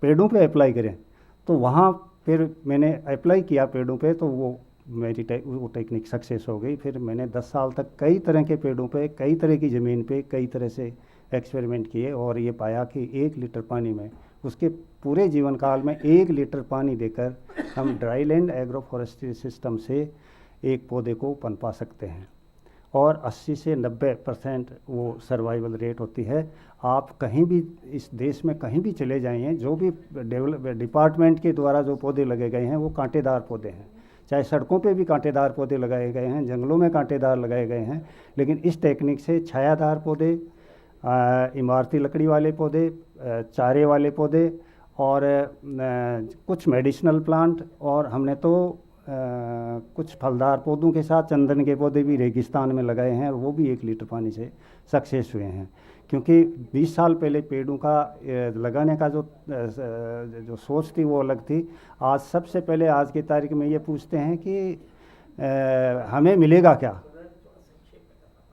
पेड़ों पे अप्लाई करें। तो वहाँ फिर मैंने अप्लाई किया पेड़ों पे, तो वो टेक्निक सक्सेस हो गई। फिर मैंने 10 साल तक कई तरह के पेड़ों पे, कई तरह की ज़मीन पे, कई तरह से एक्सपेरिमेंट किए और ये पाया कि 1 लीटर पानी में, उसके पूरे जीवन काल में 1 लीटर पानी देकर हम ड्राईलैंड एग्रो फॉरेस्ट्री सिस्टम से एक पौधे को पनपा सकते हैं और 80 से 90% वो सर्वाइवल रेट होती है। आप कहीं भी इस देश में कहीं भी चले जाइए, जो भी डिपार्टमेंट के द्वारा जो पौधे लगे गए हैं वो कांटेदार पौधे हैं। चाहे सड़कों पे भी कांटेदार पौधे लगाए गए हैं, जंगलों में कांटेदार लगाए गए हैं, लेकिन इस टेक्निक से छायादार पौधे, इमारती लकड़ी वाले पौधे, चारे वाले पौधे और कुछ मेडिसिनल प्लांट, और हमने तो कुछ फलदार पौधों के साथ चंदन के पौधे भी रेगिस्तान में लगाए हैं और वो भी 1 लीटर पानी से सक्सेस हुए हैं। क्योंकि 20 साल पहले पेड़ों का लगाने का जो सोच थी वो अलग थी। आज सबसे पहले आज की तारीख में ये पूछते हैं कि हमें मिलेगा क्या।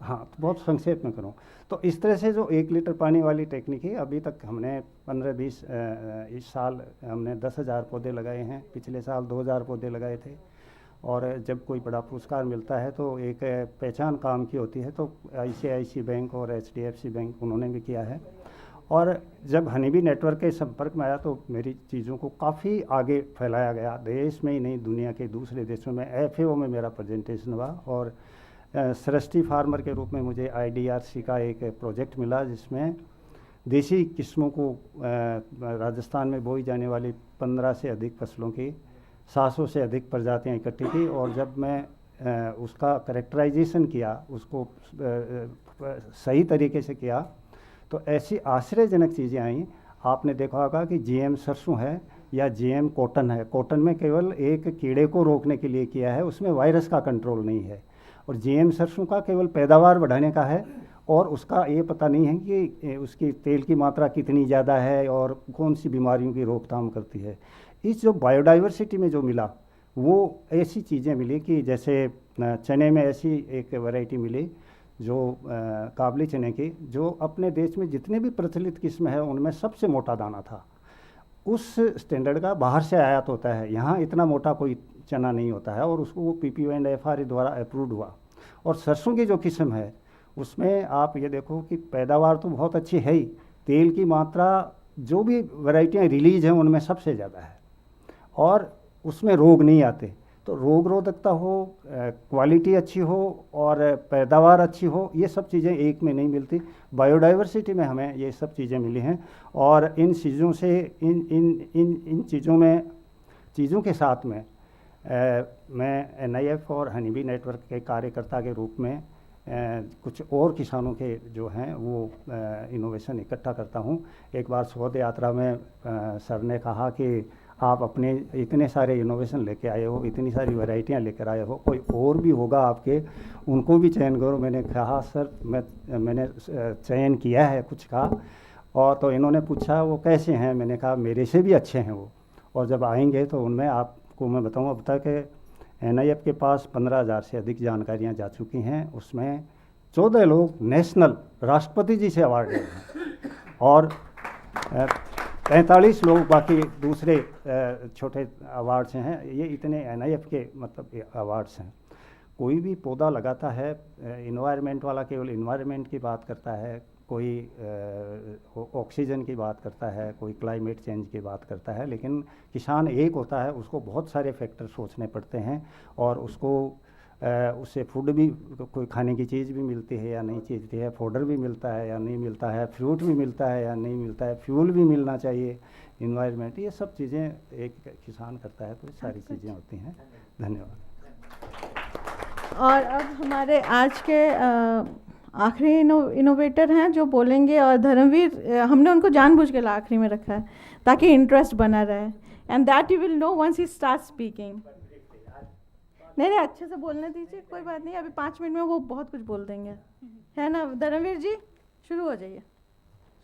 हाँ, तो बहुत संक्षेप में करूँ तो इस तरह से जो 1 लीटर पानी वाली टेक्निक है, अभी तक हमने 15-20 इस साल हमने 10,000 पौधे लगाए हैं। पिछले साल 2,000 पौधे लगाए थे। और जब कोई बड़ा पुरस्कार मिलता है तो एक पहचान काम की होती है। तो ICICI बैंक और HDFC बैंक उन्होंने भी किया है। और जब हनीबी नेटवर्क के संपर्क में आया तो मेरी चीज़ों को काफ़ी आगे फैलाया गया, देश में ही नहीं दुनिया के दूसरे देशों में। FAO में मेरा प्रेजेंटेशन हुआ और सृष्टि फार्मर के रूप में मुझे IDRC का एक प्रोजेक्ट मिला जिसमें देसी किस्मों को राजस्थान में बोई जाने वाली 15 से अधिक फसलों की 700 से अधिक प्रजातियां इकट्ठी थी। और जब मैं उसका करेक्टराइजेशन किया, उसको सही तरीके से किया, तो ऐसी आश्चर्यजनक चीज़ें आई। आपने देखा होगा कि GM सरसों है या GM कॉटन है, कॉटन में केवल एक कीड़े को रोकने के लिए किया है, उसमें वायरस का कंट्रोल नहीं है। और GM सरसों का केवल पैदावार बढ़ाने का है और उसका ये पता नहीं है कि उसकी तेल की मात्रा कितनी ज़्यादा है और कौन सी बीमारियों की रोकथाम करती है। इस जो बायोडाइवर्सिटी में जो मिला वो ऐसी चीज़ें मिली कि जैसे चने में ऐसी एक वैरायटी मिली जो काबली चने की, जो अपने देश में जितने भी प्रचलित किस्म है उनमें सबसे मोटा दाना था। उस स्टैंडर्ड का बाहर से आयात होता है, यहाँ इतना मोटा कोई चना नहीं होता है और उसको वो PPO एंड FRA द्वारा अप्रूव्ड हुआ। और सरसों की जो किस्म है उसमें आप ये देखो कि पैदावार तो बहुत अच्छी है ही, तेल की मात्रा जो भी वैरायटियाँ रिलीज हैं उनमें सबसे ज़्यादा है और उसमें रोग नहीं आते। तो रोग रोधकता हो, क्वालिटी अच्छी हो और पैदावार अच्छी हो, ये सब चीज़ें एक में नहीं मिलती। बायोडाइवर्सिटी में हमें ये सब चीज़ें मिली हैं और इन चीज़ों से इन चीज़ों के साथ में मैं NIF और हनीबी नेटवर्क के कार्यकर्ता के रूप में कुछ और किसानों के जो हैं वो इनोवेशन इकट्ठा करता हूँ। एक बार शोध यात्रा में सर ने कहा कि आप अपने इतने सारे इनोवेशन लेके आए हो, इतनी सारी वैरायटियाँ लेकर आए हो, कोई और भी होगा आपके, उनको भी चयन करो। मैंने कहा सर मैंने चयन किया है कुछ का। और तो इन्होंने पूछा वो कैसे हैं, मैंने कहा मेरे से भी अच्छे हैं वो, और जब आएंगे तो उनमें आपको मैं बताऊँ। अब तक NIF के पास 15,000 से अधिक जानकारियाँ जा चुकी हैं, उसमें 14 लोग नेशनल राष्ट्रपति जी से अवार्ड ले हैं और 45 लोग बाकी दूसरे छोटे अवार्ड्स हैं। ये इतने NIF के मतलब अवार्ड्स हैं। कोई भी पौधा लगाता है, इन्वायरमेंट वाला केवल इन्वायरमेंट की बात करता है, कोई ऑक्सीजन की बात करता है, कोई क्लाइमेट चेंज की बात करता है, लेकिन किसान एक होता है, उसको बहुत सारे फैक्टर सोचने पड़ते हैं और उसको उससे फूड भी, कोई खाने की चीज़ भी मिलती है या नहीं मिलती है, फोडर भी मिलता है या नहीं मिलता है, फ्रूट भी मिलता है या नहीं मिलता है, फ्यूल भी मिलना चाहिए, इन्वायरमेंट, ये सब चीज़ें एक किसान करता है, तो सारी चीज़ें होती हैं। धन्यवाद। और अब हमारे आज के आखिरी इनोवेटर हैं जो बोलेंगे, और धर्मवीर हमने उनको जानबूझ के आखिरी में रखा है ताकि इंटरेस्ट बना रहे। And that you will know once he starts speaking. नहीं अच्छे से बोलने दीजिए, कोई बात नहीं, अभी 5 मिनट में वो बहुत कुछ बोल देंगे, है ना धर्मवीर जी? शुरू हो जाइए।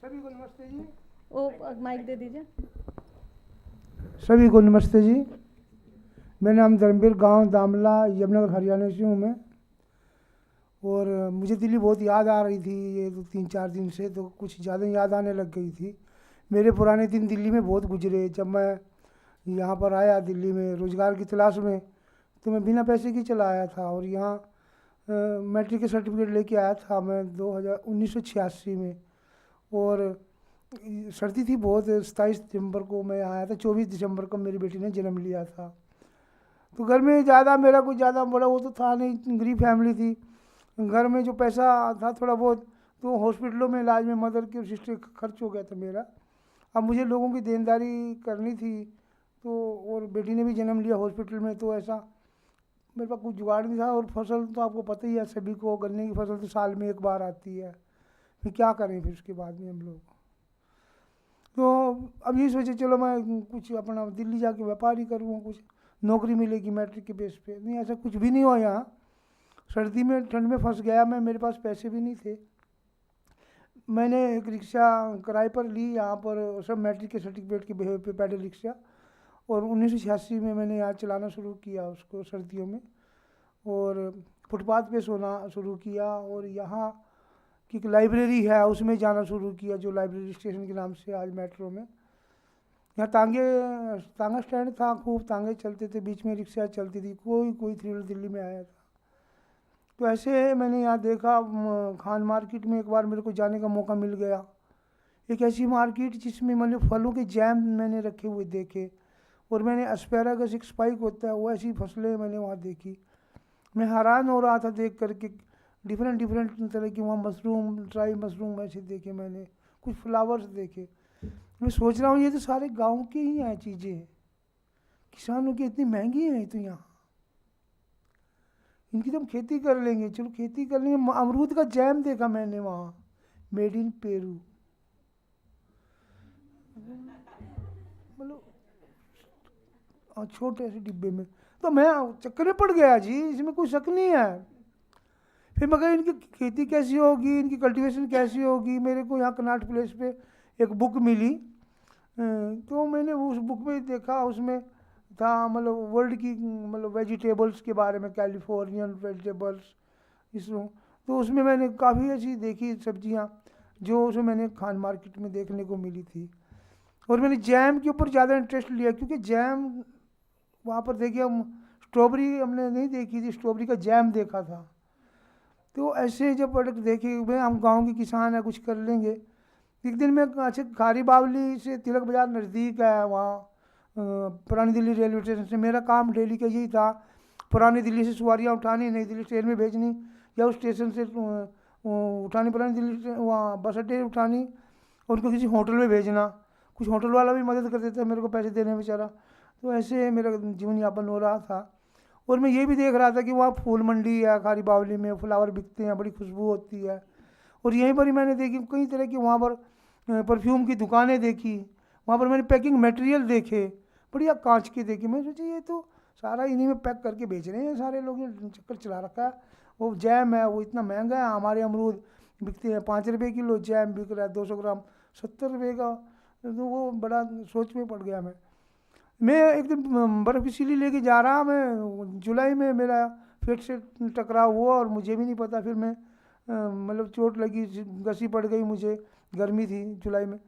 सभी को नमस्ते जी। वो माइक दे दीजिए। सभी को नमस्ते जी। मेरा नाम धर्मवीर, गांव दामला, यमुनानगर, हरियाणा से हूँ मैं। और मुझे दिल्ली बहुत याद आ रही थी ये 3-4 दिन से, तो कुछ ज़्यादा याद आने लग गई थी। मेरे पुराने दिन दिल्ली में बहुत गुजरे। जब मैं यहाँ पर आया दिल्ली में रोज़गार की तलाश में, तो मैं बिना पैसे के चला आया था। और यहाँ मैट्रिक के सर्टिफिकेट लेके आया था मैं 1986 में। और सर्दी थी बहुत। 27 दिसंबर को मैं आया था, 24 दिसंबर को मेरी बेटी ने जन्म लिया था। तो घर में ज़्यादा मेरा कुछ ज़्यादा बड़ा वो तो था नहीं, गरीब फैमिली थी। घर में जो पैसा था थोड़ा बहुत, तो हॉस्पिटलों में इलाज में मदर के सिस्टर खर्च हो गया था मेरा। अब मुझे लोगों की देनदारी करनी थी, तो और बेटी ने भी जन्म लिया हॉस्पिटल में, तो ऐसा मेरे पास कुछ जुगाड़ नहीं था। और फसल तो आपको पता ही है सभी को, गन्ने की फसल तो साल में 1 बार आती है, फिर क्या करें फिर उसके बाद में हम लोग। तो अब ये सोचे चलो मैं कुछ अपना दिल्ली जाके व्यापार ही करूँ, कुछ नौकरी मिलेगी मैट्रिक के बेस पे। नहीं, ऐसा कुछ भी नहीं हुआ। यहाँ सर्दी में ठंड में फंस गया मैं, मेरे पास पैसे भी नहीं थे। मैंने एक रिक्शा किराए पर ली यहाँ पर, सब मैट्रिक के सर्टिफिकेट के बेस पे पैडल रिक्शा। और 1986 में मैंने यहाँ चलाना शुरू किया उसको सर्दियों में, और फुटपाथ पे सोना शुरू किया। और यहाँ की एक लाइब्रेरी है उसमें जाना शुरू किया, जो लाइब्रेरी स्टेशन के नाम से आज मेट्रो में। यहाँ तांगा स्टैंड था, खूब तांगे चलते थे, बीच में रिक्शा चलती थी, कोई थ्रिल दिल्ली में आया था। तो ऐसे मैंने यहाँ देखा, खान मार्केट में एक बार मेरे को जाने का मौका मिल गया। एक ऐसी मार्केट जिसमें मतलब फलों के जैम मैंने रखे हुए देखे, और मैंने एस्पैरागस, एक स्पाइक होता है वो, ऐसी फसलें मैंने वहाँ देखी। मैं हैरान हो रहा था देख करके, डिफरेंट तरह की वहाँ मशरूम, ड्राई मशरूम ऐसे देखे मैंने, कुछ फ्लावर्स देखे। मैं सोच रहा हूँ ये तो सारे गांव की ही हैं चीज़ें, किसानों की इतनी महंगी हैं तो यहाँ, इनकी तो हम खेती कर लेंगे, चलो खेती कर लेंगे। अमरूद का जैम देखा मैंने वहाँ, मेड इन पेरू, मतलब छोटे से डिब्बे में। तो मैं चक्कर में पड़ गया जी, इसमें कोई शक नहीं है। फिर मगर इनकी खेती कैसी होगी, इनकी कल्टीवेशन कैसी होगी। मेरे को यहाँ कनाट प्लेस पे एक बुक मिली, तो मैंने उस बुक में देखा, उसमें था मतलब वर्ल्ड की मतलब वेजिटेबल्स के बारे में, कैलिफोर्नियन वेजिटेबल्स इसमें। तो उसमें मैंने काफ़ी ऐसी देखी सब्जियाँ जो उसमें मैंने खान मार्केट में देखने को मिली थी। और मैंने जैम के ऊपर ज़्यादा इंटरेस्ट लिया, क्योंकि जैम वहाँ पर देखिए, हम स्ट्रॉबेरी हमने नहीं देखी थी, स्ट्रॉबेरी का जैम देखा था। तो ऐसे जब प्रोडक्ट देखे, भाई हम गांव के किसान हैं, कुछ कर लेंगे। एक दिन मैं अच्छा खारी बावली से तिलक बाज़ार नज़दीक है वहाँ, पुरानी दिल्ली रेलवे स्टेशन से। मेरा काम डेली का यही था, पुरानी दिल्ली से सवारियाँ उठानी, नई दिल्ली ट्रेन में भेजनी, या उस स्टेशन से उठानी, पुरानी दिल्ली से वहाँ बस अड्डे उठानी, और उनको किसी होटल में भेजना। कुछ होटल वाला भी मदद कर देता मेरे को पैसे देने में बेचारा। तो ऐसे मेरा जीवन यापन हो रहा था। और मैं ये भी देख रहा था कि वहाँ फूल मंडी है खारी बावली में, फ्लावर बिकते हैं, बड़ी खुशबू होती है। और यहीं पर ही मैंने देखी कई तरह की, वहाँ पर परफ्यूम की दुकानें देखी, वहाँ पर मैंने पैकिंग मटेरियल देखे, बढ़िया कांच के देखे। मैं सोची ये तो सारा इन्हीं में पैक करके बेच रहे हैं सारे लोग, ये चक्कर चला रखा है। वो जैम है वो इतना महंगा है, हमारे अमरूद बिकते हैं 5 रुपये किलो, जैम बिक रहा है 200 ग्राम 70 रुपये का। तो वो बड़ा सोच में पड़ गया मैं एक दिन बर्फ़ की सीढ़ी लेके जा रहा, मैं जुलाई में मेरा पेट से टकराव हुआ, और मुझे भी नहीं पता। फिर मैं मतलब चोट लगी, घसी पड़ गई मुझे, गर्मी थी जुलाई में।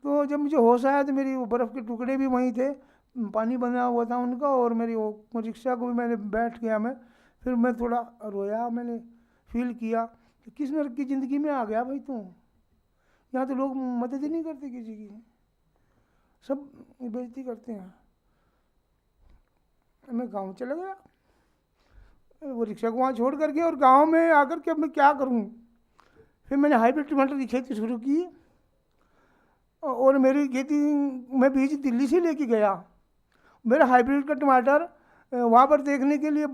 तो जब मुझे होश आया तो मेरी वो बर्फ़ के टुकड़े भी वहीं थे, पानी बना हुआ था उनका, और मेरी वो रिक्शा को भी मैंने बैठ गया मैं। फिर मैं थोड़ा रोया, मैंने फील किया कि किस नरक की ज़िंदगी में आ गया भाई तू। यहाँ तो लोग मदद ही नहीं करते किसी की, सब बेइज्जती करते हैं। मैं गांव चला गया, वो रिक्शा को वहाँ छोड़ करके, और गांव में आकर के अब मैं क्या करूँ। फिर मैंने हाइब्रिड टमाटर की खेती शुरू की, और मेरी खेती मैं बीज दिल्ली से लेके गया। मेरा हाइब्रिड का टमाटर वहाँ पर देखने के लिए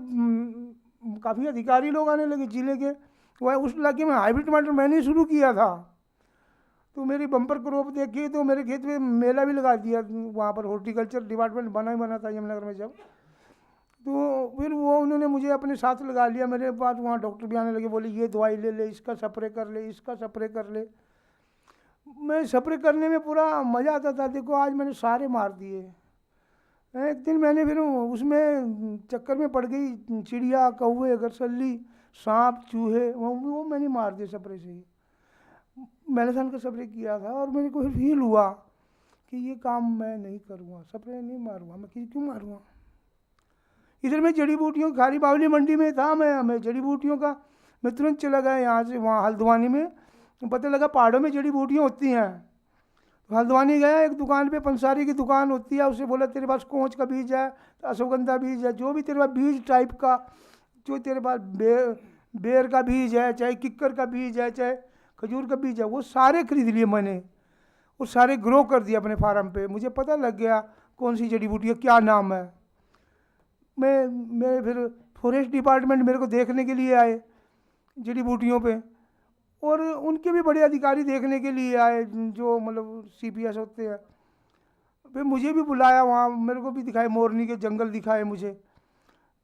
काफ़ी अधिकारी लोग आने लगे जिले के। वह उस इलाके में हाइब्रिड टमाटर मैंने शुरू किया था। तो मेरी बम्पर क्रॉप देखी तो मेरे खेत में मेला भी लगा दिया वहाँ पर, हॉर्टिकल्चर डिपार्टमेंट बना ही बना था यमुनानगर में जब। तो फिर वो उन्होंने मुझे अपने साथ लगा लिया, मेरे पास वहाँ डॉक्टर भी आने लगे, बोले ये दवाई ले ले, इसका स्प्रे कर ले, इसका स्प्रे कर ले। मैं स्प्रे करने में पूरा मज़ा आता था। देखो आज मैंने सारे मार दिए। एक दिन मैंने फिर उसमें चक्कर में पड़ गई, चिड़िया, कौवे, गरसल्ली, सांप, चूहे, वो मैंने मार दिए स्प्रे से ही। मैराथन का स्प्रे किया था और मेरे को फील हुआ कि ये काम मैं नहीं करूँगा, स्प्रे नहीं मारूँगा, मैं क्यों मारूँगा। इधर मैं जड़ी बूटियों, खारी बावली मंडी में था मैं जड़ी बूटियों का, मैं तुरंत चला गया यहाँ से वहाँ हल्द्वानी में। पता लगा पहाड़ों में जड़ी बूटियाँ होती हैं। तो हल्द्वानी गया, एक दुकान पे पंसारी की दुकान होती है, उससे बोला तेरे पास कोंच का बीज है, अश्वगंधा बीज है, जो भी तेरे पास बीज टाइप का, जो तेरे पास बेर का बीज है, चाहे किक्कर का बीज है, चाहे खजूर का बीज है, वो सारे खरीद लिए मैंने और सारे ग्रो कर दिए अपने फार्म पे। मुझे पता लग गया कौन सी जड़ी बूटी है, क्या नाम है। मैं फिर फॉरेस्ट डिपार्टमेंट मेरे को देखने के लिए आए जड़ी बूटियों पे, और उनके भी बड़े अधिकारी देखने के लिए आए, जो मतलब CPS होते हैं। फिर मुझे भी बुलाया वहाँ, मेरे को भी दिखाए, मोरनी के जंगल दिखाए मुझे।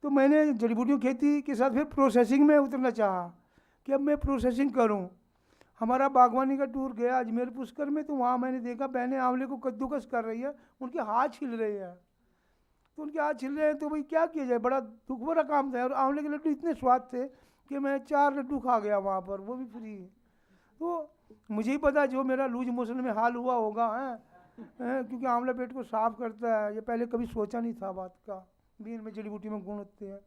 तो मैंने जड़ी बूटियों खेती के साथ फिर प्रोसेसिंग में उतरना चाहा कि अब मैं प्रोसेसिंग करूँ। हमारा बागवानी का टूर गया अजमेर पुष्कर में, तो वहाँ मैंने देखा बहनें आंवले को कद्दूकस कर रही है, उनके हाथ छिल रहे हैं। तो उनके हाथ छिल रहे हैं तो भाई क्या किया जाए, बड़ा दुख भरा काम था। और आंवले के लड्डू इतने स्वाद थे कि मैं 4 लड्डू खा गया वहाँ पर, वो भी फ्री। तो मुझे ही पता जो मेरा लूज मोशन में हाल हुआ होगा क्योंकि आंवला पेट को साफ करता है। ये पहले कभी सोचा नहीं था बात का, बीन में जड़ी बूटी में गुण होते हैं।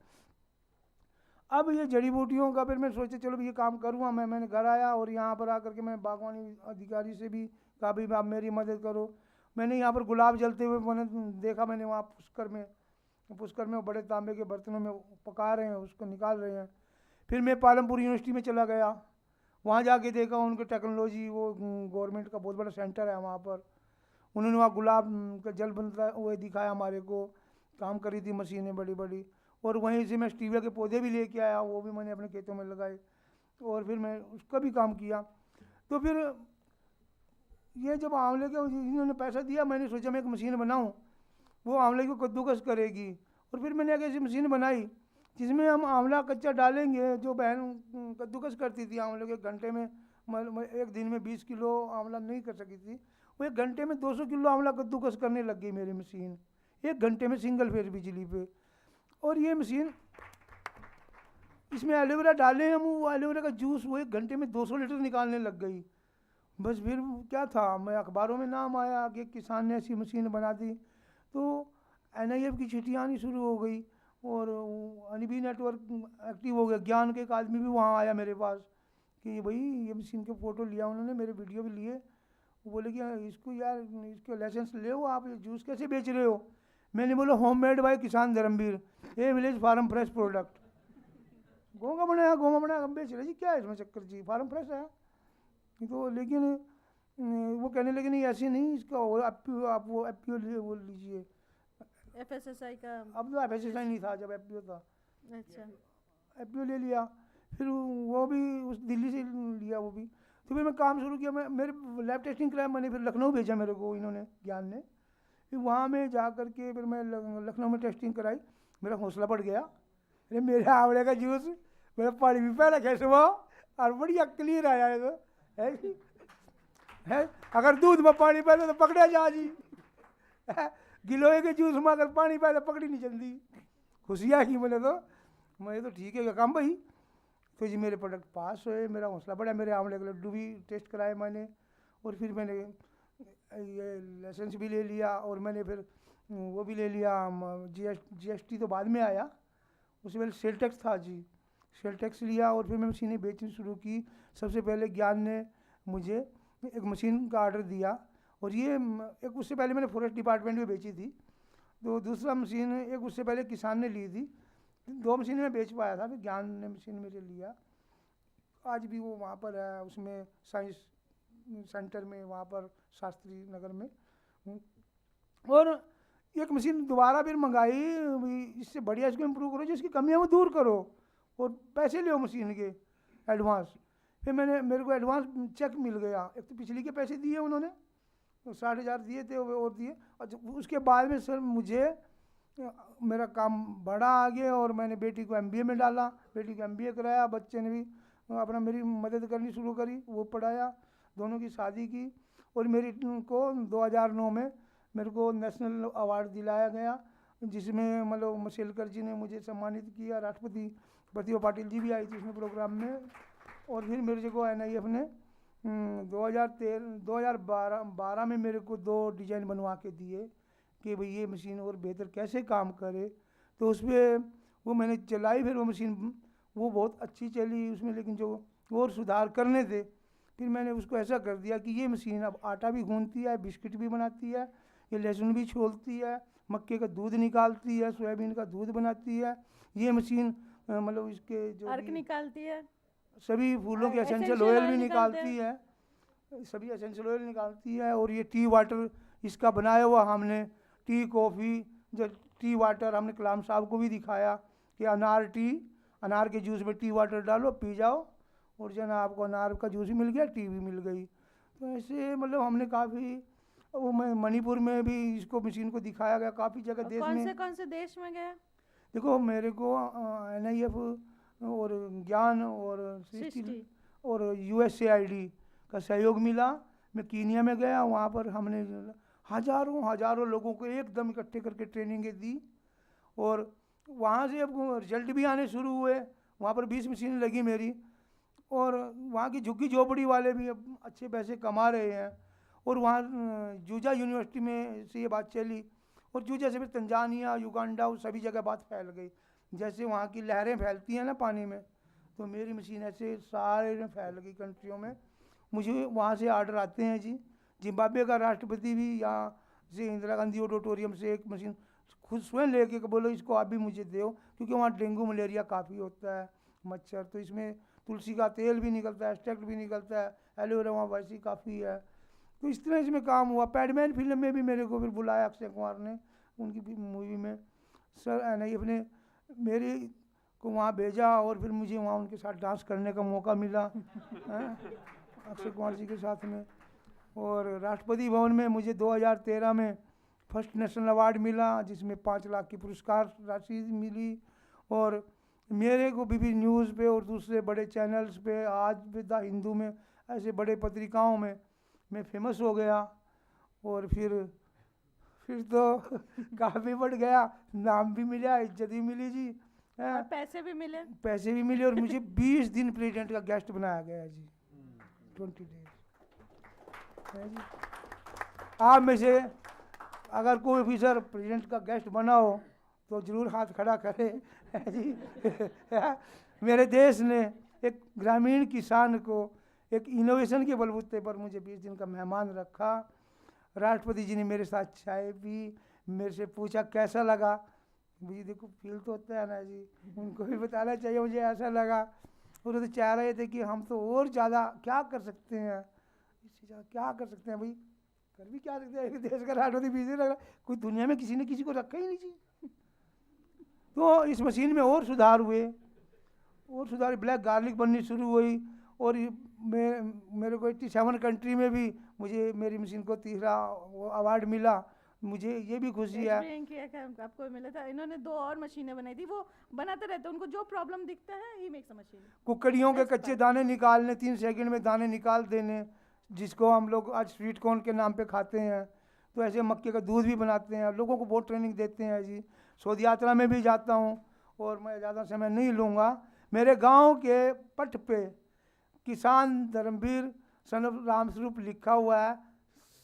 अब ये जड़ी बूटियों का फिर मैं सोचा चलो भी ये काम करूँगा। मैंने घर आया और यहाँ पर आकर के मैं बागवानी अधिकारी से भी कहा भाई आप मेरी मदद करो। मैंने यहाँ पर गुलाब जलते हुए मैंने देखा, मैंने वहाँ पुष्कर में बड़े तांबे के बर्तनों में पका रहे हैं, उसको निकाल रहे हैं। फिर मैं पालमपुर यूनिवर्सिटी में चला गया, वहाँ जाके देखा उनके टेक्नोलॉजी, वो गवर्नमेंट का बहुत बड़ा सेंटर है वहाँ पर। उन्होंने वहाँ गुलाब का जल बनता हुआ दिखाया हमारे को, काम करी थी मशीनें बड़ी बड़ी। और वहीं से मैं स्टीविया के पौधे भी लेके आया, वो भी मैंने अपने खेतों में लगाए और फिर मैं उसका भी काम किया। तो फिर ये जब आंवले के इन्होंने पैसा दिया, मैंने सोचा मैं एक मशीन बनाऊं, वो आंवले को कद्दूकस करेगी। और फिर मैंने एक ऐसी मशीन बनाई जिसमें हम आंवला कच्चा डालेंगे। जो बहन कद्दूकस करती थी आंवले के, घंटे में एक दिन में 20 किलो आंवला नहीं कर सकी थी, वो 1 घंटे में 200 किलो आंवला कद्दूकस करने लग गई मेरी मशीन, 1 घंटे में, सिंगल फेज बिजली पे। और ये मशीन, इसमें एलोवेरा डाले हम, वो एलोवेरा का जूस वो 1 घंटे में 200 लीटर निकालने लग गई। बस फिर क्या था, मैं अखबारों में नाम आया कि किसान ने ऐसी मशीन बना दी। तो NIF की चिट्ठियाँ आनी शुरू हो गई और अनिबी नेटवर्क एक्टिव हो गया। ज्ञान के एक आदमी भी वहाँ आया मेरे पास कि भाई ये मशीन के फ़ोटो लिया उन्होंने, मेरे वीडियो भी लिए। वो बोले कि इसको यार इसके लाइसेंस ले हो, आप ये जूस कैसे बेच रहे हो। मैंने बोला होममेड बाय किसान Dharmveer, a village farm fresh product. गाँव का बनाया हम बेच रहे जी, क्या है इसमें चक्कर जी, फार्म फ्रेश है। तो लेकिन वो कहने लगे नहीं ऐसे नहीं, इसका आप वो FPO वो लीजिए, FSSI का। अब तो FSSI नहीं था जब FPO था। अच्छा, FPO ले लिया, फिर वो भी उस दिल्ली से लिया वो भी। तो फिर मैं काम शुरू किया, मैं मेरे लैब टेस्टिंग कराया, मैंने फिर लखनऊ भेजा मेरे को इन्होंने, ज्ञान ने। फिर वहाँ में जा कर के फिर मैं लखनऊ में टेस्टिंग कराई, मेरा हौसला बढ़ गया। अरे मेरे आंवले का जूस, मेरा पानी भी पहला कैसे हुआ और बढ़िया क्लियर आया है। तो है अगर दूध में पानी पहले तो पकड़ा जा जी, गिलोय के जूस में अगर पानी पहले पकड़ी नहीं चलती। खुशियाँ की मैंने तो ठीक है काम भाई। तो जी मेरे प्रोडक्ट पास हुए, मेरा हौसला बढ़ा, मेरे आंवले के लड्डू भी टेस्ट कराए मैंने। और फिर मैंने ये लाइसेंस भी ले लिया और मैंने फिर वो भी ले लिया, GST तो बाद में आया, उससे पहले सेल टैक्स था जी, सेल टैक्स लिया। और फिर मैं मशीनें बेचनी शुरू की। सबसे पहले ज्ञान ने मुझे एक मशीन का ऑर्डर दिया, और ये एक उससे पहले मैंने फॉरेस्ट डिपार्टमेंट में बेची थी। तो दूसरा मशीन एक उससे पहले किसान ने ली थी। 2 मशीनें मैं बेच पाया था, फिर ज्ञान ने मशीन मेरे लिया। आज भी वो वहाँ पर है, उसमें साइंस सेंटर में, वहाँ पर शास्त्री नगर में। और एक मशीन दोबारा फिर मंगाई, इससे बढ़िया इसको इम्प्रूव करो, जिसकी कमियाँ वो दूर करो और पैसे लो मशीन के एडवांस। फिर मेरे को एडवांस चेक मिल गया। एक तो पिछली के पैसे दिए उन्होंने, 60,000 दिए थे और दिए। और उसके बाद में सर मुझे मेरा काम बड़ा आगे और मैंने बेटी को MBA में डाला, बेटी को MBA कराया, बच्चे ने भी अपना मेरी मदद करनी शुरू करी, वो पढ़ाया, दोनों की शादी की। और मेरी को 2009 में मेरे को नेशनल अवार्ड दिलाया गया, जिसमें मतलब मशेलकर जी ने मुझे सम्मानित किया, राष्ट्रपति प्रतिभा पाटिल जी भी आई थी उसमें प्रोग्राम में। और फिर मेरे को NIF ने 2012 में मेरे को 2 डिज़ाइन बनवा के दिए कि भाई ये मशीन और बेहतर कैसे काम करे। तो उस पर वो मैंने चलाई, फिर वो मशीन वो बहुत अच्छी चली उसमें, लेकिन जो और सुधार करने थे फिर मैंने उसको ऐसा कर दिया कि ये मशीन अब आटा भी गूंथती है, बिस्किट भी बनाती है, ये लहसुन भी छोलती है, मक्के का दूध निकालती है, सोयाबीन का दूध बनाती है। ये मशीन मतलब इसके जो अर्क निकालती है, सभी फूलों के एसेंशियल ऑयल भी निकालती है, सभी एसेंशियल ऑयल निकालती है। और ये टी वाटर इसका बनाया हुआ हमने, टी कॉफ़ी जो टी वाटर हमने कलाम साहब को भी दिखाया कि अनार के जूस में टी वाटर डालो, पी जाओ, और जो ना आपको अनार का जूस भी मिल गया, टी भी मिल गई। तो ऐसे मतलब हमने काफ़ी, वो मैं मणिपुर में भी इसको मशीन को दिखाया गया, काफ़ी जगह देश में। कौन से देश में गया? देखो मेरे को NIF और ज्ञान और सृष्टि और USAID का सहयोग मिला। मैं कीनिया में गया, वहाँ पर हमने हज़ारों लोगों को एकदम इकट्ठे करके ट्रेनिंगें दी, और वहाँ से अब रिजल्ट भी आने शुरू हुए। वहाँ पर 20 मशीनें लगी मेरी, और वहाँ की झुग्गी झोपड़ी वाले भी अब अच्छे पैसे कमा रहे हैं। और वहाँ जूजा यूनिवर्सिटी में से ये बात चली, और जूजा से फिर तंजानिया, युगांडा, सभी जगह बात फैल गई। जैसे वहाँ की लहरें फैलती हैं ना पानी में, तो मेरी मशीन ऐसे सारे में फैल गई कंट्रियों में। मुझे वहाँ से आर्डर आते हैं जी। जिम्बाब्वे का राष्ट्रपति भी यहाँ से इंदिरा गांधी ऑडिटोरियम से एक मशीन खुद स्वयं लेके बोलो इसको आप भी मुझे दो, क्योंकि वहाँ डेंगू मलेरिया काफ़ी होता है, मच्छर, तो इसमें तुलसी का तेल भी निकलता है, एक्सट्रैक्ट भी निकलता है, एलोवेरा वहाँ वैसे ही काफ़ी है। तो इस तरह इसमें काम हुआ। पैडमैन फिल्म में भी मेरे को फिर बुलाया अक्षय कुमार ने, उनकी मूवी में। सर NIF ने मेरे को वहाँ भेजा, और फिर मुझे वहाँ उनके साथ डांस करने का मौका मिला अक्षय कुमार जी के साथ में। और राष्ट्रपति भवन में मुझे 2013 में फर्स्ट नेशनल अवार्ड मिला, जिसमें 5 लाख की पुरस्कार राशि मिली। और मेरे को भी न्यूज़ पे और दूसरे बड़े चैनल्स पे, आज भी द हिंदू में, ऐसे बड़े पत्रिकाओं में मैं फेमस हो गया। और फिर तो काफ़ी बढ़ गया, नाम भी मिला, इज्जत भी मिली जी, और पैसे भी मिले, और मुझे 20 दिन प्रेसिडेंट का गेस्ट बनाया गया जी, 20 डेज जी। आप में से अगर कोई ऑफिसर प्रेसिडेंट का गेस्ट बना हो तो ज़रूर हाथ खड़ा करे जी। मेरे देश ने एक ग्रामीण किसान को एक इनोवेशन के बलबूते पर मुझे 20 दिन का मेहमान रखा। राष्ट्रपति जी ने मेरे साथ चाय पी, मेरे से पूछा कैसा लगा। मुझे देखो फील तो होता है ना जी, उनको भी बताना चाहिए मुझे ऐसा लगा। और वो तो चाह रहे थे कि हम तो और ज़्यादा क्या कर सकते हैं, इससे ज़्यादा क्या कर सकते हैं भाई, कर भी क्या सकते हैं, एक देश का राष्ट्रपति बिजी लग रहा, कोई दुनिया में किसी ने किसी को रखा ही नहीं जी। तो इस मशीन में और सुधार हुए, ब्लैक गार्लिक बननी शुरू हुई। और मेरे को 87 कंट्री में भी मुझे मेरी मशीन को 3रा अवार्ड मिला। मुझे ये भी खुशी है। आपको मिला था। इन्होंने 2 और मशीनें बनाई थी, वो बनाते रहते, उनको जो प्रॉब्लम दिखता है ही मेक्स अ मशीन। कुकड़ियों के कच्चे दाने निकालने, 3 सेकंड में दाने निकाल देने, जिसको हम लोग आज स्वीट कॉर्न के नाम पे खाते हैं। तो ऐसे मक्के का दूध भी बनाते हैं, लोगों को बहुत ट्रेनिंग देते हैं जी। शोध यात्रा में भी जाता हूँ, और मैं ज़्यादा समय नहीं लूँगा। मेरे गाँव के पट पे किसान धर्मवीर सन ऑफ रामस्वरूप लिखा हुआ है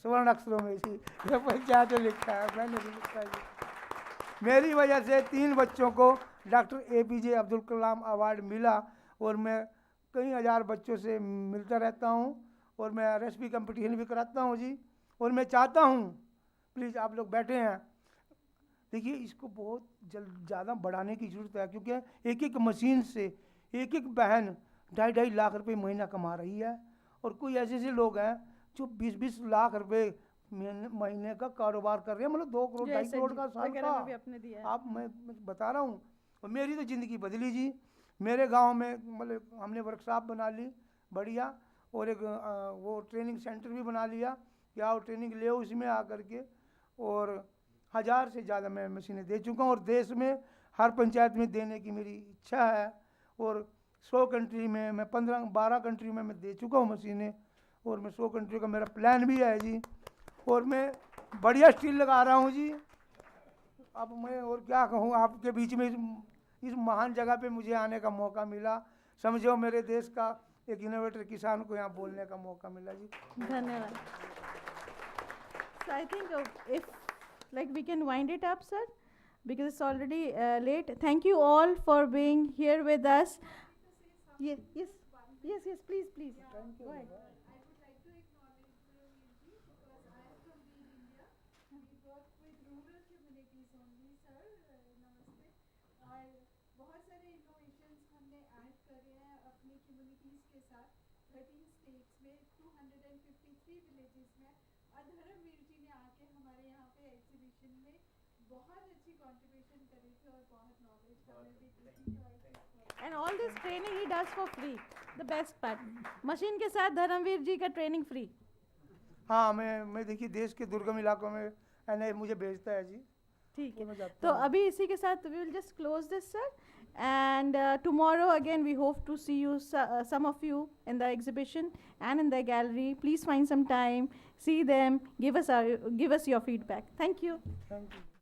स्वर्ण अक्षरों में जी, ये पंचायत में लिखा है, मैंने भी लिखा है जी। मेरी वजह से 3 बच्चों को doctor APJ Abdul Kalam award मिला, और मैं कई हज़ार बच्चों से मिलता रहता हूँ, और मैं रेसिपी कंपटीशन भी कराता हूँ जी। और मैं चाहता हूँ, प्लीज़ आप लोग बैठे हैं, देखिए इसको बहुत ज़्यादा बढ़ाने की ज़रूरत है, क्योंकि एक मशीन से एक बहन 2.5 लाख रुपए महीना कमा रही है। और कोई ऐसे लोग हैं जो 20-20 लाख रुपए महीने का कारोबार कर रहे हैं, मतलब 2 करोड़ 2.5 करोड़ का साल का। आप मैं बता रहा हूँ, और मेरी तो ज़िंदगी बदली जी। मेरे गांव में मतलब हमने वर्कशॉप बना ली, बढ़िया, और एक वो ट्रेनिंग सेंटर भी बना लिया कि आओ ट्रेनिंग ले उसमें आकर के, और 1000 से ज़्यादा मैं मशीनें दे चुका हूँ, और देश में हर पंचायत में देने की मेरी इच्छा है, और 100 कंट्री में मैं 15-12 कंट्री में मैं दे चुका हूँ मशीनें, और मैं 100 कंट्री का मेरा प्लान भी है जी, और मैं बढ़िया स्टील लगा रहा हूँ जी। अब मैं और क्या कहूँ, आपके बीच में इस महान जगह पे मुझे आने का मौका मिला, समझो मेरे देश का एक इनोवेटर किसान को यहाँ बोलने का मौका मिला जी। धन्यवाद। So I think if like we can wind it up, sir, because it's already late. Thank you all for being here with us. Yes, yes, yes, yes. Please, please. Thank you. Go ahead. I would like to acknowledge Veerji because I am from Being India. We work with rural communities only, sir. Namaste. और बहुत सारे innovations हमने add करे हैं अपनी communities के साथ 13 states में 253 villages में। धर्मवीर जी ने आके हमारे यहाँ पे एग्जीबिशन में बहुत अच्छी कंट्रीब्यूशन करी थी और बहुत नॉलेज हमें भी दी। And all this training he does for free. The best part. Machine के साथ धर्मवीर जी का ट्रेनिंग फ्री। हाँ, मैं देखिए देश के दुर्गम इलाकों में एनआई मुझे भेजता है जी। ठीक है, तो अभी इसी के साथ we will just close this, sir. And tomorrow again we hope to see you, some of you in the exhibition and in the gallery. Please find some time, see them, give us your feedback. Thank you. Thank you.